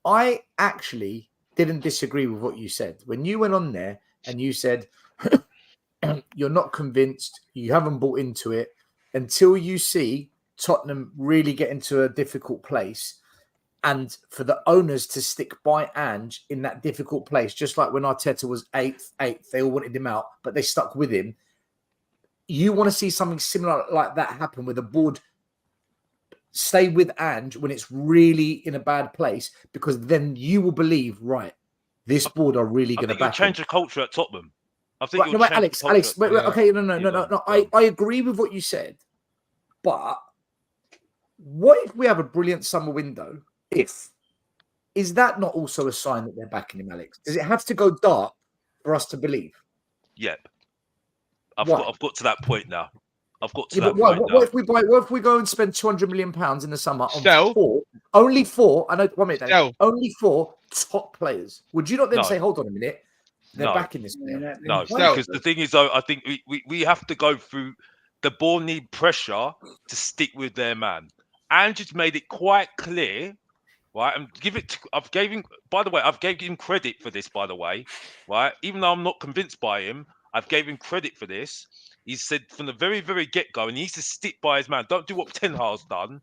I actually didn't disagree with what you said when you went on there and you said you're not convinced, you haven't bought into it until you see Tottenham really get into a difficult place, and for the owners to stick by Ange in that difficult place, just like when Arteta was eighth, they all wanted him out, but they stuck with him. You want to see something similar like that happen, where the board stay with Ange when it's really in a bad place, because then you will believe, right, this board are really going to back him. Change the culture at Tottenham. I think right, no, wait, Alex, wait, okay, no. I agree with what you said, but what if we have a brilliant summer window? Is that not also a sign that they're backing him, Alex? Does it have to go dark for us to believe? Yep. I've got to that point now. I've got to that point now. What if we go and spend £200 million in the summer on only four? I know. 1 minute, Dave, only 4 top players. Would you not then say, "Hold on a minute, they're backing this player"? No, because the thing is, though, I think we have to go through. The board need pressure to stick with their man. And just made it quite clear right? And I've gave him. By the way, I've gave him credit for this. By the way, right? Even though I'm not convinced by him, I've gave him credit for this. He said from the very, very get-go, and he needs to stick by his man. Don't do what Ten Hag's done,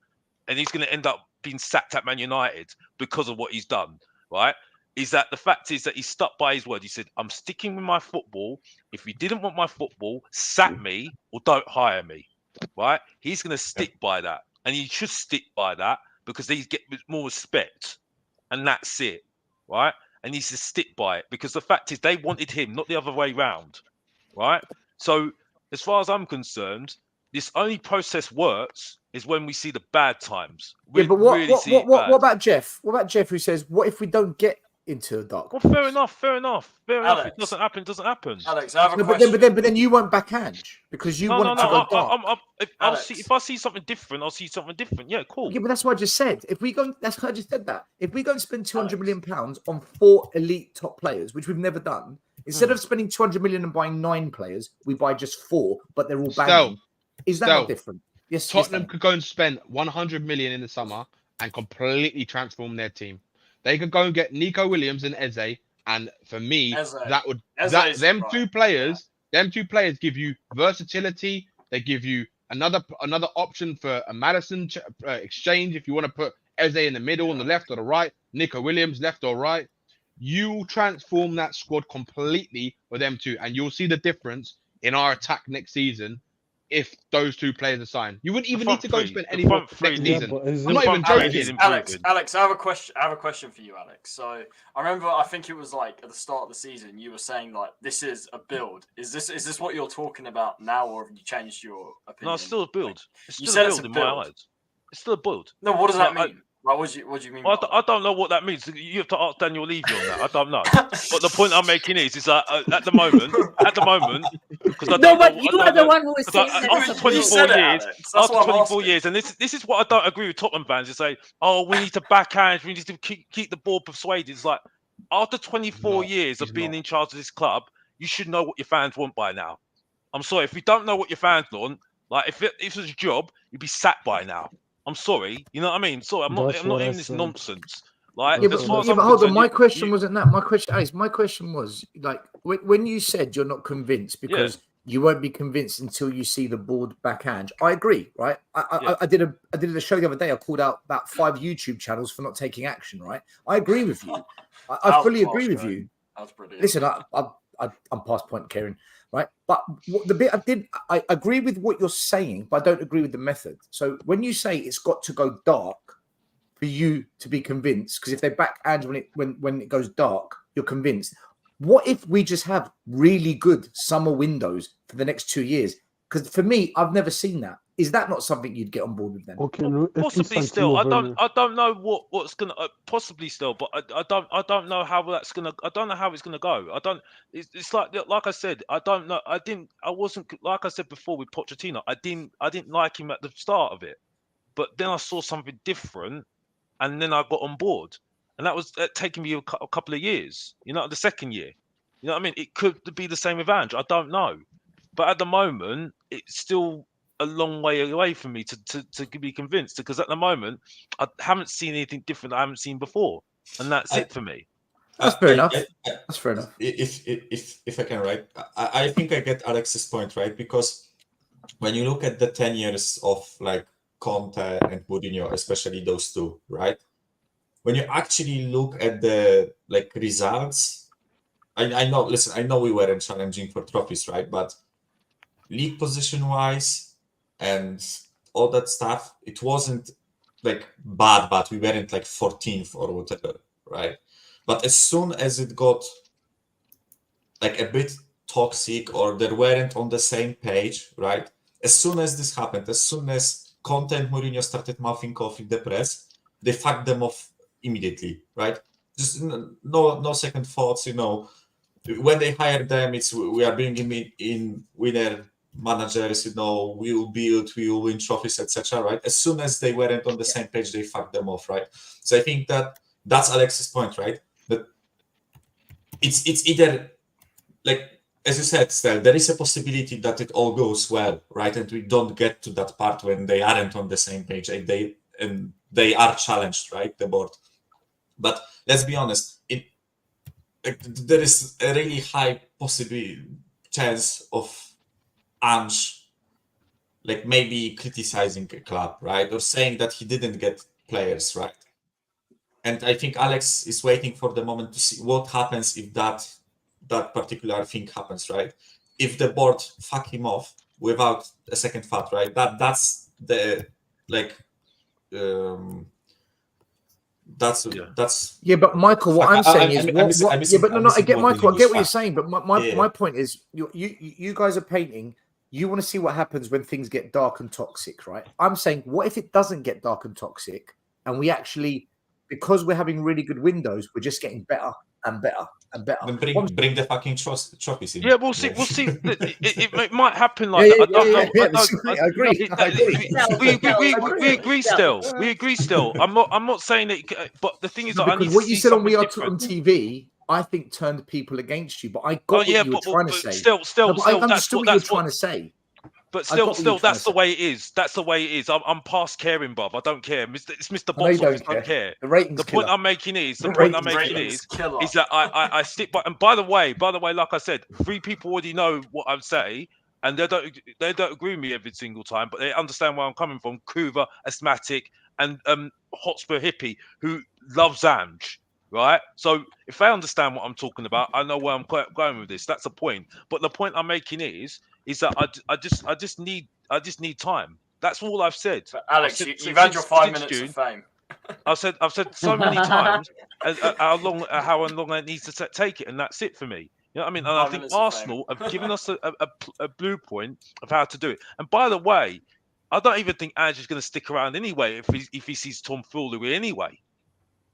and he's going to end up being sacked at Man United because of what he's done, right? Is that the fact is that he stuck by his word. He said, I'm sticking with my football. If you didn't want my football, sack me or don't hire me, right? He's going to stick by that. And he should stick by that because he get more respect. And that's it, right? And he needs to stick by it because the fact is they wanted him, not the other way round, right? So as far as I'm concerned, this only process works is when we see the bad times. Yeah, but what about Jeff? What about Jeff who says, what if we don't get into a dark? Well, fair enough. Alex, it doesn't happen. Alex, I have a question. But then you won't backhand because you want it to go dark. If I see something different, I'll see something different. Yeah, cool. Yeah, but that's what I just said. That's what I just said that. If we go and spend 200 million pounds on 4 elite top players, which we've never done, instead of spending 200 million and buying 9 players, we buy just 4, but they're all banging. Is that not different? Yes, Tottenham could go and spend 100 million in the summer and completely transform their team. They could go and get Nico Williams and Eze, and for me, them two players give you versatility. They give you another option for a Madison exchange if you want to put Eze in the middle, on the left or the right, Nico Williams left or right. You transform that squad completely with them two, and you'll see the difference in our attack next season. If those 2 players are signed, you wouldn't even need to go and spend any more next season. I'm not even joking. Alex, I have a question for you, Alex. So I remember, I think it was like at the start of the season, you were saying like this is a build. Is this what you're talking about now, or have you changed your opinion? No, it's still a build. It's you still said a build it's a in build. my eyes. It's still a build. No, what does that mean? Like, what do you mean? I don't know what that means. You have to ask Daniel Levy on that. I don't know. But the point I'm making is that at the moment, because I don't but you are the one who is saying that. After 24 years, after 24 years, and this is what I don't agree with Tottenham fans. They say, "Oh, we need to backhand. We need to keep the ball persuaded." It's like after 24 years of being in charge of this club, you should know what your fans want by now. I'm sorry if you don't know what your fans want. Like if it was a job, you'd be sacked by now. I'm sorry, you know what I mean? Sorry, I'm not in this nonsense. Like, but hold on. My question wasn't that. My question, Alex, my question was like when you said you're not convinced because you won't be convinced until you see the board backhand. I agree, right? I did a show the other day. I called out about 5 YouTube channels for not taking action. Right? I agree with you. I fully agree with you. That's brilliant. Listen, I'm past point, Kieran. Right, but the bit I agree with what you're saying, but I don't agree with the method. So when you say it's got to go dark for you to be convinced, because if they backhand when it goes dark, you're convinced. What if we just have really good summer windows for the next 2 years? Because for me, I've never seen that. Is that not something you'd get on board with then? Possibly still. I don't know what's gonna possibly still, but I don't know how that's gonna. I don't know how it's gonna go. It's like I said. I don't know. I wasn't like I said before with Pochettino. I didn't like him at the start of it, but then I saw something different, and then I got on board, and that was taking me a couple of years. You know, the second year. You know what I mean? It could be the same with Ange. I don't know, but at the moment, it's still a long way away from me to be convinced, because at the moment I haven't seen anything different I haven't seen before, and that's it for me. That's fair enough. That's fair enough. If I can, right? I think I get Alex's point, right? Because when you look at the 10 years of like Conte and Mourinho, especially those two, right? When you actually look at the like results, I know. Listen, I know we weren't challenging for trophies, right? But league position wise and all that stuff, it wasn't like bad, but we weren't like 14th or whatever, right? But as soon as it got like a bit toxic or they weren't on the same page, right? As soon as this happened, as soon as Conte and Mourinho started mouthing off in the press, they fucked them off immediately, right? Just no second thoughts, you know. When they hired them, it's we are bringing in winner managers, you know, we will build, we will win trophies, etc. Right? As soon as they weren't on the same page, they fucked them off, right? So I think that's Alex's point, right? That it's either like, as you said, Stel, there is a possibility that it all goes well, right? And we don't get to that part when they aren't on the same page and they are challenged, right? The board. But let's be honest, there is a really high chance of Ange like maybe criticizing a club, right? Or saying that he didn't get players, right? And I think Alex is waiting for the moment to see what happens if that particular thing happens, right? If the board fuck him off without a second thought, right? That's the like that's yeah. But Michael, what I'm saying is I get Michael. I get what you're fact. saying, but my point is, you guys are painting. You want to see what happens when things get dark and toxic, right? I'm saying, what if it doesn't get dark and toxic, and we actually, because we're having really good windows, we're just getting better and better and better. Then bring the fucking trophies in. Yeah, we'll see. We'll see. It might happen like that. I agree. We agree still. We agree still. I'm not saying that. But the thing is, that I need what to you see said on We Are different. Tottenham TV, I think turned people against you. But I got what you were trying to say. Still, I understood what you were trying to say. But still, that's the way it is. That's the way it is. I'm past caring, Bob. I don't care. It's Mr. Box Office. I don't care. The point I'm making is that I stick by. And by the way, like I said, 3 people already know what I say, and they don't agree with me every single time, but they understand where I'm coming from. Kuva, Asthmatic, and Hotspur Hippie, who loves Ange. Right, so if they understand what I'm talking about, I know where I'm going with this. That's the point. But the point I'm making is that I just need time. That's all I've said. But Alex, you've had your 5 minutes of fame. I've said so many times how long it needs to take it, and that's it for me. You know what I mean? And I think Arsenal have given us a blueprint of how to do it. And by the way, I don't even think Ange is going to stick around anyway if he sees tomfoolery anyway.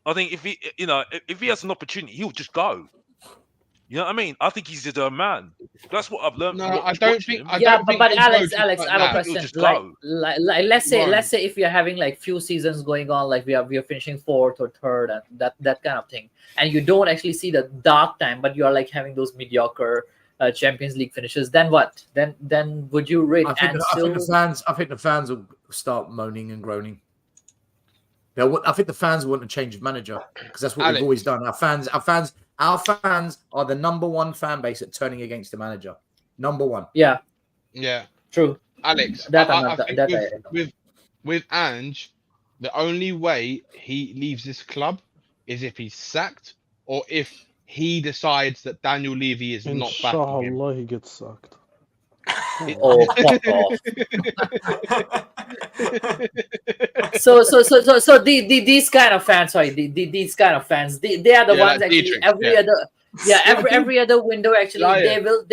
I think if he has an opportunity, he'll just go. You know what I mean? I think he's a man. That's what I've learned. No, I don't think. But Alex, I have a question. Just like go. let's say if you're having like few seasons going on, like we are finishing 4th or 3rd, and that kind of thing, and you don't actually see the dark time, but you are like having those mediocre Champions League finishes. Then what? Then would you rate? I think the fans will start moaning and groaning. I think the fans want to change of manager because that's what we've always done. Our fans are the number 1 fan base at turning against the manager. Number 1. Yeah. True. Alex, with Ange, the only way he leaves this club is if he's sacked or if he decides that Daniel Levy is not backing him. Inshallah, he gets sacked. Oh, fuck off. So these kind of fans, these kind of fans, they are the ones actually Dietrich, every other window actually they will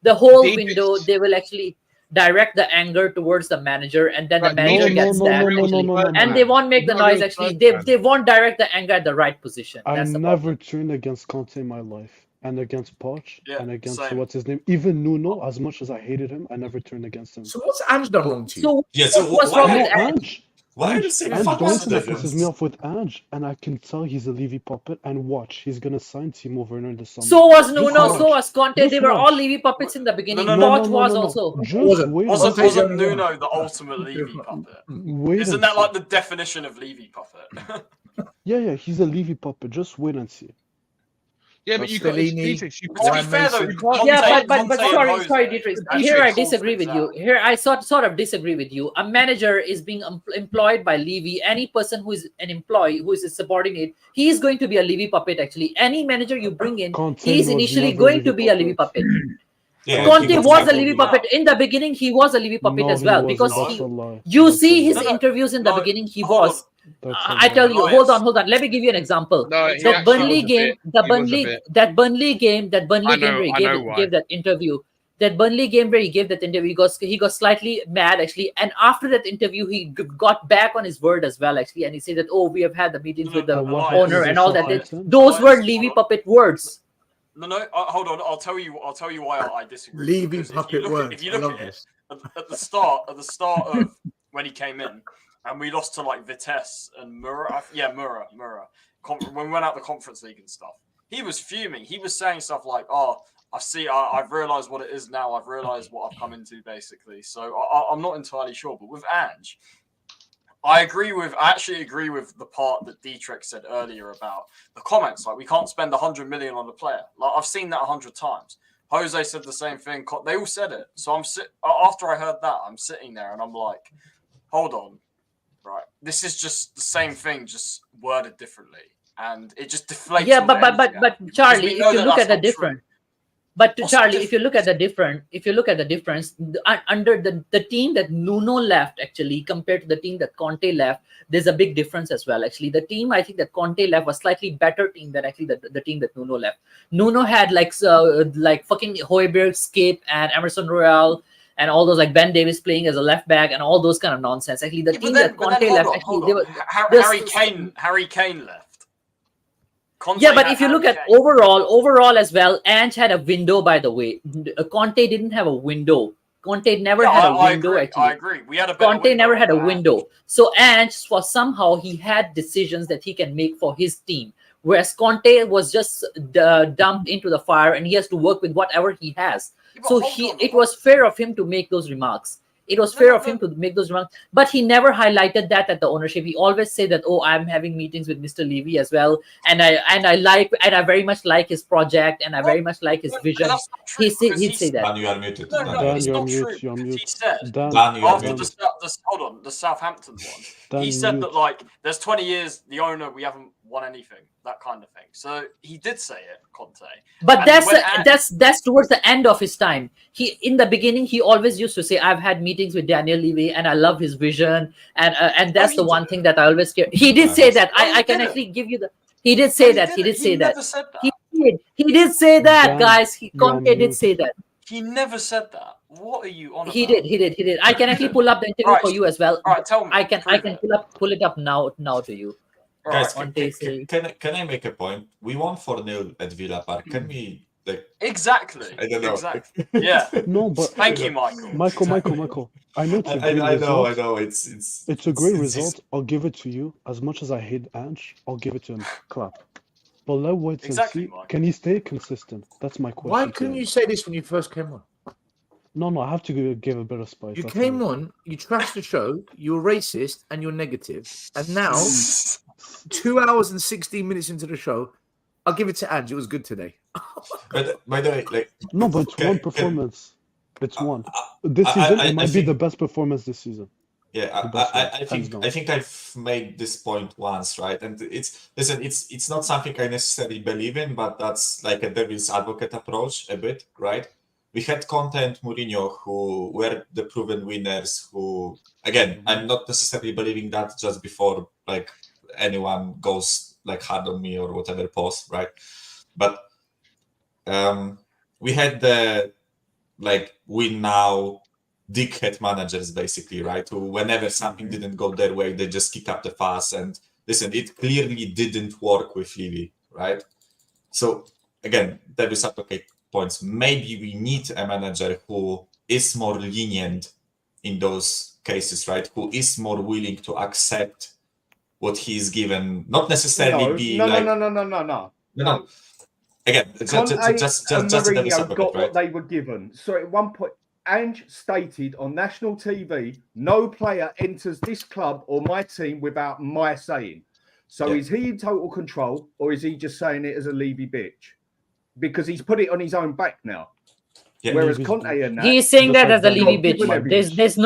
the whole Dietrich. window they will actually direct the anger towards the manager, and then the manager gets that and they won't make the noise actually. They won't direct the anger at the right position. I That's the never turned against Conte in my life. And against Poch, and against what's his name, even Nuno. As much as I hated him, I never turned against him. So what's Ange done wrong to you? What's wrong with Ange? Why are you saying Ange, fuck the only off? thing that pisses me off with Ange, and I can tell he's a Levy puppet. And watch, he's gonna sign Timo Werner in the summer. So was Nuno, so was Conte. They were all Levy puppets in the beginning. Poch was also. Wasn't Nuno the ultimate Levy puppet? Isn't that like the definition of Levy puppet? Yeah, he's a Levy puppet. Just wait and see. Yeah, but you got Dietrich. To be fair though, but sorry, Dietrich. Here I disagree with you. Here I sort of disagree with you. A manager is being employed by Levy. Any person who is an employee, who is a subordinate, he is going to be a Levy puppet. Actually, any manager you bring in, he's initially going to be a Levy puppet. Conte was a Levy puppet in the beginning. He was a Levy puppet as well because you see his interviews in the beginning. He was. I tell you, hold on. Let me give you an example. The Burnley game where he gave that interview. That Burnley game where he gave that interview, he got slightly mad actually, and after that interview, he got back on his word as well actually, and he said that we have had the meetings with the owner and all that. Those were Levy puppet words. No, hold on. I'll tell you why I disagree. Levy puppet words. If you look at it, at the start of when he came in. And we lost to like Vitesse and Mura. Mura. When we went out the Conference League and stuff, he was fuming. He was saying stuff like, I've realised what it is now. I've realised what I've come into, basically. So I'm not entirely sure. But with Ange, I actually agree with the part that Dietrich said earlier about the comments. Like, we can't spend 100 million on a player. Like, I've seen that 100 times. Jose said the same thing. They all said it. So after I heard that, I'm sitting there and I'm like, hold on, right? This is just the same thing, just worded differently, and it just deflates. Yeah, but Charlie, if you look at the difference. But Charlie, if you look at the difference, under the team that Nuno left, actually, compared to the team that Conte left, there's a big difference as well. Actually, the team I think that Conte left was slightly better team than actually the team that Nuno left. Nuno had like fucking Højbjerg, Skip, and Emerson Royal, and all those, like Ben Davis playing as a left back, and all those kind of nonsense. Actually, the team that Conte left, actually, Harry Kane left. Conte yeah, but if you look at overall as well, Ange had a window, by the way. Conte didn't have a window. Conte never had a window, actually. I agree. We had a Conte never had a window. So Ange, somehow he had decisions that he can make for his team. Whereas Conte was just dumped into the fire and he has to work with whatever he has. So it was fair of him to make those remarks. It was fair of him to make those remarks, but he never highlighted that at the ownership. He always said that, "Oh, I'm having meetings with Mr. Levy as well, and I very much like his project, and I very much like his vision." He'd say that. Dan, you are muted. No, it's not true. He said after the Southampton one, he said that, like, there's 20 years the owner, we haven't won anything, that kind of thing. So he did say it, Conte. But that's towards the end of his time. In the beginning, he always used to say, "I've had meetings with Daniel Levy and I love his vision," and that's the one thing that I always care. He did say that. I can actually give you the. He did say that. He did say that. He did say that, guys. Conte did say that. He never said that. What are you on about? He did. I can actually pull up the interview for you as well. All right, tell me. I can pull it up now to you. Guys, can I make a point? We won 4-0 at Villa Park. Can we exactly? I don't know. Exactly. Yeah. No, but thank you, Michael. Michael. I know it's a great result. I know. It's a great result. I'll give it to you. As much as I hate Ange, I'll give it to him. Clap. But let's wait and see. Michael. Can he stay consistent? That's my question. Why couldn't you say this when you first came on? No, I have to give a bit of spice. You came on, you trashed the show, you were racist, and you're negative. And now, 2 hours and 16 minutes into the show, I'll give it to Ange. It was good today. But by the way, like, no, but it's one performance. It's one. This season, it might be the best performance this season. Yeah, I think I've made this point once, right? And it's not something I necessarily believe in, but that's like a devil's advocate approach a bit, right? We had Conte and Mourinho who were the proven winners. Who, again, I'm not necessarily believing that just before like anyone goes like hard on me or whatever post, right? But we had the like win now dickhead managers basically, right? Who whenever something didn't go their way, they just kick up the fuss. And listen, it clearly didn't work with Levy, right? So again, devil's advocate points. Maybe we need a manager who is more lenient in those cases, right? Who is more willing to accept what he's given, not necessarily No. Again, just Mourinho got what they were given. So at one point, Ange stated on national TV, "No player enters this club or my team without my saying." So is he in total control, or is he just saying it as a Levy bitch? Because he's put it on his own back now. Yeah, whereas Conte and that, he's saying that as a Levy bitch. There's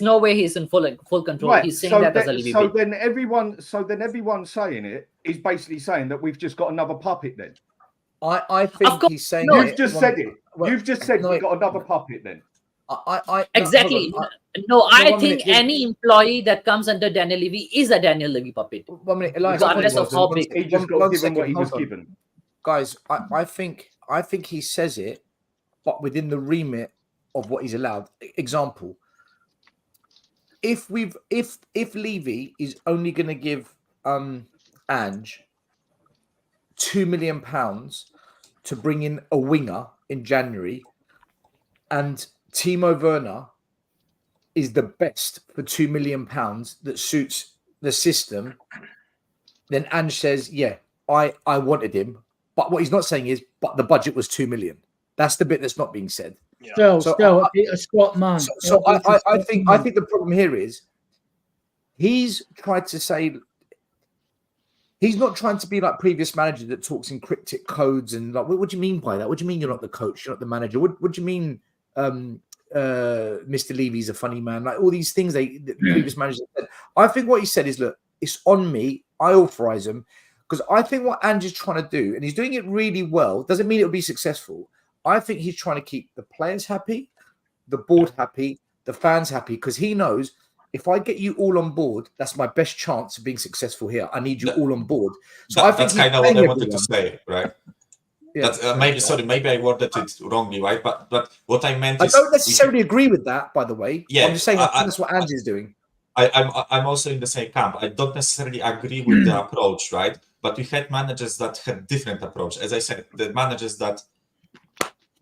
no way he's in full control. Right. He's saying that as a Levy bitch. So then everyone saying it is basically saying that we've just got another puppet then. I think he's saying you've just said it. You've just said we've got another puppet then. Exactly. I think any employee that comes under Daniel Levy is a Daniel Levy puppet. 1 minute, regardless of how big. He just got given what he was given. Guys, I think he says it, but within the remit of what he's allowed. Example: if Levy is only going to give Ange £2 million to bring in a winger in January, and Timo Werner is the best for £2 million that suits the system, then Ange says, "Yeah, I wanted him." But what he's not saying is, "But the budget was 2 million." That's the bit that's not being said. Still, a squat man. So I think the problem here is he's tried to say he's not trying to be like previous manager that talks in cryptic codes and like, what do you mean by that? What do you mean you're not the coach, you're not the manager? What do you mean, Mr. Levy's a funny man? Like all these things the previous managers said. I think what he said is, look, it's on me. I authorize him because I think what Ange's trying to do, and he's doing it really well, doesn't mean it'll be successful. I think he's trying to keep the players happy, the board happy, the fans happy, because he knows if I get you all on board, that's my best chance of being successful here. I need you all on board. So I think that's kind of what I wanted to say, right? Yeah, that's maybe I worded it wrongly, right? But what I meant is I don't necessarily agree with that, by the way. Yeah, I'm just saying that's what Ange is doing. I'm also in the same camp. I don't necessarily agree with the approach, right? But we had managers that had different approach. As I said, the managers that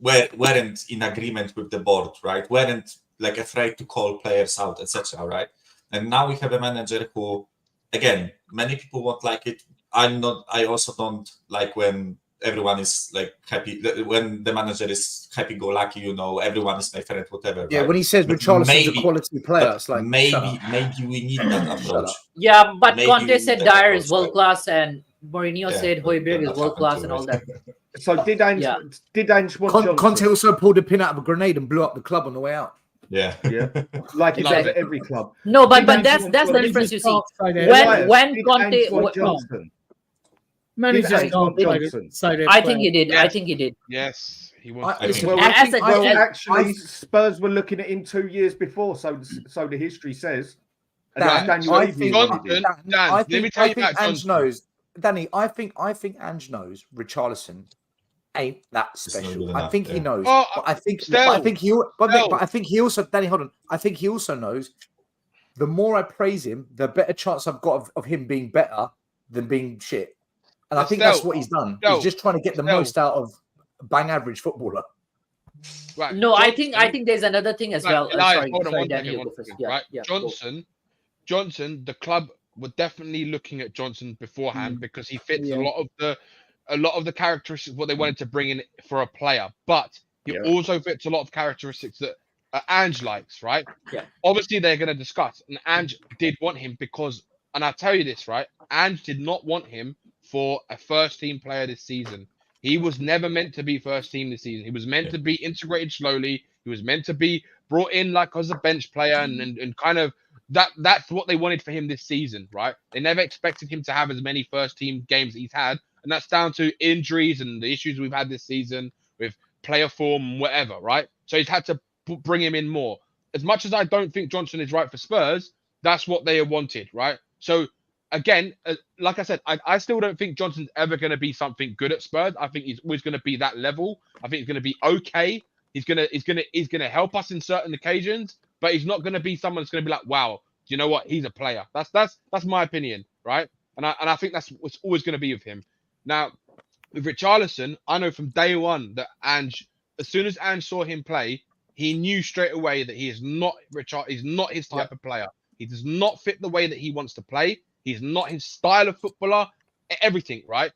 weren't in agreement with the board, right? Weren't like afraid to call players out, etc. Right? And now we have a manager who, again, many people won't like it. I'm not. I also don't like when everyone is like happy. When the manager is happy-go-lucky, you know, everyone is my friend, whatever. Yeah, right? when he says Richarlison's a quality player, it's like maybe we need that approach. Yeah, but Maybe Conte we said need that Dyer approach, is world class, and Mourinho said Højbjerg is world class, and all that. So did Ange want Johnson? Conte also pulled a pin out of a grenade and blew up the club on the way out. Yeah, like he does Exactly. at every club. No, but Did that's Ange the want difference you see. Johnson? When Did Conte, Ange want Johnson? Managers Did Ange can't want Johnson? say their I think player. he did. Yes. I think he did. Yes, he wants. Well, As a- actually, Spurs were looking at him 2 years before, so the history says. And Dan, Daniel I Levy think, wanted him. Dan, I let me think, tell I you think about Ange Johnson. knows. Danny, I think Ange knows Richarlison ain't that special. good I enough, think he yeah. knows. Oh, But I think still. I think he also, Danny, hold on. I think he also knows the more I praise him, the better chance I've got of him being better than being shit. And I think that's what he's done. He's just trying to get the most out of a bang average footballer. Right. No, Johnson, I think there's another thing as right, well. Elias, Sorry, hold on sorry, one Danny, second, you one go first. second, Yeah, right? yeah, go. Johnson, the club were definitely looking at Johnson beforehand because he fits a lot of the characteristics what they wanted to bring in for a player, but he also fits a lot of characteristics that Ange likes, right? Yeah. Obviously, they're going to discuss, and Ange did want him because, and I'll tell you this, right? Ange did not want him for a first team player this season. He was never meant to be first team this season. He was meant to be integrated slowly. He was meant to be brought in like as a bench player and kind of that's what they wanted for him this season, right? They never expected him to have as many first team games that he's had, and that's down to injuries and the issues we've had this season with player form and whatever, right? So he's had to bring him in more. As much as I don't think Johnson is right for Spurs, that's what they wanted, right? So again, like I said, I still don't think Johnson's ever going to be something good at Spurs. I think he's always going to be that level. I think he's going to be okay. He's gonna help us in certain occasions, but he's not going to be someone that's going to be like, wow, you know what? He's a player. That's my opinion, right? And I think that's what's always going to be with him. Now, with Richarlison, I know from day one that Ange, as soon as Ange saw him play, he knew straight away that he is not he's not his type of player. He does not fit the way that he wants to play. He's not his style of footballer. Everything, right?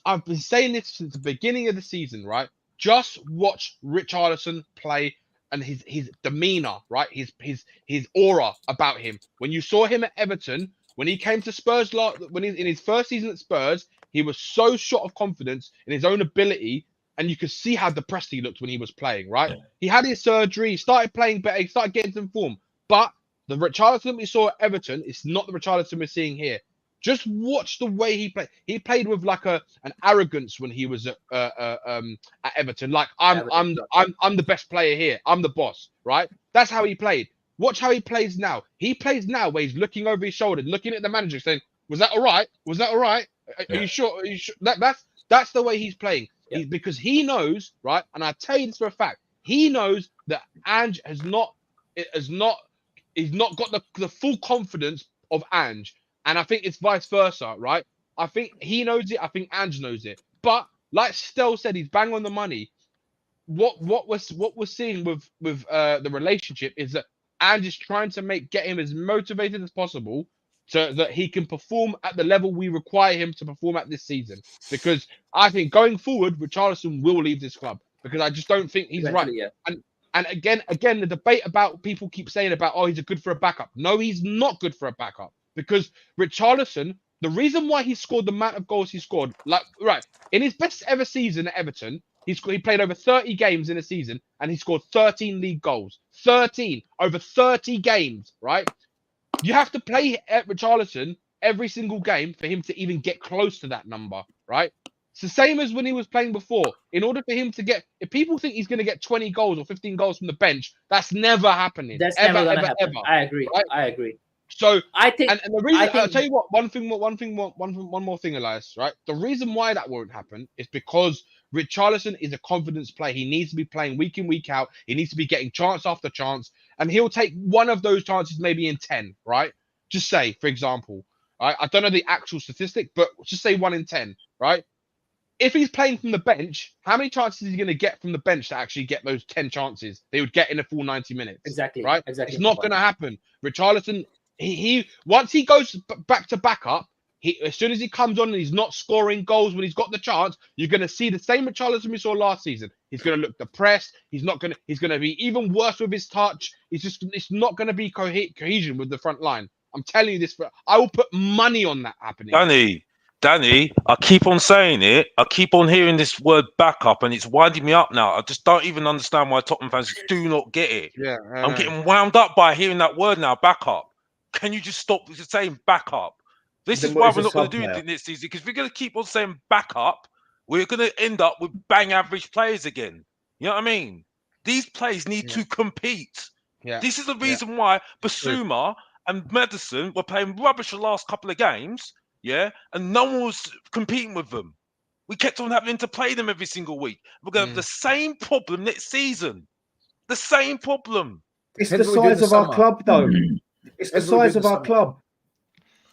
I've been saying this since the beginning of the season, right? Just watch Richarlison play and his demeanor, right? His aura about him. When you saw him at Everton, when he came to Spurs, when he's in his first season at Spurs, he was so short of confidence in his own ability, and you could see how depressed he looked when he was playing, right? Yeah. He had his surgery, he started playing better, he started getting some form. But the Richarlison we saw at Everton is not the Richarlison we're seeing here. Just watch the way he played. He played with like an arrogance when he was at Everton. Like I'm the best player here. I'm the boss, right? That's how he played. Watch how he plays now. He plays now where he's looking over his shoulder, looking at the manager, saying, "Was that all right? Was that all right? Are you sure? Are you sure?" That's the way he's playing. Yeah. Because he knows, right? And I tell you this for a fact. He knows that Ange he's not got the full confidence of Ange. And I think it's vice versa, right? I think he knows it. I think Ange knows it. But like Stel said, he's bang on the money. What we're seeing with the relationship is that Ange is trying to get him as motivated as possible so that he can perform at the level we require him to perform at this season. Because I think going forward, Richarlison will leave this club because I just don't think he's right. Yeah. And again, the debate about people keep saying about, oh, he's good for a backup. No, he's not good for a backup because Richarlison, the reason why he scored the amount of goals he scored, in his best ever season at Everton, he played over 30 games in a season and he scored 13 league goals. 13 over 30 games, right? You have to play at Richarlison every single game for him to even get close to that number, right? It's the same as when he was playing before. In order for him to get, if people think he's going to get 20 goals or 15 goals from the bench, that's never happening. That's ever, never gonna ever, happen. ever. I agree. Right? I agree. So I think, and the reason I'll think tell you what, one more thing, Elias, right? The reason why that won't happen is because Richarlison is a confidence player. He needs to be playing week in, week out. He needs to be getting chance after chance, and he'll take one of those chances maybe in 10, right? Just say, for example, right? I don't know the actual statistic, but just say 1 in 10, right? If he's playing from the bench, how many chances is he going to get from the bench to actually get those 10 chances they would get in a full 90 minutes? Exactly. Right? Exactly. It's not going to happen. Richarlison, he once he goes back to backup, as soon as he comes on and he's not scoring goals when he's got the chance, you're going to see the same Richarlison we saw last season. He's going to look depressed. He's going to be even worse with his touch. It's not going to be cohesion with the front line. I'm telling you this. I will put money on that happening. Danny, I keep on saying it. I keep on hearing this word backup, and it's winding me up now. I just don't even understand why Tottenham fans do not get it. Yeah, I'm getting wound up by hearing that word now, backup. Can you just stop saying backup? This is why we're not going to do it this season, because if we're going to keep on saying backup, we're going to end up with bang average players again. You know what I mean? These players need to compete. Yeah. This is the reason why Basuma and Madison were playing rubbish the last couple of games. Yeah, and no one was competing with them. We kept on having to play them every single week. We're going to have the same problem next season. The same problem. It's the size of our club, though. It's the size of our club.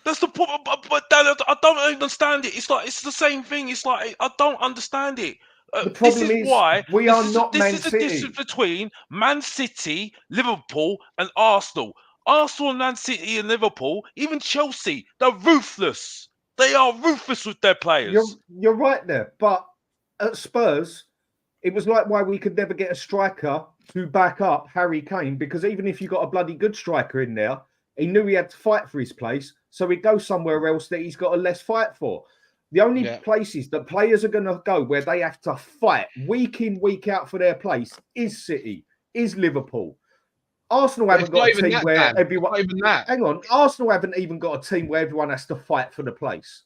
That's the problem. But I don't understand it. It's like it's the same thing. It's like I don't understand it. The problem is why we are not Man City. This is the difference between Man City, Liverpool, and Arsenal. Arsenal, Man City, and Liverpool, even Chelsea, they're ruthless. They are ruthless with their players. You're right there. But at Spurs, it was like why we could never get a striker to back up Harry Kane, because even if you got a bloody good striker in there, he knew he had to fight for his place, so he'd go somewhere else that he's got a less fight for. The only places that players are going to go where they have to fight week in, week out for their place is City, is Liverpool. Arsenal haven't got a team where everyone. Hang on, Arsenal haven't even got a team where everyone has to fight for the place.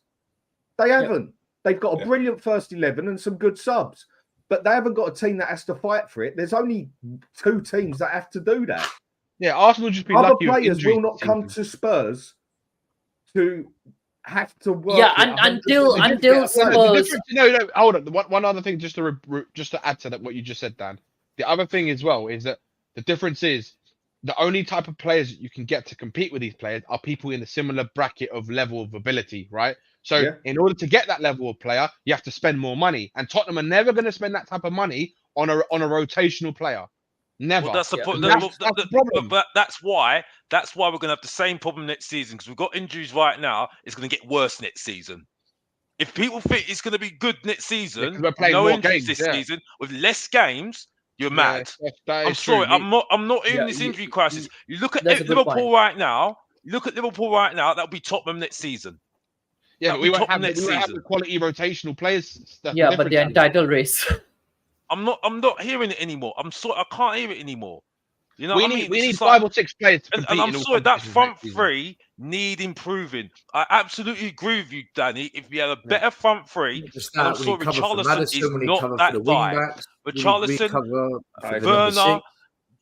They haven't. They've got a brilliant first 11 and some good subs, but they haven't got a team that has to fight for it. There's only 2 teams that have to do that. Yeah, Arsenal just be other lucky. Players will not come to Spurs to have to work. Yeah, until Spurs. No, hold on. One other thing, just to add to that, what you just said, Dan. The other thing as well is that the difference is, the only type of players that you can get to compete with these players are people in a similar bracket of level of ability, right? So in order to get that level of player, you have to spend more money. And Tottenham are never going to spend that type of money on a rotational player. Never. Well, that's the problem. But that's why we're going to have the same problem next season, because we've got injuries right now. It's going to get worse next season. If people think it's going to be good next season, no injuries this season, with less games, you're mad. I'm sorry. I'm not in this injury crisis. You look at Liverpool right now. That'll be Tottenham next season. Yeah, but we won't have the quality rotational players. Yeah, but they're in title race. I'm not hearing it anymore. I'm sorry. I can't hear it anymore. You know we what I mean? We need 5 or 6 players to compete. And I'm sorry, that front three need improving. I absolutely agree with you, Danny. If we had a better front three, and I'm sorry, Richarlison is not that guy. Richarlison, Werner,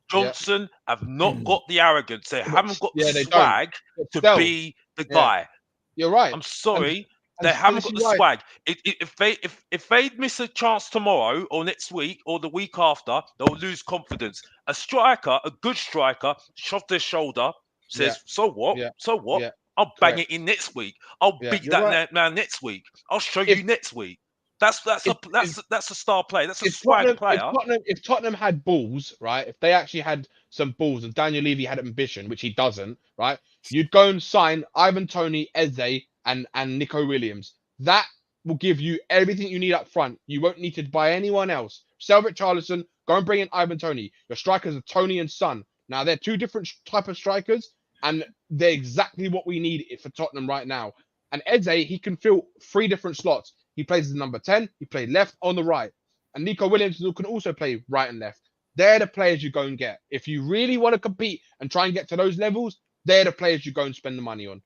Johnson have not got the arrogance. They haven't got the swag to be the guy. You're right. I'm sorry. They haven't got the swag. If they miss a chance tomorrow or next week or the week after, they'll lose confidence. A striker, a good striker, shove their shoulder, says, "So what? So what? Yeah. I'll bang it in next week. I'll beat that man next week. I'll show you next week." That's a star player. That's a swag player. If Tottenham had balls, right? If they actually had some balls and Daniel Levy had ambition, which he doesn't, right? You'd go and sign Ivan Toney, Eze, and Nico Williams. That will give you everything you need up front. You won't need to buy anyone else. Sell Richarlison, Go and bring in Ivan Toney. Your strikers are Tony and Son. Now they're two different type of strikers, and they're exactly what we need for Tottenham right now. And Eze, he can fill 3 different slots. He plays as number 10. He played left on the right, and Nico Williams can also play right and left. They're the players you go and get if you really want to compete and try and get to those levels. They're the players you go and spend the money on.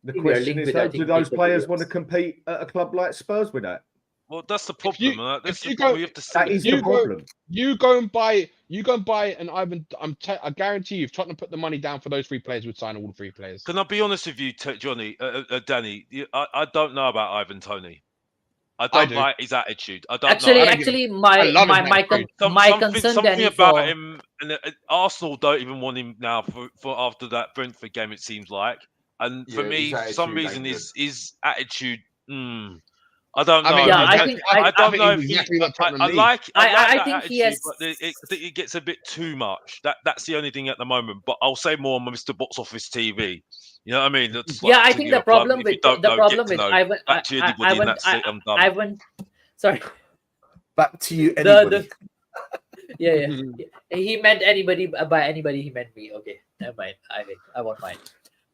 The question is, do those players want to compete at a club like Spurs with that? Well, that's the problem. That's the you problem. go- You have to see. That is the problem. You go and buy an Ivan. I guarantee you, if Tottenham put the money down for those 3 players, would sign all 3 players. Can I be honest with you, Johnny, Danny? I don't know about Ivan Toney. I don't do. like his attitude. I don't Actually, know. actually, my concern, something Danny, about for him, and Arsenal don't even want him now for after that Brentford game. It seems like, and for Yeah, me, his for some attitude reason, ain't his attitude. I don't know. I mean, Yeah, I don't know. he's exactly what Tottenham I need. like that think he attitude, has. but it gets a bit too much. That's the only thing at the moment. But I'll say more on Mr. Box Office TV. You know what I mean? That's Yeah, like I to think your the plug. problem If with you don't the know, problem get to with know. Ivan, Back to anybody, and that's it. I'm done. Ivan, sorry. Back to you, anybody. Yeah. He meant anybody. By anybody, he meant me. Okay, never mind. I won't mind.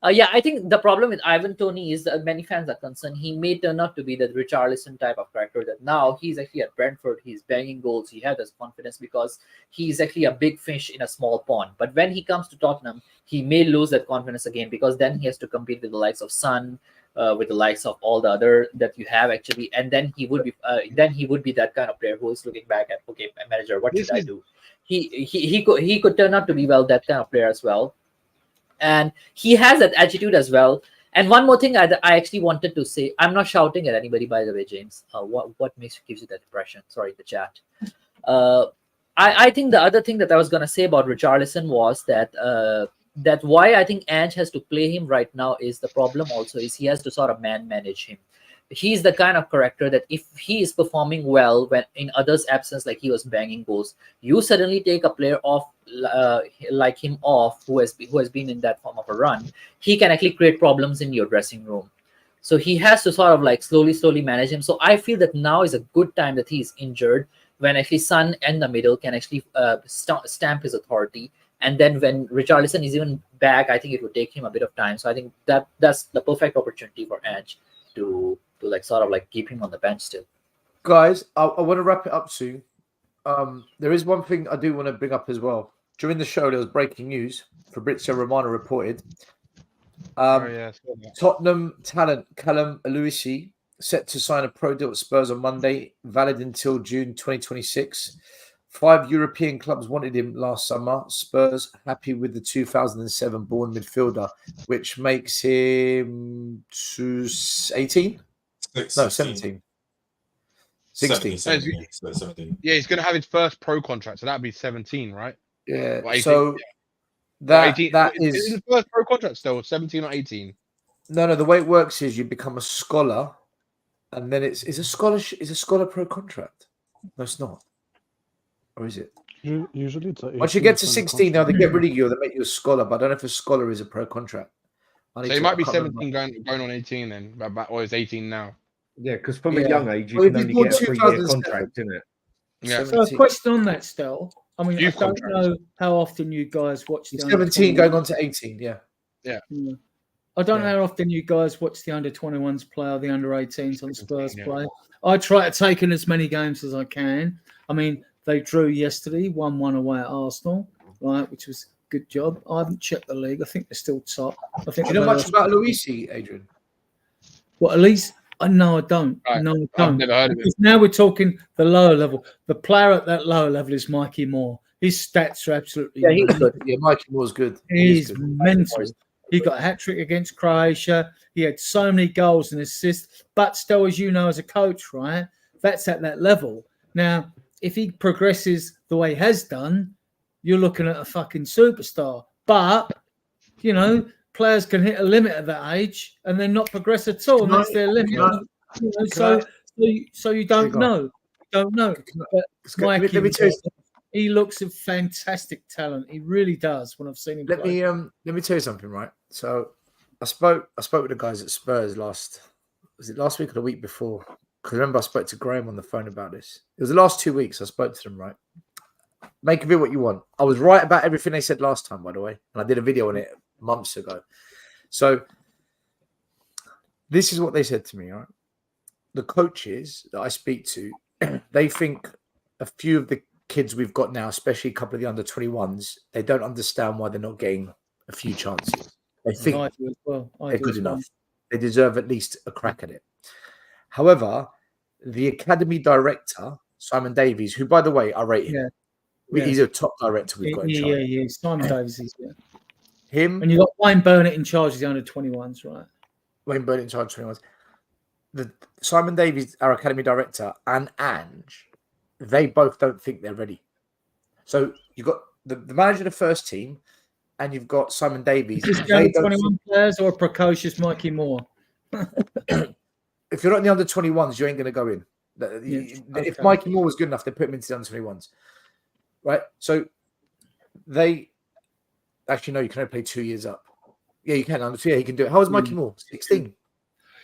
Yeah, I think the problem with Ivan Toney is that many fans are concerned he may turn out to be the Richarlison type of character. That now he's actually at Brentford, he's banging goals, he has this confidence because he's actually a big fish in a small pond. But when he comes to Tottenham, he may lose that confidence again because then he has to compete with the likes of Son, with the likes of all the other that you have actually, and then he would be that kind of player who is looking back at, okay, manager, what should I do? He could turn out to be that kind of player as well. And he has that attitude as well. And one more thing I actually wanted to say, I'm not shouting at anybody, by the way, James. What gives you that impression? Sorry, the chat. I think the other thing that I was going to say about Richarlison was that why I think Ange has to play him right now is the problem also is he has to sort of manage him. He's the kind of character that if he is performing well when in others' absence, like he was banging goals, you suddenly take a player off like him off who has been in that form of a run, he can actually create problems in your dressing room. So he has to sort of like slowly manage him. So I feel that now is a good time that he's injured when actually Son and the middle can actually stamp his authority. And then when Richarlison is even back, I think it would take him a bit of time. So I think that's the perfect opportunity for Ange to like sort of like keep him on the bench still. Guys, I want to wrap it up soon. There is one thing I do want to bring up as well. During the show, there was breaking news. Fabrizio Romano reported Tottenham talent Callum Aloisi set to sign a pro deal at Spurs on Monday, valid until June 2026. 5 European clubs wanted him last summer. Spurs happy with the 2007-born midfielder, which makes him 18? No, 17. 16. 17. Yeah, he's going to have his first pro contract, so that'd be 17, right? Yeah. Well, 18, so that is his first pro contract still 17 or 18. No. The way it works is you become a scholar, and then is a scholar pro contract. No, it's not. Or is it? Usually it's once you get to 16, now they get rid of you, they make you a scholar. But I don't know if a scholar is a pro contract. So he might be 17 going on 18 then, or is 18 now? Yeah, because from a young age you can only get a 3-year contract, isn't it? Yeah. So a question on that, Stel. I mean, I don't know how often you guys watch the 17 going on to 18. Yeah. I don't know how often you guys watch the under-21s play or the under-18s on Spurs play. I try to take in as many games as I can. I mean, they drew yesterday, 1-1 away at Arsenal, right, which was a good job. I haven't checked the league. I think they're still top. I think Do you know much about Luisi, Adrian? Well, at least no, I don't. Right. No, I I've don't. never heard of Because now we're talking the lower level. The player at that lower level is Mikey Moore. His stats are absolutely he's good. Yeah, Mikey Moore's good. He's mental. He got a hat-trick against Croatia. He had so many goals and assists. But still, as you know, as a coach, right, that's at that level. Now, if he progresses the way he has done, you're looking at a fucking superstar. But, you know, players can hit a limit at that age and then not progress at all. And that's their limit. So you don't know. Don't know. But Mikey, he looks a fantastic talent. He really does. When I've seen him play. Let me tell you something, right? So I spoke with the guys at Spurs last week or the week before? Because remember I spoke to Graham on the phone about this. It was the last 2 weeks I spoke to them, right? Make of it what you want. I was right about everything they said last time, by the way. And I did a video on it months ago. So this is what they said to me, all right? The coaches that I speak to, they think a few of the kids we've got now, especially a couple of the under-21s, they don't understand why they're not getting a few chances. They think they're good enough. They deserve at least a crack at it. However, the academy director, Simon Davies, who, by the way, I rate him. Yeah. He's a top director we've got in charge. Yeah. Simon Davies is him. And you've got Wayne Burnett in charge of the under-21s, right? Wayne Burnett in charge of 21s. The Simon Davies, our academy director, and Ange, they both don't think they're ready. So you've got the manager of the first team, and you've got Simon Davies. Is this the under-21 players or a precocious Mikey Moore? If you're not in the under-21s, you ain't going to go in. If Mikey Moore was good enough, they put him into the under-21s. Right? So they... Actually, no, you can only play 2 years up. Yeah, you can. Under 2 years, he can do it. How old is Mikey Moore? 16.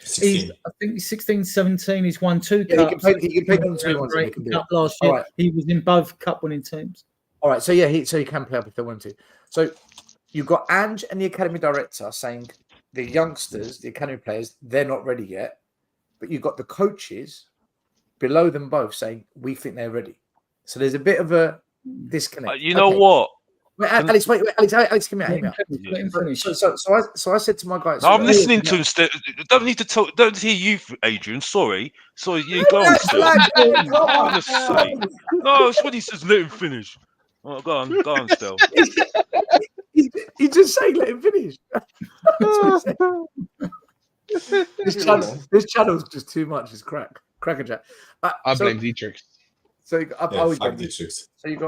I think he's 16, 17. He's won 2 cups. He can play on the 21s. He can do it. Last year. Right. He was in both cup-winning teams. All right. So, yeah, he can play up if they want to. So, you've got Ange and the academy director saying the youngsters, the academy players, they're not ready yet. But you've got the coaches below them both saying, we think they're ready. So, there's a bit of a disconnect. You know what? Wait, Alex, Alex, give me out. So I said to my guys, I'm listening to him. Don't need to talk. Don't hear you, Adrian. Sorry, you go on still. No, it's when he says let him finish. Oh, go on, still. He just saying let him finish. This channel's just too much. It's crackerjack. I blame Dietrich. So you got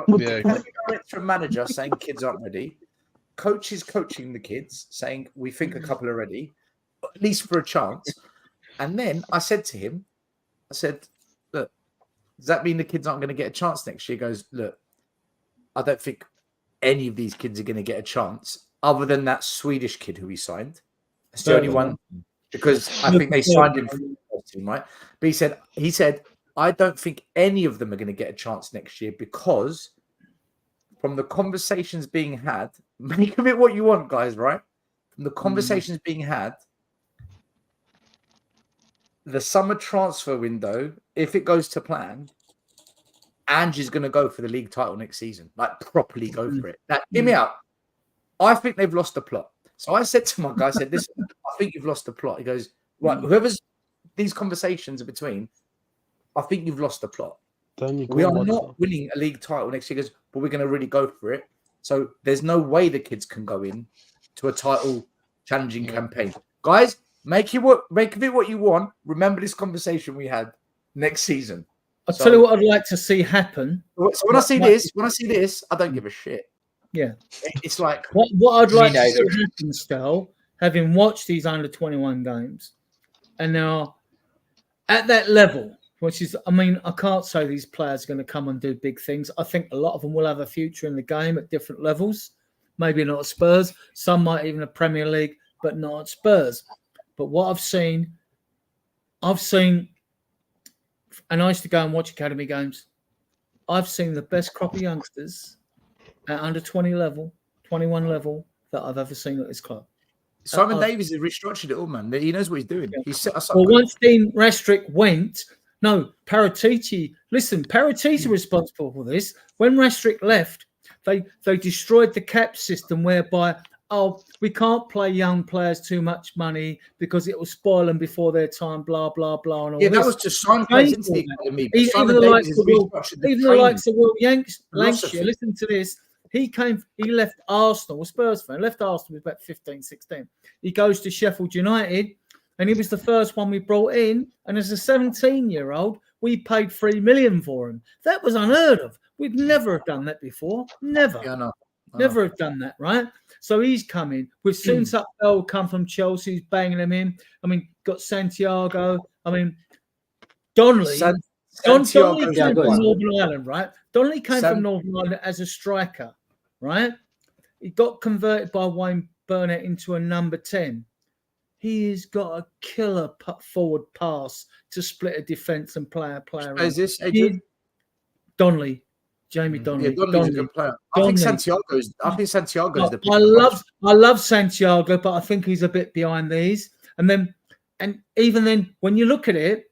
director and manager saying kids aren't ready, coaches coaching the kids saying we think a couple are ready, at least for a chance. And then I said to him, look, does that mean the kids aren't going to get a chance next year? He goes, look, I don't think any of these kids are going to get a chance other than that Swedish kid who we signed. It's the only one because I think they signed him for the first team, right? But he said, I don't think any of them are going to get a chance next year because from the conversations being had, make of it what you want, guys, right? From the conversations being had, the summer transfer window, if it goes to plan, Ange is going to go for the league title next season, like properly go for it. Now, hear me out. I think they've lost the plot. So I said to my guy, I said, listen, I think you've lost the plot. He goes, right, whoever's these conversations are between, I think you've lost the plot. We are not winning a league title next year, but we're going to really go for it. So there's no way the kids can go in to a title challenging campaign. Guys, make of it what you want. Remember this conversation we had next season. I'll tell you what I'd like to see happen. So when I see this, I don't give a shit. Yeah. It's like what I'd like to see happen, still, having watched these under-21 games, and now at that level, which is, I mean, I can't say these players are going to come and do big things. I think a lot of them will have a future in the game at different levels. Maybe not at Spurs. Some might even at Premier League, but not at Spurs. But what I've seen, and I used to go and watch academy games. I've seen the best crop of youngsters at under 20 level, 21 level that I've ever seen at this club. Simon Davies has restructured it all, man. He knows what he's doing. Yeah. He's set us up. Well, once Dean Restrick went, no, Paratici responsible for this. When Restrick left, they destroyed the cap system whereby, we can't play young players too much money because it will spoil them before their time, blah, blah, blah. And all that was just sign players into the academy. Even the likes of Will Lancashire, listen to this. He left Arsenal, a Spurs fan, left Arsenal with about 15, 16. He goes to Sheffield United, and he was the first one we brought in. And as a 17-year-old, we paid $3 million for him. That was unheard of. We'd never have done that before. Never. Yeah, no. Never have done that, right? So he's coming. We've seen Bell come from Chelsea, he's banging them in. I mean, got Santiago. I mean, Donnelly. Donnelly came from Northern Ireland, right? Donnelly came from Northern Ireland as a striker, right? He got converted by Wayne Burnett into a number 10. He's got a killer forward pass to split a defence and play a player. Is this Adrian? Donnelly. Jamie Donnelly. Yeah, Donnelly's a good player. I think Santiago's the pick. I love Santiago, but I think he's a bit behind these. And even then, when you look at it,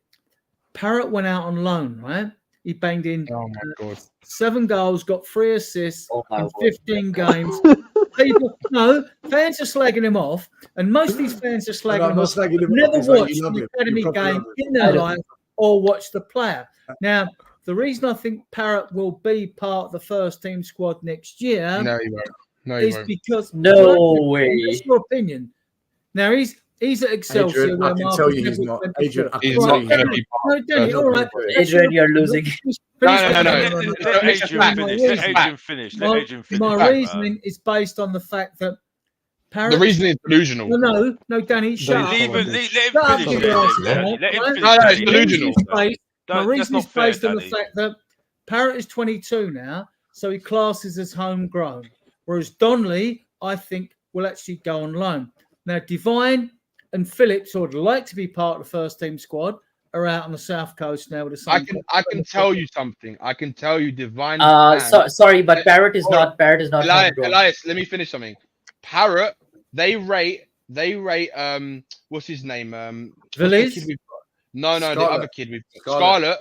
Parrott went out on loan, right? He banged in 7 goals, got 3 assists in 15 games. Fans are slagging him off, and most of these fans are slagging him off. Never watched the academy game in their life or watched the player. Now, the reason I think Parrott will be part of the first team squad next year is because That's your opinion. Now he's at Excelsior. Adrian, I can tell you he's not. Adrian, he's not going to be part. Danny, all right. Adrian, you're losing. Let Adrian finish. My reasoning is based on the fact that the reason is delusional. No, Danny, shut up. Let him finish. It's delusional. My reason is based on the fact that Parrott is 22 now, so he classes as homegrown. Whereas Donnelly, I think, will actually go on loan. Now, Divine and Phillips, who would like to be part of the first team squad, are out on the south coast now with the same. I can tell you something. I can tell you Divine. Sorry, but Parrott is not. Elias, let me finish something. Parrott, they rate. What's his name? Villiers? No, the other kid we've got. Scarlett,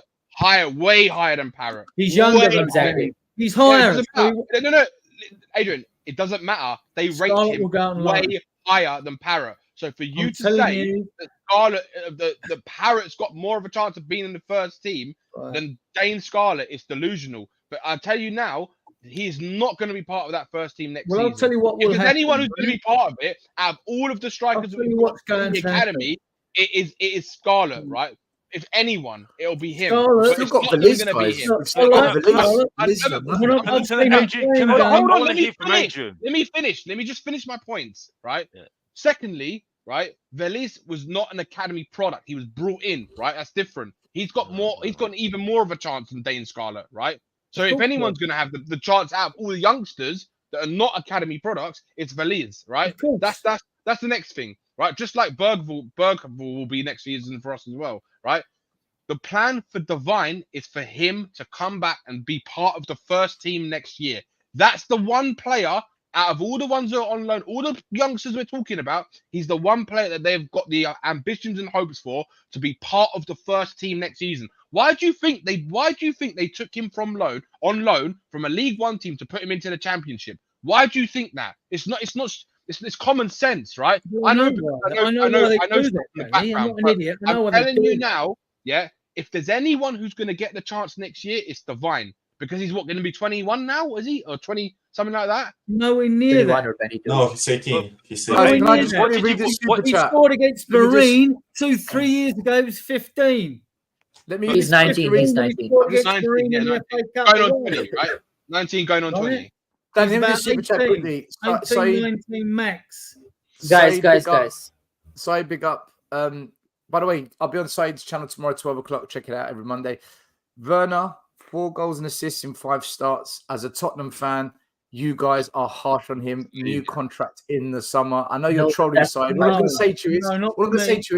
way higher than Parrott. He's younger than Zachary. He's higher. No, Adrian, it doesn't matter. They rate him way higher than Parrott. So for you to say that Scarlett, the Parrott's got more of a chance of being in the first team than Dane Scarlett is delusional. But I'll tell you now, he's not going to be part of that first team next season. I'll tell you what will happen. If there's anyone who's going to be part of it, out of all of the strikers in the academy, it is Scarlett, right? If anyone, it'll be him. Scarlett, still got Villiers, guys. Hold on, let me finish. Let me just finish my points, right? Yeah. Secondly, right, Villiers was not an academy product. He was brought in, right? That's different. He's got even more of a chance than Dane Scarlett, right? So if anyone's going to have the chance out of all the youngsters that are not academy products, it's Villiers, right? That's the next thing, right? Just like Bergvall will be next season for us as well, right? The plan for Divine is for him to come back and be part of the first team next year. That's the one player out of all the ones that are on loan, all the youngsters we're talking about, he's the one player that they've got the ambitions and hopes for to be part of the first team next season. Why do you think they took him on loan from a League One team to put him into the Championship? Why do you think that? It's common sense, right? I know. I'm not an idiot. I'm telling you now, yeah. If there's anyone who's going to get the chance next year, it's Divine. Because he's going to be 21 now, is he? Or 20, something like that? Nowhere near that. No, he's 18. He's 18. He scored against Marine 2-3 years ago. It was 15. He's 19. He's 19. Going on 20, right? 19 going on 20. Dan, let me just super chat quickly. 19 max. Guys. Side big up. By the way, I'll be on Side's channel tomorrow, 12 o'clock. Check it out every Monday. Werner, 4 goals and assists in 5 starts. As a Tottenham fan, you guys are harsh on him. New contract in the summer. I know you're trolling Side. What I'm going to say to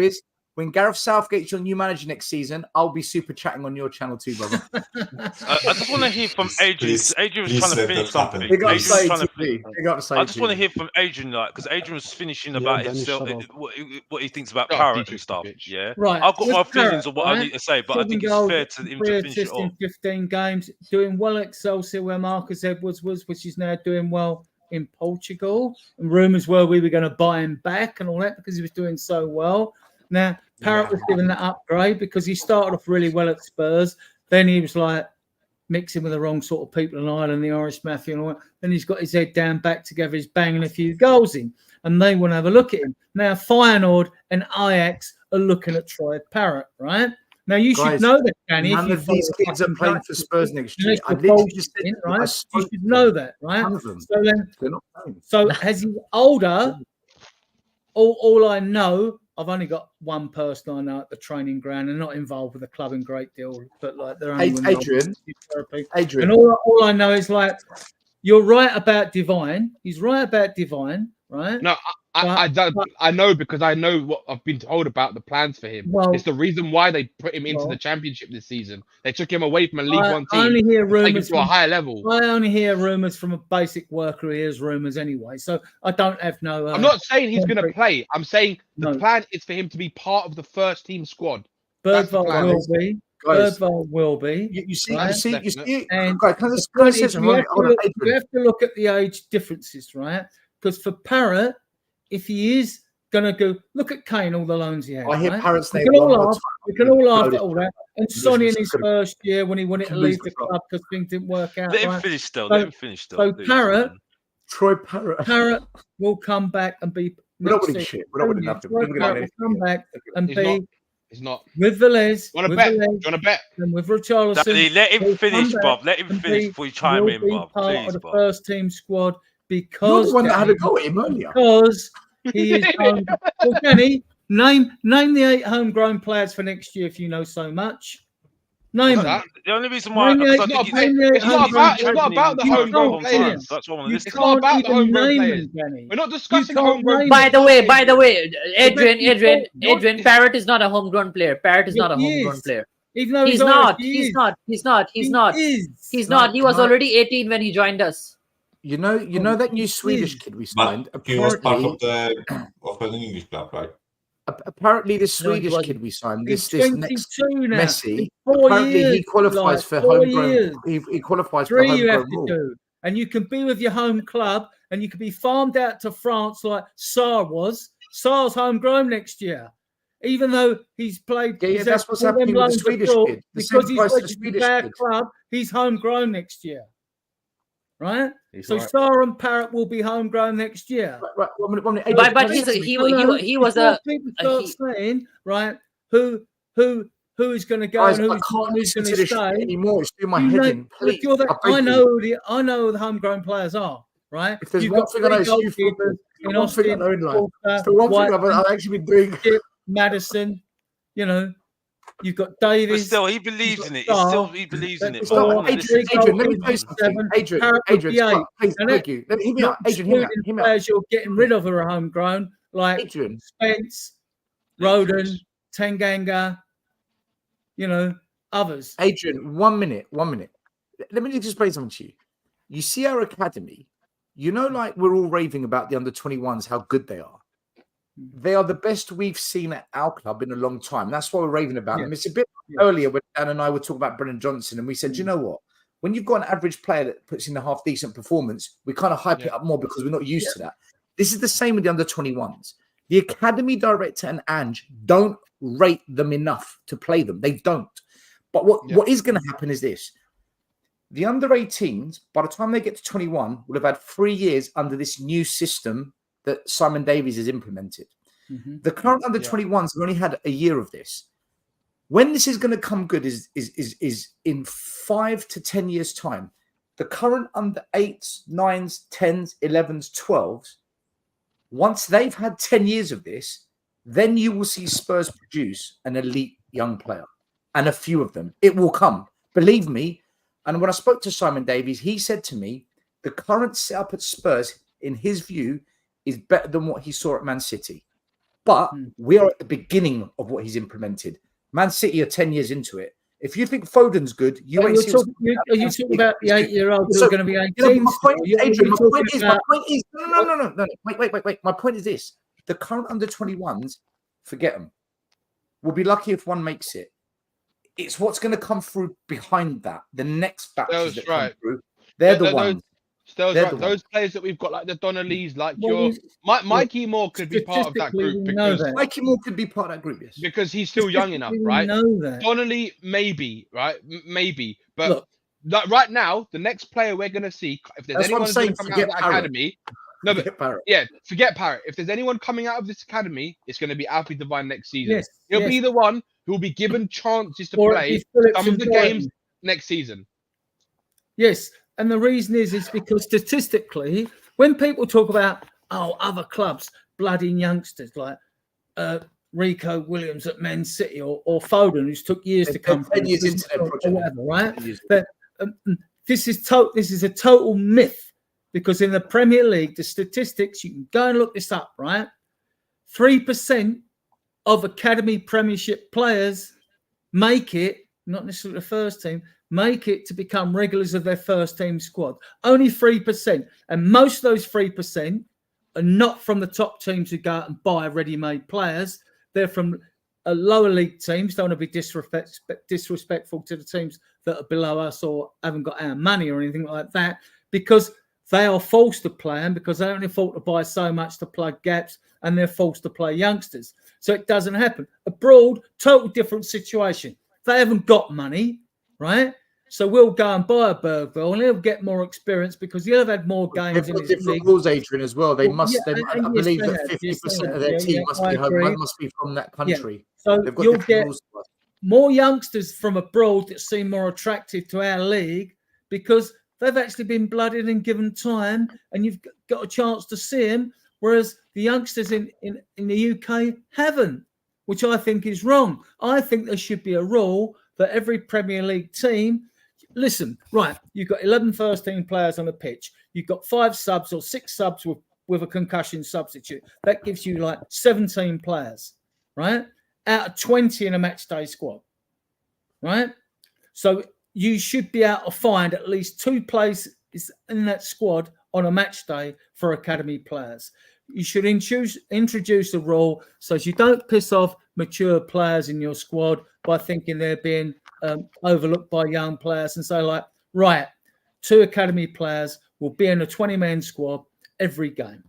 you is, when Gareth Southgate's your new manager next season, I'll be super chatting on your channel too, brother. I just want to hear from Adrian. Adrian was trying to finish something. I just want to hear from Adrian, because Adrian was finishing about himself, what he thinks about Parrott and stuff. Yeah, right. I've got my feelings of what I need to say, but I think it's fair to him to finish it off. 15 games, doing well at Excelsior, where Marcus Edwards was, which is now doing well in Portugal. And rumours were we were going to buy him back and all that because he was doing so well. Now, Parrott was given that upgrade because he started off really well at Spurs. Then he was like mixing with the wrong sort of people in Ireland, the Irish Mafia and all that. Then he's got his head down, back together. He's banging a few goals in. And they want to have a look at him. Now, Feyenoord and Ajax are looking at Troy Parrott, right? Now, you should know that, Danny. None of these kids are playing for Spurs next year. You should know that, right? So as he's older, all I know, I've only got one person I know at the training ground and not involved with the club in great deal, but like they're only Adrian. And all I know is like you're right about Divine. He's right about Divine, right? No, I know because I know what I've been told about the plans for him. Well, it's the reason why they put him into the championship this season. They took him away from a League One team. I only hear to take him rumors to a higher level. I only hear rumors from a basic worker who hears rumors anyway. So I don't have no. I'm not saying he's going to play. I'm saying the plan is for him to be part of the first team squad. Birdville will be. Birdville will be. You see, right? you see. And you have to look at the age differences, right? Because for Parrott, if he is going to go, look at Kane, all the loans he had. I hear right? Parrott's name. We can all laugh at all that. And Sonny in his first year when he wanted to leave the club because things didn't work out. Let him finish still. So Parrott, Troy Parrott will come back and be. We're not winning shit. We're not winning nothing. Troy Parrott will come back and be. He's not. With Velez. Want to bet? Do you want to bet? And with Richarlison. Danny, let him finish, Bob. Let him finish before you chime in, Bob. Part Please, of the Bob. first team squad because you're the one that had a go at him earlier. Because he is. Well, Danny, name the 8 homegrown players for next year if you know so much. Name them. The only reason why it's not about the homegrown players. That's what I want to listen. It's not about the homegrown players. We're not discussing homegrown. By the way, Adrian, Parrott is not a homegrown player. Parrott is not a homegrown player. Even though He's not. He was already 18 when he joined us. You know that new Swedish kid we signed. He was part of an English club, right? Apparently, this Swedish kid we signed, this next Messi, apparently he qualifies for homegrown. He qualifies for homegrown. You have to do, and you can be with your home club, and you can be farmed out to France like Sarr was. Sarr's homegrown next year, even though he's played. Yeah, that's what's happening with the Swedish kid. Because he's registered with our club, he's homegrown next year. Right, so right. Sarr and Parrott will be homegrown next year. Right. But he was a. People start saying, right, who is going to go Guys, and I can't listen to this shit anymore. It's doing my You head know, in. Please, I know who the homegrown players are. Right, if there's you've one got thing I know, it's three you goalkeepers in one thing I Austin, know in life. Walker, It's the one thing I've actually been doing. Madison, you know. You've got But Davies. still, he believes in it. He believes in it. Adrian, let me tell you something. Adrian, please, thank you. Hear me out. Adrian, hear me out. Players you're getting rid of are homegrown, like Spence, Roden, Tanganga, you know, others. Adrian, 1 minute. Let me just explain something to you. You see our academy, you know, like we're all raving about the under-21s, how good they are. They are the best we've seen at our club in a long time. That's why we're raving about them. It's a bit earlier when Dan and I were talking about Brennan Johnson, and we said, you know what? When you've got an average player that puts in a half-decent performance, we kind of hype it up more because we're not used to that. This is the same with the under-21s. The academy director and Ange don't rate them enough to play them. They don't. But what is going to happen is this. The under-18s, by the time they get to 21, will have had 3 years under this new system that Simon Davies has implemented. Mm-hmm. The current under-21s have only had a year of this. When this is going to come good is in 5 to 10 years' time. The current under-8s, 9s, 10s, 11s, 12s, once they've had 10 years of this, then you will see Spurs produce an elite young player. And a few of them. It will come. Believe me. And when I spoke to Simon Davies, he said to me, the current setup at Spurs, in his view, is better than what he saw at Man City. But we are at the beginning of what he's implemented. Man City are 10 years into it. If you think Foden's good, you ain't seen... Are you talking about the 8-year-olds who are going to be 18? My point is... No. Wait. My point is this. The current under-21s, forget them. We'll be lucky if one makes it. It's what's going to come through behind that. The next batches that come through. They're the ones. Those players that we've got, like the Donnellys, like Mikey Moore could be part of that group because Mikey Moore could be part of that group, yes, because he's still young enough, right? Donnelly, maybe, right? Maybe, but right now, the next player we're going to see, if there's anyone who's going to come out of the academy, forget Parrott. If there's anyone coming out of this academy, it's going to be Alfie Devine next season. He'll be the one who will be given chances to play some of the games next season. Yes. And the reason is because statistically, when people talk about, other clubs blooding youngsters like Rico Williams at Man City or Foden, who's took years to come from or whatever, right? But this is a total myth Because in the Premier League, the statistics, you can go and look this up, right? 3% of academy Premiership players make it, not necessarily the first team, make it to become regulars of their first team squad. Only 3%. And most of those 3% are not from the top teams who go out and buy ready-made players. They're from lower league teams. Don't want to be disrespectful to the teams that are below us or haven't got our money or anything like that, because they are forced to play them, because they only afford to buy so much to plug gaps, and they're forced to play youngsters. So it doesn't happen. Abroad, total different situation. They haven't got money, right? So we'll go and buy a Bergville, and he'll get more experience because he'll have had more games. They've got different rules, Adrian, as well. They must. Yeah, I believe that 50% of their team must be from that country. Yeah. So they've got you'll different get rules to us. more youngsters from abroad that seem more attractive to our league because they've actually been blooded and given time, and you've got a chance to see them. Whereas the youngsters in the UK haven't, which I think is wrong. I think there should be a rule that every Premier League team. Listen, right, you've got 11 first-team players on the pitch. You've got 5 subs or 6 subs with a concussion substitute. That gives you like 17 players, right? Out of 20 in a match day squad, right? So you should be able to find at least 2 places in that squad on a match day for academy players. You should introduce a rule so you don't piss off mature players in your squad by thinking they're being overlooked by young players, and say, like, right, 2 academy players will be in a 20-man squad every game.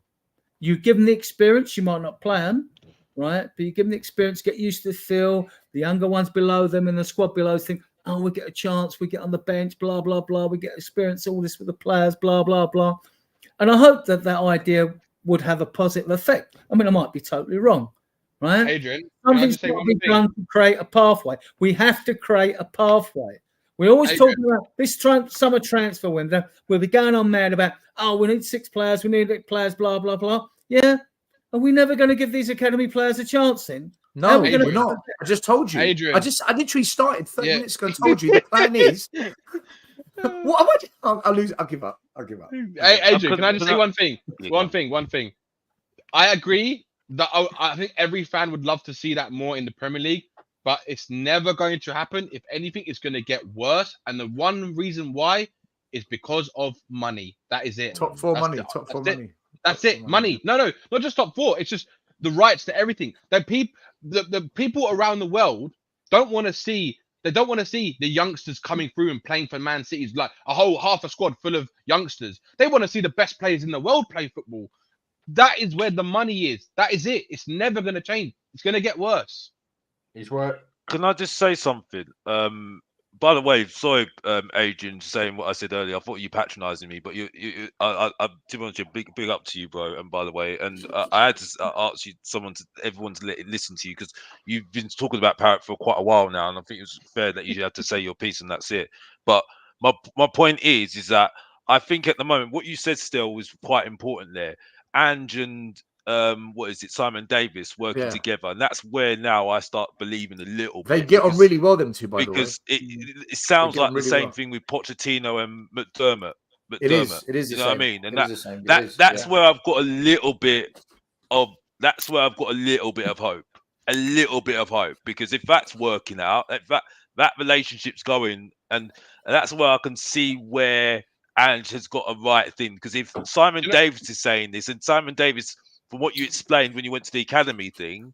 You give them the experience. You might not play them, right? But you give them the experience, get used to the feel. The younger ones below them in the squad below think, oh, we get a chance, we get on the bench, blah, blah, blah. We get experience, all this with the players, blah, blah, blah. And I hope that idea would have a positive effect. I mean, I might be totally wrong, right? Adrian, something's got to be done to create a pathway. We have to create a pathway. We always talk about this summer transfer window. We'll be going on mad about, oh, we need 6 players, we need 8 players, blah, blah, blah. Yeah. Are we never going to give these academy players a chance then? No, we're not. I just told you. Adrian. I literally started 30 minutes ago and told you the plan is. What am I doing? I'll lose. I'll give up. Hey, Adrian, can I just say one thing? One thing. I agree that I think every fan would love to see that more in the Premier League, but it's never going to happen. If anything, it's going to get worse. And the one reason why is because of money. That is it. Top 4 money. That's it. Money. No, not just top 4. It's just the rights to everything. The people around the world don't want to see. They don't want to see the youngsters coming through and playing for Man City's like a whole half a squad full of youngsters. They want to see the best players in the world play football. That is where the money is. That is it. It's never going to change. It's going to get worse. He's right. Can I just say something? By the way, sorry, Adrian, saying what I said earlier. I thought you patronising me, but to be honest, big up to you, bro. And by the way, and I had to ask you, everyone to listen to you because you've been talking about Parrot for quite a while now, and I think it was fair that you had to say your piece, and that's it. But my point is that I think at the moment what you said still was quite important there. Ange and Simon Davis working together, and that's where now I start believing a little bit. They get on really well, them two, by the way. Because it sounds like the same thing with Pochettino and McDermott. It is. You know what I mean? And that's where I've got a little bit of. That's where I've got a little bit of hope. A little bit of hope, because if that's working out, if that relationship's going, and that's where I can see where Ange has got a right thing. Because if Simon Davis is saying this, and Simon Davis, from what you explained when you went to the academy thing,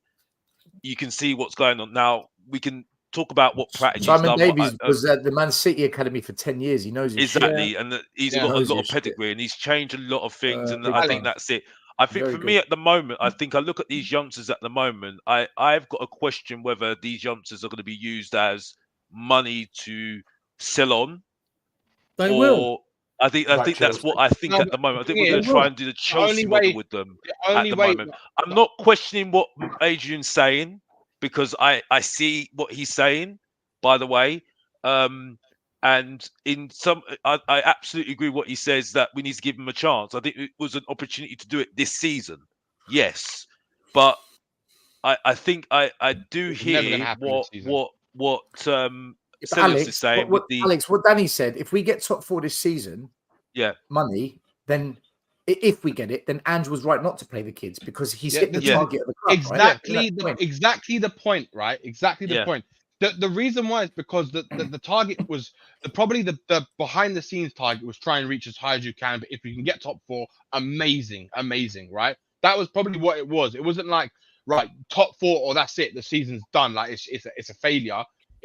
you can see what's going on. Now we can talk about what Pratt. Simon Davies was at the Man City academy for 10 years. He knows his exactly, shit. and he's got a lot of pedigree, and he's changed a lot of things. And I think that's it. I think for me at the moment, I think I look at these youngsters at the moment. I've got a question whether these youngsters are going to be used as money to sell on. They will. I think that's what I think at the moment. I think we're going to try and do the Chelsea model with them at the moment. I'm not questioning what Adrian's saying, because I see what he's saying, by the way. And in some, I absolutely agree with what he says, that we need to give him a chance. I think it was an opportunity to do it this season. Yes. But I think I do hear what Alex is saying. Alex, what Danny said, if we get top 4 this season, money, then if we get it, then Ange was right not to play the kids because he's hit the target of the club. Exactly the point, right? Exactly the point. The reason why is because the target was probably the behind the scenes target was try and reach as high as you can. But if you can get top 4, amazing, right? That was probably what it was. It wasn't like right top 4 or that's it. The season's done. Like it's a failure.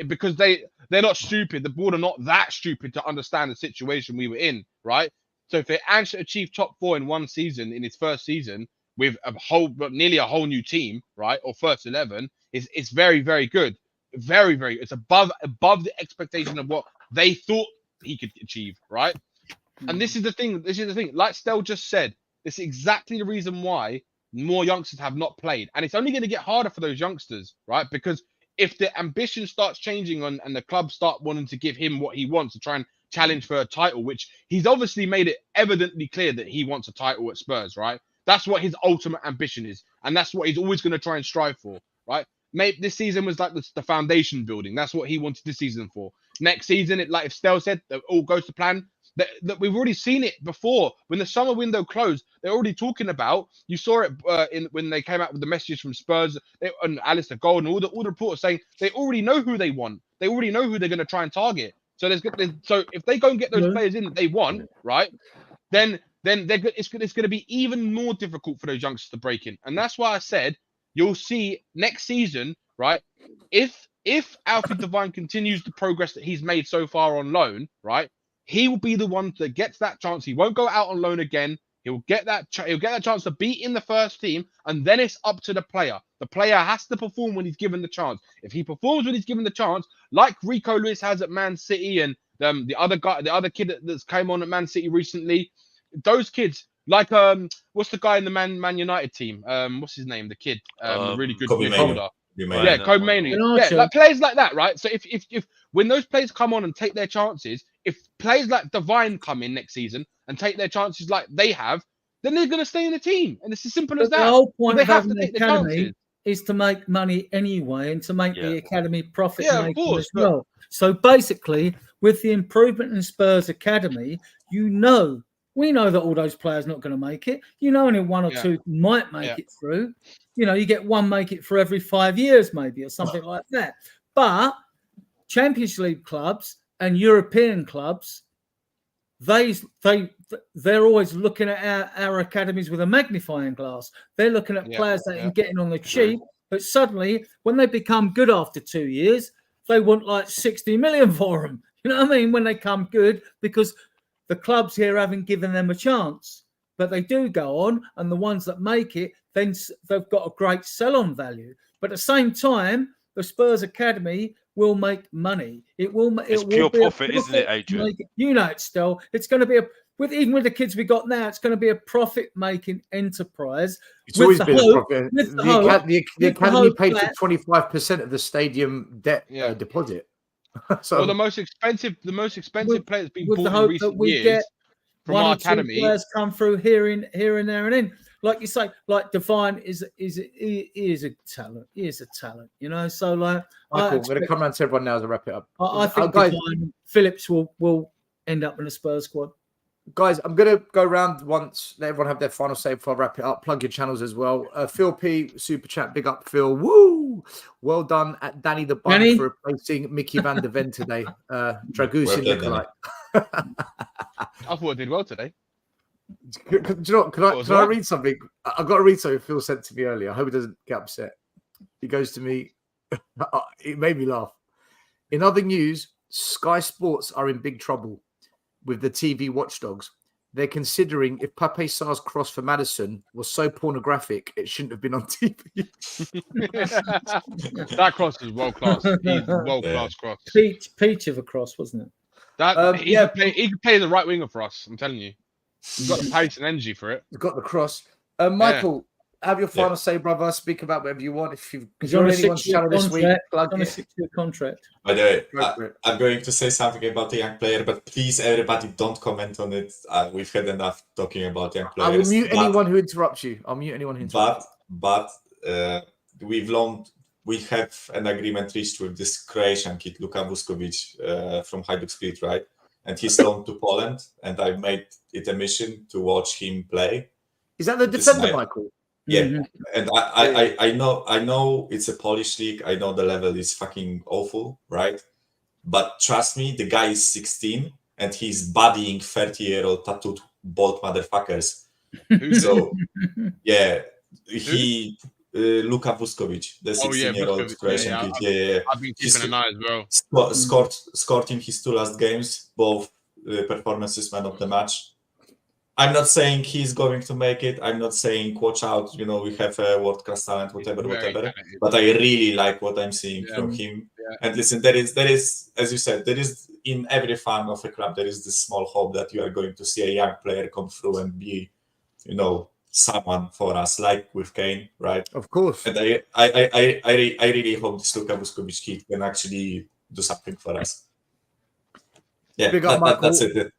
Because they're not stupid. The board are not that stupid to understand the situation we were in, right? So if they actually achieve top 4 in one season, in his first season, with nearly a whole new team, right, or first 11, it's very, very good. Very, very. It's above the expectation of what they thought he could achieve, right? And this is the thing. Like Stel just said, this is exactly the reason why more youngsters have not played, and it's only going to get harder for those youngsters, right? Because if the ambition starts changing and the club start wanting to give him what he wants to try and challenge for a title, which he's obviously made it evidently clear that he wants a title at Spurs, right? That's what his ultimate ambition is, and that's what he's always going to try and strive for, right? Maybe this season was like the foundation building. That's what he wanted this season for. Next season, if Stel said that all goes to plan, that we've already seen it before. When the summer window closed, they're already talking about. You saw it when they came out with the messages from Spurs and Alistair Gold and all the reporters saying they already know who they want. They already know who they're going to try and target. So so if they go and get those players in that they want, right, then it's going to be even more difficult for those youngsters to break in. And that's why I said you'll see next season, right? If Alfie Devine continues the progress that he's made so far on loan, right, he will be the one that gets that chance. He won't go out on loan again. He'll get that chance to be in the first team, and then it's up to the player. The player has to perform when he's given the chance. If he performs when he's given the chance, like Rico Lewis has at Man City, and the other kid that's came on at Man City recently, those kids, like what's the guy in the Man United team? What's his name? The kid, the really good midfielder. Yeah, Kobe Mainoo. Yeah, like players like that, right? So if when those players come on and take their chances, if players like Devine come in next season and take their chances like they have, then they're going to stay in the team, and it's as simple as that. The whole point of have having to the take the academy chances. is to make money anyway, and to make the academy profit making course, as well. So basically, with the improvement in Spurs academy, we know that all those players not going to make it. Only one or two might make it through. You get one make it for every 5 years, maybe, or something like that. But Champions League clubs and European clubs, they're always looking at our academies with a magnifying glass. They're looking at players that are getting on the cheap, but suddenly when they become good after 2 years, they want like 60 million for them. You know what I mean? When they come good, because the clubs here haven't given them a chance. But they do go on, and the ones that make it, then they've got a great sell-on value. But at the same time, the Spurs Academy will make money. It's pure profit, isn't it, Adrian? It's still. It's going to be even with the kids we got now, it's going to be a profit-making enterprise. It's always been a profit. The academy paid for 25% of the stadium debt deposit. So the most expensive players being bought in recent years from our academy. Players come through here and there and in. Like you say, like Devine is a talent. He is a talent, So like, Michael, I'm going to come around to everyone now as I wrap it up. I think Devine Phillips will end up in the Spurs squad. Guys, I'm going to go around once, let everyone have their final say before I wrap it up. Plug your channels as well. Phil P, Super Chat, big up, Phil. Woo! Well done at Danny the Bun for replacing Mickey van der Ven today. Dragusin Nikolai. I thought I did well today. Do you know what? Can I read something? I've got to read something Phil sent to me earlier. I hope he doesn't get upset. He goes to me, it made me laugh. In other news, Sky Sports are in big trouble with the TV watchdogs. They're considering if Pape Sarr's cross for Maddison was so pornographic, it shouldn't have been on TV. That cross is world class. He's world class cross. Peach of a cross, wasn't it? He could play the right winger for us. I'm telling you, he's got the pace and energy for it. He's got the cross. Michael, have your final say, brother. Speak about whatever you want. If you've joined anyone's channel this week, plug on a 6-year contract. By the way, I'm going to say something about the young player, but please, everybody, don't comment on it. We've had enough talking about young players. I will mute anyone who interrupts you. I'll mute anyone who interrupts. But we have an agreement reached with this Croatian kid, Luka Vuskovic from Hajduk Split, right? and he's loaned to Poland, and I made it a mission to watch him play. Is that the defender, Michael? Yeah, and I know it's a Polish league. I know the level is fucking awful, right? But trust me, the guy is 16 and he's bodying 30-year-old tattooed bald motherfuckers. So yeah, he Luka Vuskovic, the 16-year-old Croatian kid. Yeah. I've been keeping an eye as well. Scored in his 2 last games, both performances man of the match. I'm not saying he's going to make it. I'm not saying watch out, we have a world-class talent, whatever. But I really like what I'm seeing from him. Yeah. And listen, there is, as you said, there is in every fan of a club, there is this small hope that you are going to see a young player come through and be, someone for us, like with Kane, right? Of course. And I really hope this Luka Vuskovic kid can actually do something for us. Yeah, that's it.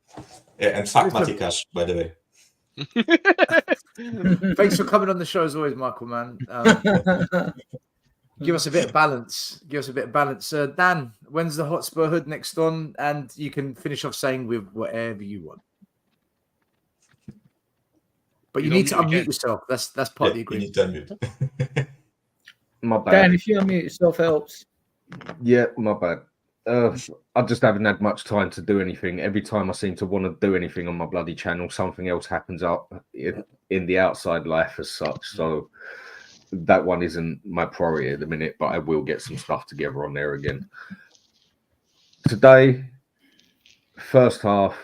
Yeah, and fuck Matty Cash, by the way. Thanks for coming on the show as always, Michael, man. Give us a bit of balance. Dan, when's the Hotspur Hood next on? And you can finish off saying with whatever you want. But you need to unmute yourself. That's part of the agreement. You need to unmute. My bad. Dan, if you unmute yourself, helps. Yeah, my bad. I just haven't had much time to do anything. Every time I seem to want to do anything on my bloody channel, something else happens up in the outside life as such. So that one isn't my priority at the minute, but I will get some stuff together on there again. Today, first half,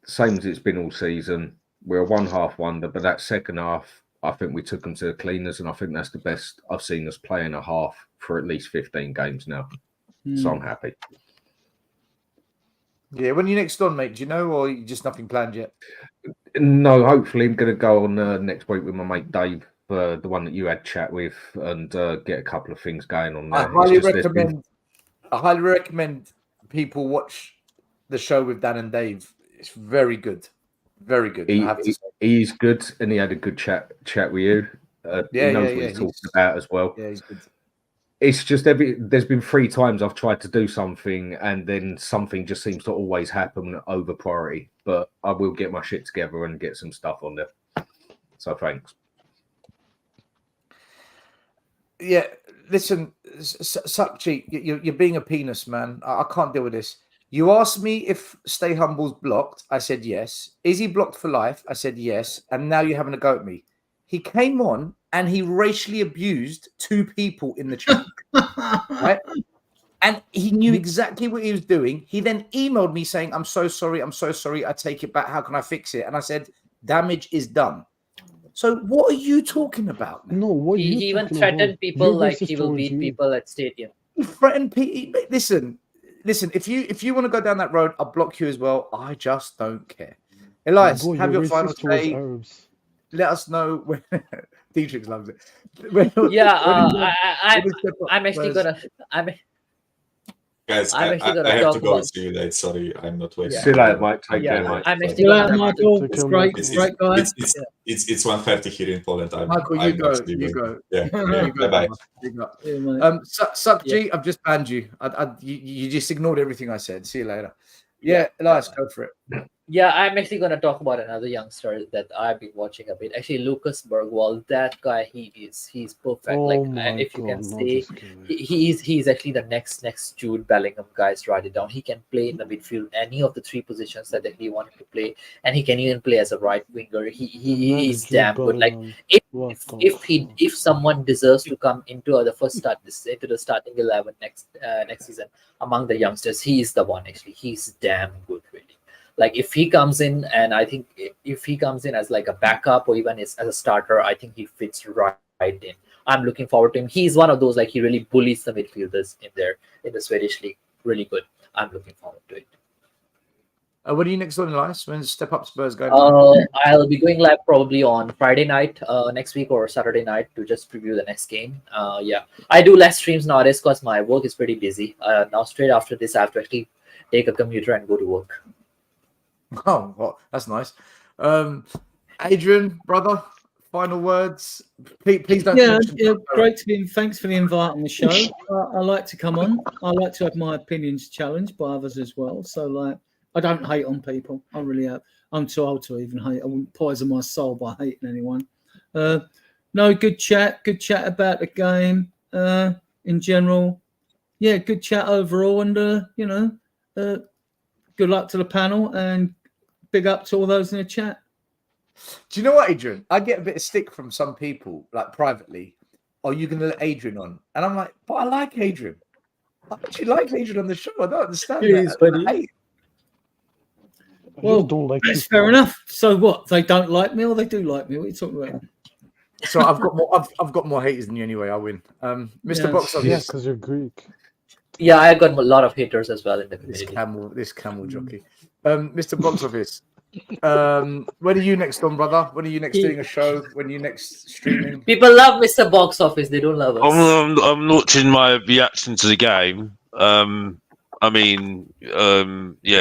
same as it's been all season. We're a 1-half wonder, but that second half, I think we took them to the cleaners, and I think that's the best I've seen us play in a half for at least 15 games now. So I'm happy. Yeah, when are you next on, mate? Do you know, or you just nothing planned yet? No, hopefully I'm going to go on next week with my mate Dave, the one that you had chat with, and get a couple of things going on there. I highly recommend people watch the show with Dan and Dave. It's very good. Very good. He's good, and he had a good chat with you. He knows what he's talking about as well. Yeah, he's good. It's just there's been 3 times I've tried to do something and then something just seems to always happen over priority. But I will get my shit together and get some stuff on there. So thanks. Yeah, listen, Suckchi, you're being a penis, man. I can't deal with this. You asked me if Stay Humble's blocked. I said yes. Is he blocked for life? I said yes. And now you're having a go at me. He came on and he racially abused 2 people in the chat, right? And he knew exactly what he was doing. He then emailed me saying, I'm so sorry. I take it back. How can I fix it? And I said, damage is done. So what are you talking about, man? No, what he even threatened people like he will beat people at stadium. He threatened people. Listen, if you want to go down that road, I'll block you as well. I just don't care. Elias, have your final say. Let us know when Dietrich loves it. I'm actually gonna. Guys, I have to go. See you later. Sorry, I'm not waiting. See you later, Mike. Take care, Mike. I'm actually gonna. Michael. It's great, guy. It's 1:30 here in Poland. Michael, you go. Yeah. Bye. Suck G, I've just banned you. You just ignored everything I said. See you later. Yeah, Elias, go for it. Yeah, I'm actually going to talk about another youngster that I've been watching a bit. Actually, Lucas Bergwall, that guy, he's perfect. If you can say, he's actually the next Jude Bellingham, guys. Write it down. He can play in the midfield, any of the 3 positions that he wanted to play, and he can even play as a right winger. He is damn good. Like if someone deserves to come into into the starting 11 next season among the youngsters, he is the one. Actually, he's damn good, really. Like if he comes in, and I think if he comes in as like a backup or even as a starter, I think he fits right in. I'm looking forward to him. He's one of those, like, he really bullies the midfielders in the Swedish league. Really good. I'm looking forward to it. What are you next on, Elias? When's Step Up Spurs going? I'll be going live probably on Friday night next week or Saturday night to just preview the next game. I do less streams nowadays because my work is pretty busy. Now straight after this, I have to actually take a commuter and go to work. Oh, well, that's nice. Adrian, brother, final words. Please don't. Yeah, great to be. Thanks for the invite on the show. I like to come on. I like to have my opinions challenged by others as well. So, I don't hate on people. I really have. I'm too old to even hate. I wouldn't poison my soul by hating anyone. No, good chat. Good chat about the game in general. Yeah, good chat overall. And, good luck to the panel and big up to all those in the chat. Do you know what, Adrian? I get a bit of stick from some people, like privately. Are you going to let Adrian on? And I'm like, but I like Adrian. I actually like Adrian on the show. I don't understand that. Well, that's fair enough. So what? They don't like me, or they do like me? What are you talking about? So I've got more. I've got more haters than you anyway. I win. Mr. Box Office. Yeah, because you're Greek. Yeah, I got a lot of haters as well in the community. This camel jockey. Mr. Box Office. When are you next on, brother? When are you next doing a show? When are you next streaming? People love Mr. Box Office. They don't love us. I'm launching my reaction to the game.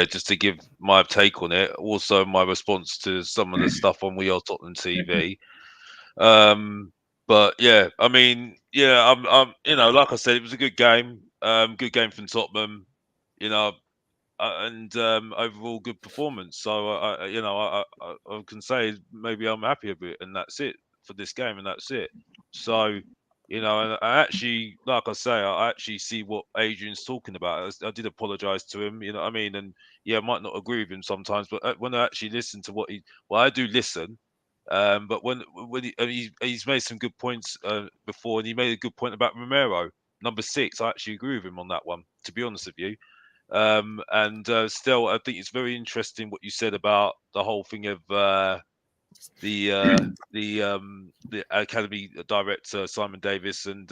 Just to give my take on it. Also, my response to some of the stuff on We Are Tottenham TV. But yeah, I'm like I said, it was a good game. Good game from Tottenham. And overall good performance. So I can say maybe I'm happy with it, and that's it for this game, and that's it. So. And I actually, like I say, I actually see what Adrian's talking about. I did apologise to him, you know what I mean? And yeah, I might not agree with him sometimes, but when I actually listen to I do listen. But when he's made some good points before, and he made a good point about Romero, number 6. I actually agree with him on that one, to be honest with you. Still, I think it's very interesting what you said about the whole thing of the academy director Simon Davis and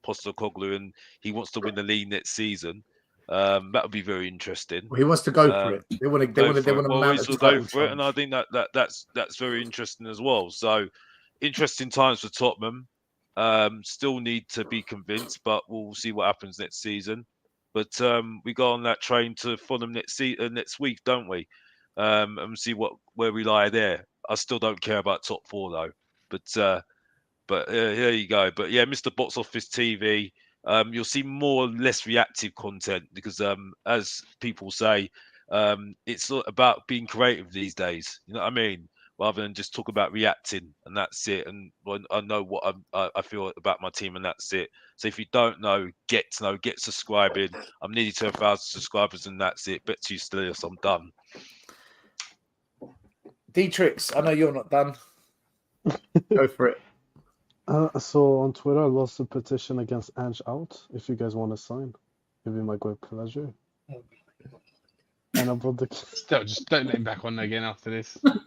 Postecoglou, and he wants to win the league next season. That would be very interesting. Well, he wants to go for it. They want to mount a go for it, and I think that's very interesting as well. So interesting times for Tottenham. Still need to be convinced, but we'll see what happens next season. But we go on that train to Fulham next week, don't we? And see where we lie there. I still don't care about top 4 though. But there you go. But yeah, Mr. Box Office TV. You'll see more or less reactive content because, as people say, it's about being creative these days. You know what I mean? Rather than just talk about reacting and that's it. And I know what I feel about my team and that's it. So if you don't know, get subscribing. I'm nearly to 1,000 subscribers and that's it. Bet you still, I'm done. D-Trix, I know you're not done. Go for it. So on Twitter, I lost a petition against Ange out. If you guys want to sign, it'd be my great pleasure. And about the still, just don't let him back on again after this. What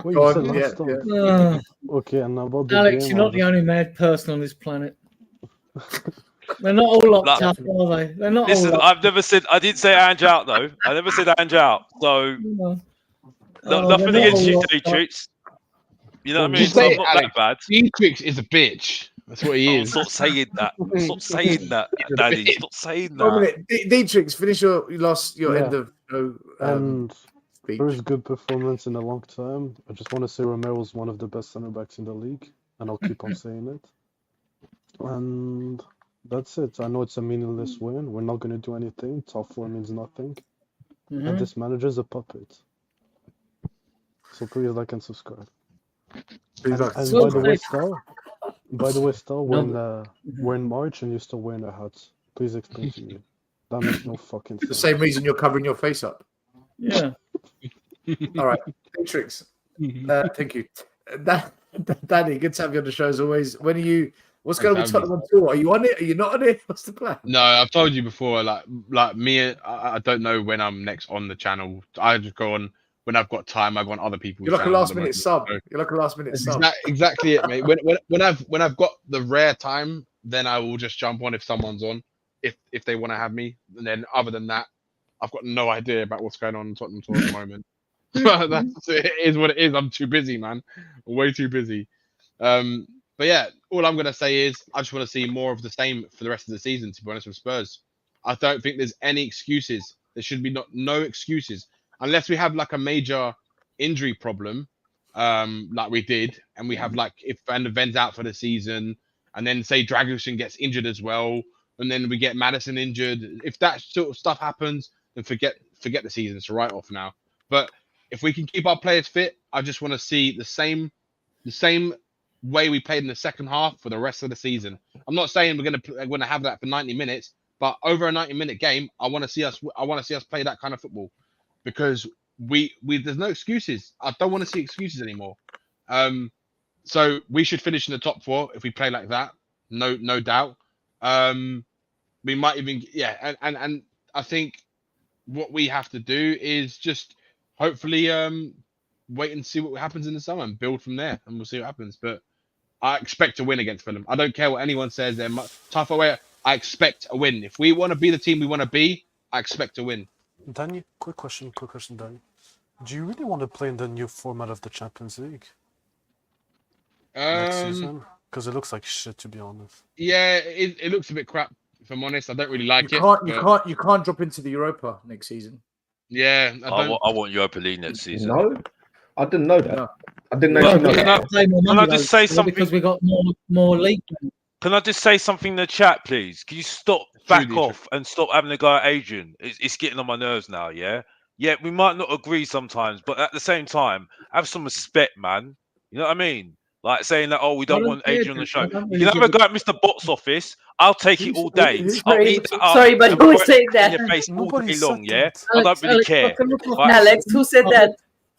you said last time. Okay, and about the Alex, game, you're not the only mad person on this planet. They're not all locked up, are they? They're not. Listen, all I've never said. I didn't say Ange out though. I never said Ange out. So nothing against you, D-Trix. You know what I mean? So I'm not that bad. D-Trix is a bitch. That's what he is. Stop saying that. Stop saying that, Daddy. Stop saying that. D-Trix, finish your end of and speech. Very good performance in a long time. I just want to say Romero is one of the best center backs in the league, and I'll keep on saying it. And that's it. I know it's a meaningless win. We're not going to do anything. Top 4 means nothing. Mm-hmm. And this manager's a puppet. So please like and subscribe. And by the way, Star, we're in March and you're still wearing a hat. Please explain to me. That makes no fucking sense. The same reason you're covering your face up. Yeah. All right. Tricks. Thank you. Danny, good to have you on the show as always. When are you? What's going on with Tottenham on tour? Are you on it? Are you not on it? What's the plan? No, I've told you before. Like me, I don't know when I'm next on the channel. I just go on when I've got time. I go on other people's. You're like a last minute sub. You're like a last minute sub. Exactly it, mate. When I've got the rare time, then I will just jump on if someone's on, if they want to have me. And then other than that, I've got no idea about what's going on Tottenham tour at the moment. It is what it is. I'm too busy, man. Way too busy. But yeah, all I'm going to say is I just want to see more of the same for the rest of the season, to be honest, with Spurs. I don't think there's any excuses. There should be no excuses. Unless we have like a major injury problem, like we did, and we have like if Van der Ven's out for the season, and then say Dragusin gets injured as well, and then we get Madison injured. If that sort of stuff happens, then forget the season. It's a write-off now. But if we can keep our players fit, I just want to see the same way we played in the second half for the rest of the season. I'm not saying we're gonna have that for 90 minutes, but over a 90-minute game, I want to see us play that kind of football, because we there's no excuses. I don't want to see excuses anymore. So we should finish in the top 4 if we play like that. No doubt. We might even and I think what we have to do is just hopefully wait and see what happens in the summer and build from there, and we'll see what happens. But I expect to win against Fulham. I don't care what anyone says. They're tough away. I expect a win. If we want to be the team we want to be, I expect to win. Danny, quick question, Danny. Do you really want to play in the new format of the Champions League next season? Because it looks like shit, to be honest. Yeah, it looks a bit crap. If I'm honest, I don't really like You can't drop into the Europa next season. Yeah, I want Europa League next season. No, I didn't know that. No. I didn't know. Can I just say something? Because we got more league. Can I just say something in the chat, please? Can you stop, back off, and stop having a go at Adrian? It's getting on my nerves now, yeah? Yeah, we might not agree sometimes, but at the same time, have some respect, man. You know what I mean? Like saying that, we don't want Adrian on the show. You can have a go at Mr. Box Office. I'll take it all day. I'll eat that up. Sorry, but who said that? In your face all day long, yeah? I don't really care. Alex, who said that?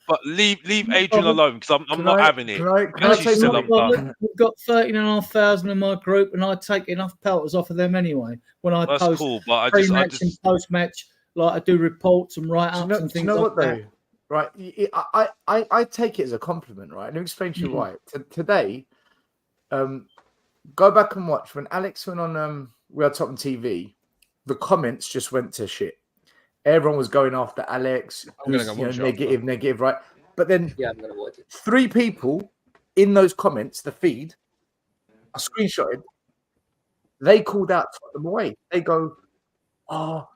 But leave Adrian alone, because I'm not having it. We've got 13,500 in my group, and I take enough pelters off of them anyway. When I That's post cool, but pre-match and post-match, like I do reports and write-ups and things like that. Right, I take it as a compliment, right? Let me explain to you why. Today, go back and watch when Alex went on We Are Tottenham TV. The comments just went to shit. Everyone was going after Alex. Negative, right? But then, I'm gonna watch it. 3 people in those comments, the feed, I screenshotted. They called out Tottenham away. They go, "Oh,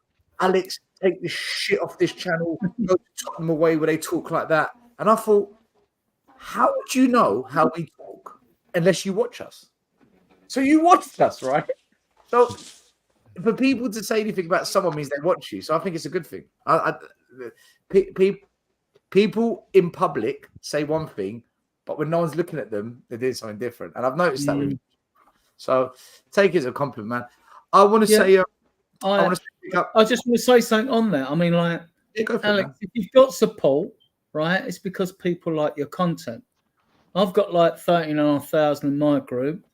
Alex, take this shit off this channel. Go to Tottenham away where they talk like that." And I thought, how would you know how we talk unless you watch us? So you watched us, right? So for people to say anything about someone means they watch you. So I think it's a good thing. People in public say one thing, but when no one's looking at them, they're doing something different. And I've noticed that with you. So take it as a compliment, man. I want to say... I just want to say something on that. I mean, like, Alex, if you've got support, right, it's because people like your content. I've got like 13,500 in my group.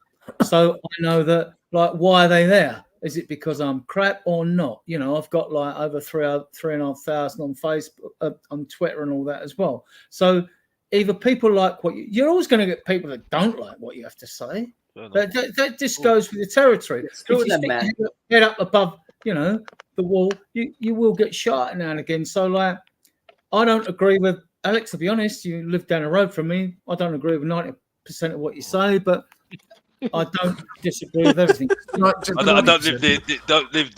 So I know that, like, why are they there? Is it because I'm crap or not? You know, I've got like over 3,500 on Facebook, on Twitter and all that as well. So either people like you're always going to get people that don't like what you have to say. That just goes with the territory. If you stick your head up above, the wall, you will get shot now and again. So, like, I don't agree with Alex, to be honest. You live down the road from me. I don't agree with 90% of what you say, but I don't disagree with everything. I don't live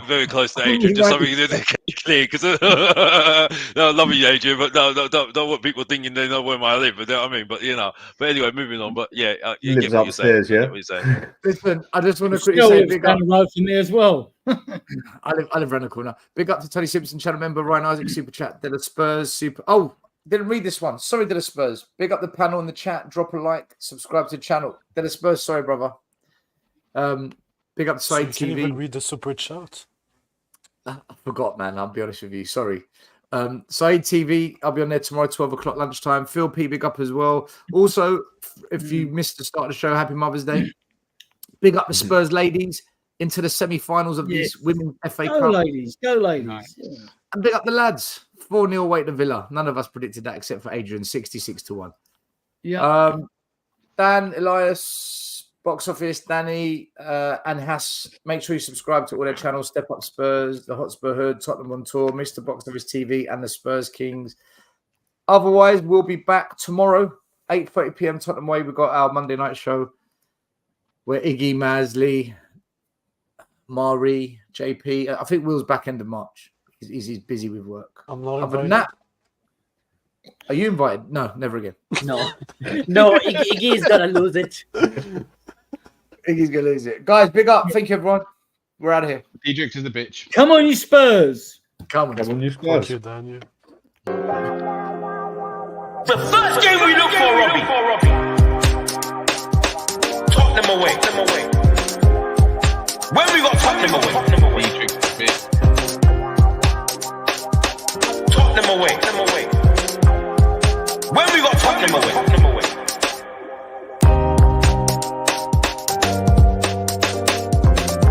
very close to Adrian. Just something that clear, because I love you, Adrian, but don't want people thinking they know where I live. But I mean, but anyway, moving on. But yeah, you lives get what upstairs, you're saying. Listen, I just want to quickly say, big down the road from me as well. I live around the corner. Big up to Tony Simpson, channel member, Ryan Isaac, super chat, Della Spurs, super. Oh, didn't read this one. Sorry, Della Spurs. Big up the panel in the chat. Drop a like. Subscribe to the channel. Della Spurs. Sorry, brother. Big up to Side TV. Can you even read the super chat? I forgot, man. I'll be honest with you. Sorry. Side TV. I'll be on there tomorrow, 12 o'clock lunchtime. Phil P. Big up as well. Also, if you missed the start of the show, happy Mother's Day. Big up the Spurs ladies into the semi-finals of these Women's FA Cup. Go ladies. Nice. And big up the lads. 4-0 away to Villa. None of us predicted that except for Adrian, 66-1. Yeah. Dan, Elias, Box Office, Danny, and Hass. Make sure you subscribe to all their channels. Step Up Spurs, The Hotspur Hood, Tottenham on Tour, Mr. Box Office TV, and the Spurs Kings. Otherwise, we'll be back tomorrow, 8:30 p.m. Tottenham Way. We've got our Monday night show where Iggy, Masley, Mari, JP. I think Will's back end of March. He's busy with work. I'm not Other invited. than that, are you invited? No, never again. No, Iggy's gonna lose it. Iggy's gonna lose it. Guys, big up. Thank you, everyone. We're out of here. Dietrich is the bitch. Come on, you Spurs. Come on, you Thank Spurs. you, Daniel. The first game we look for, Robbie. Tottenham away. When we got Tottenham away.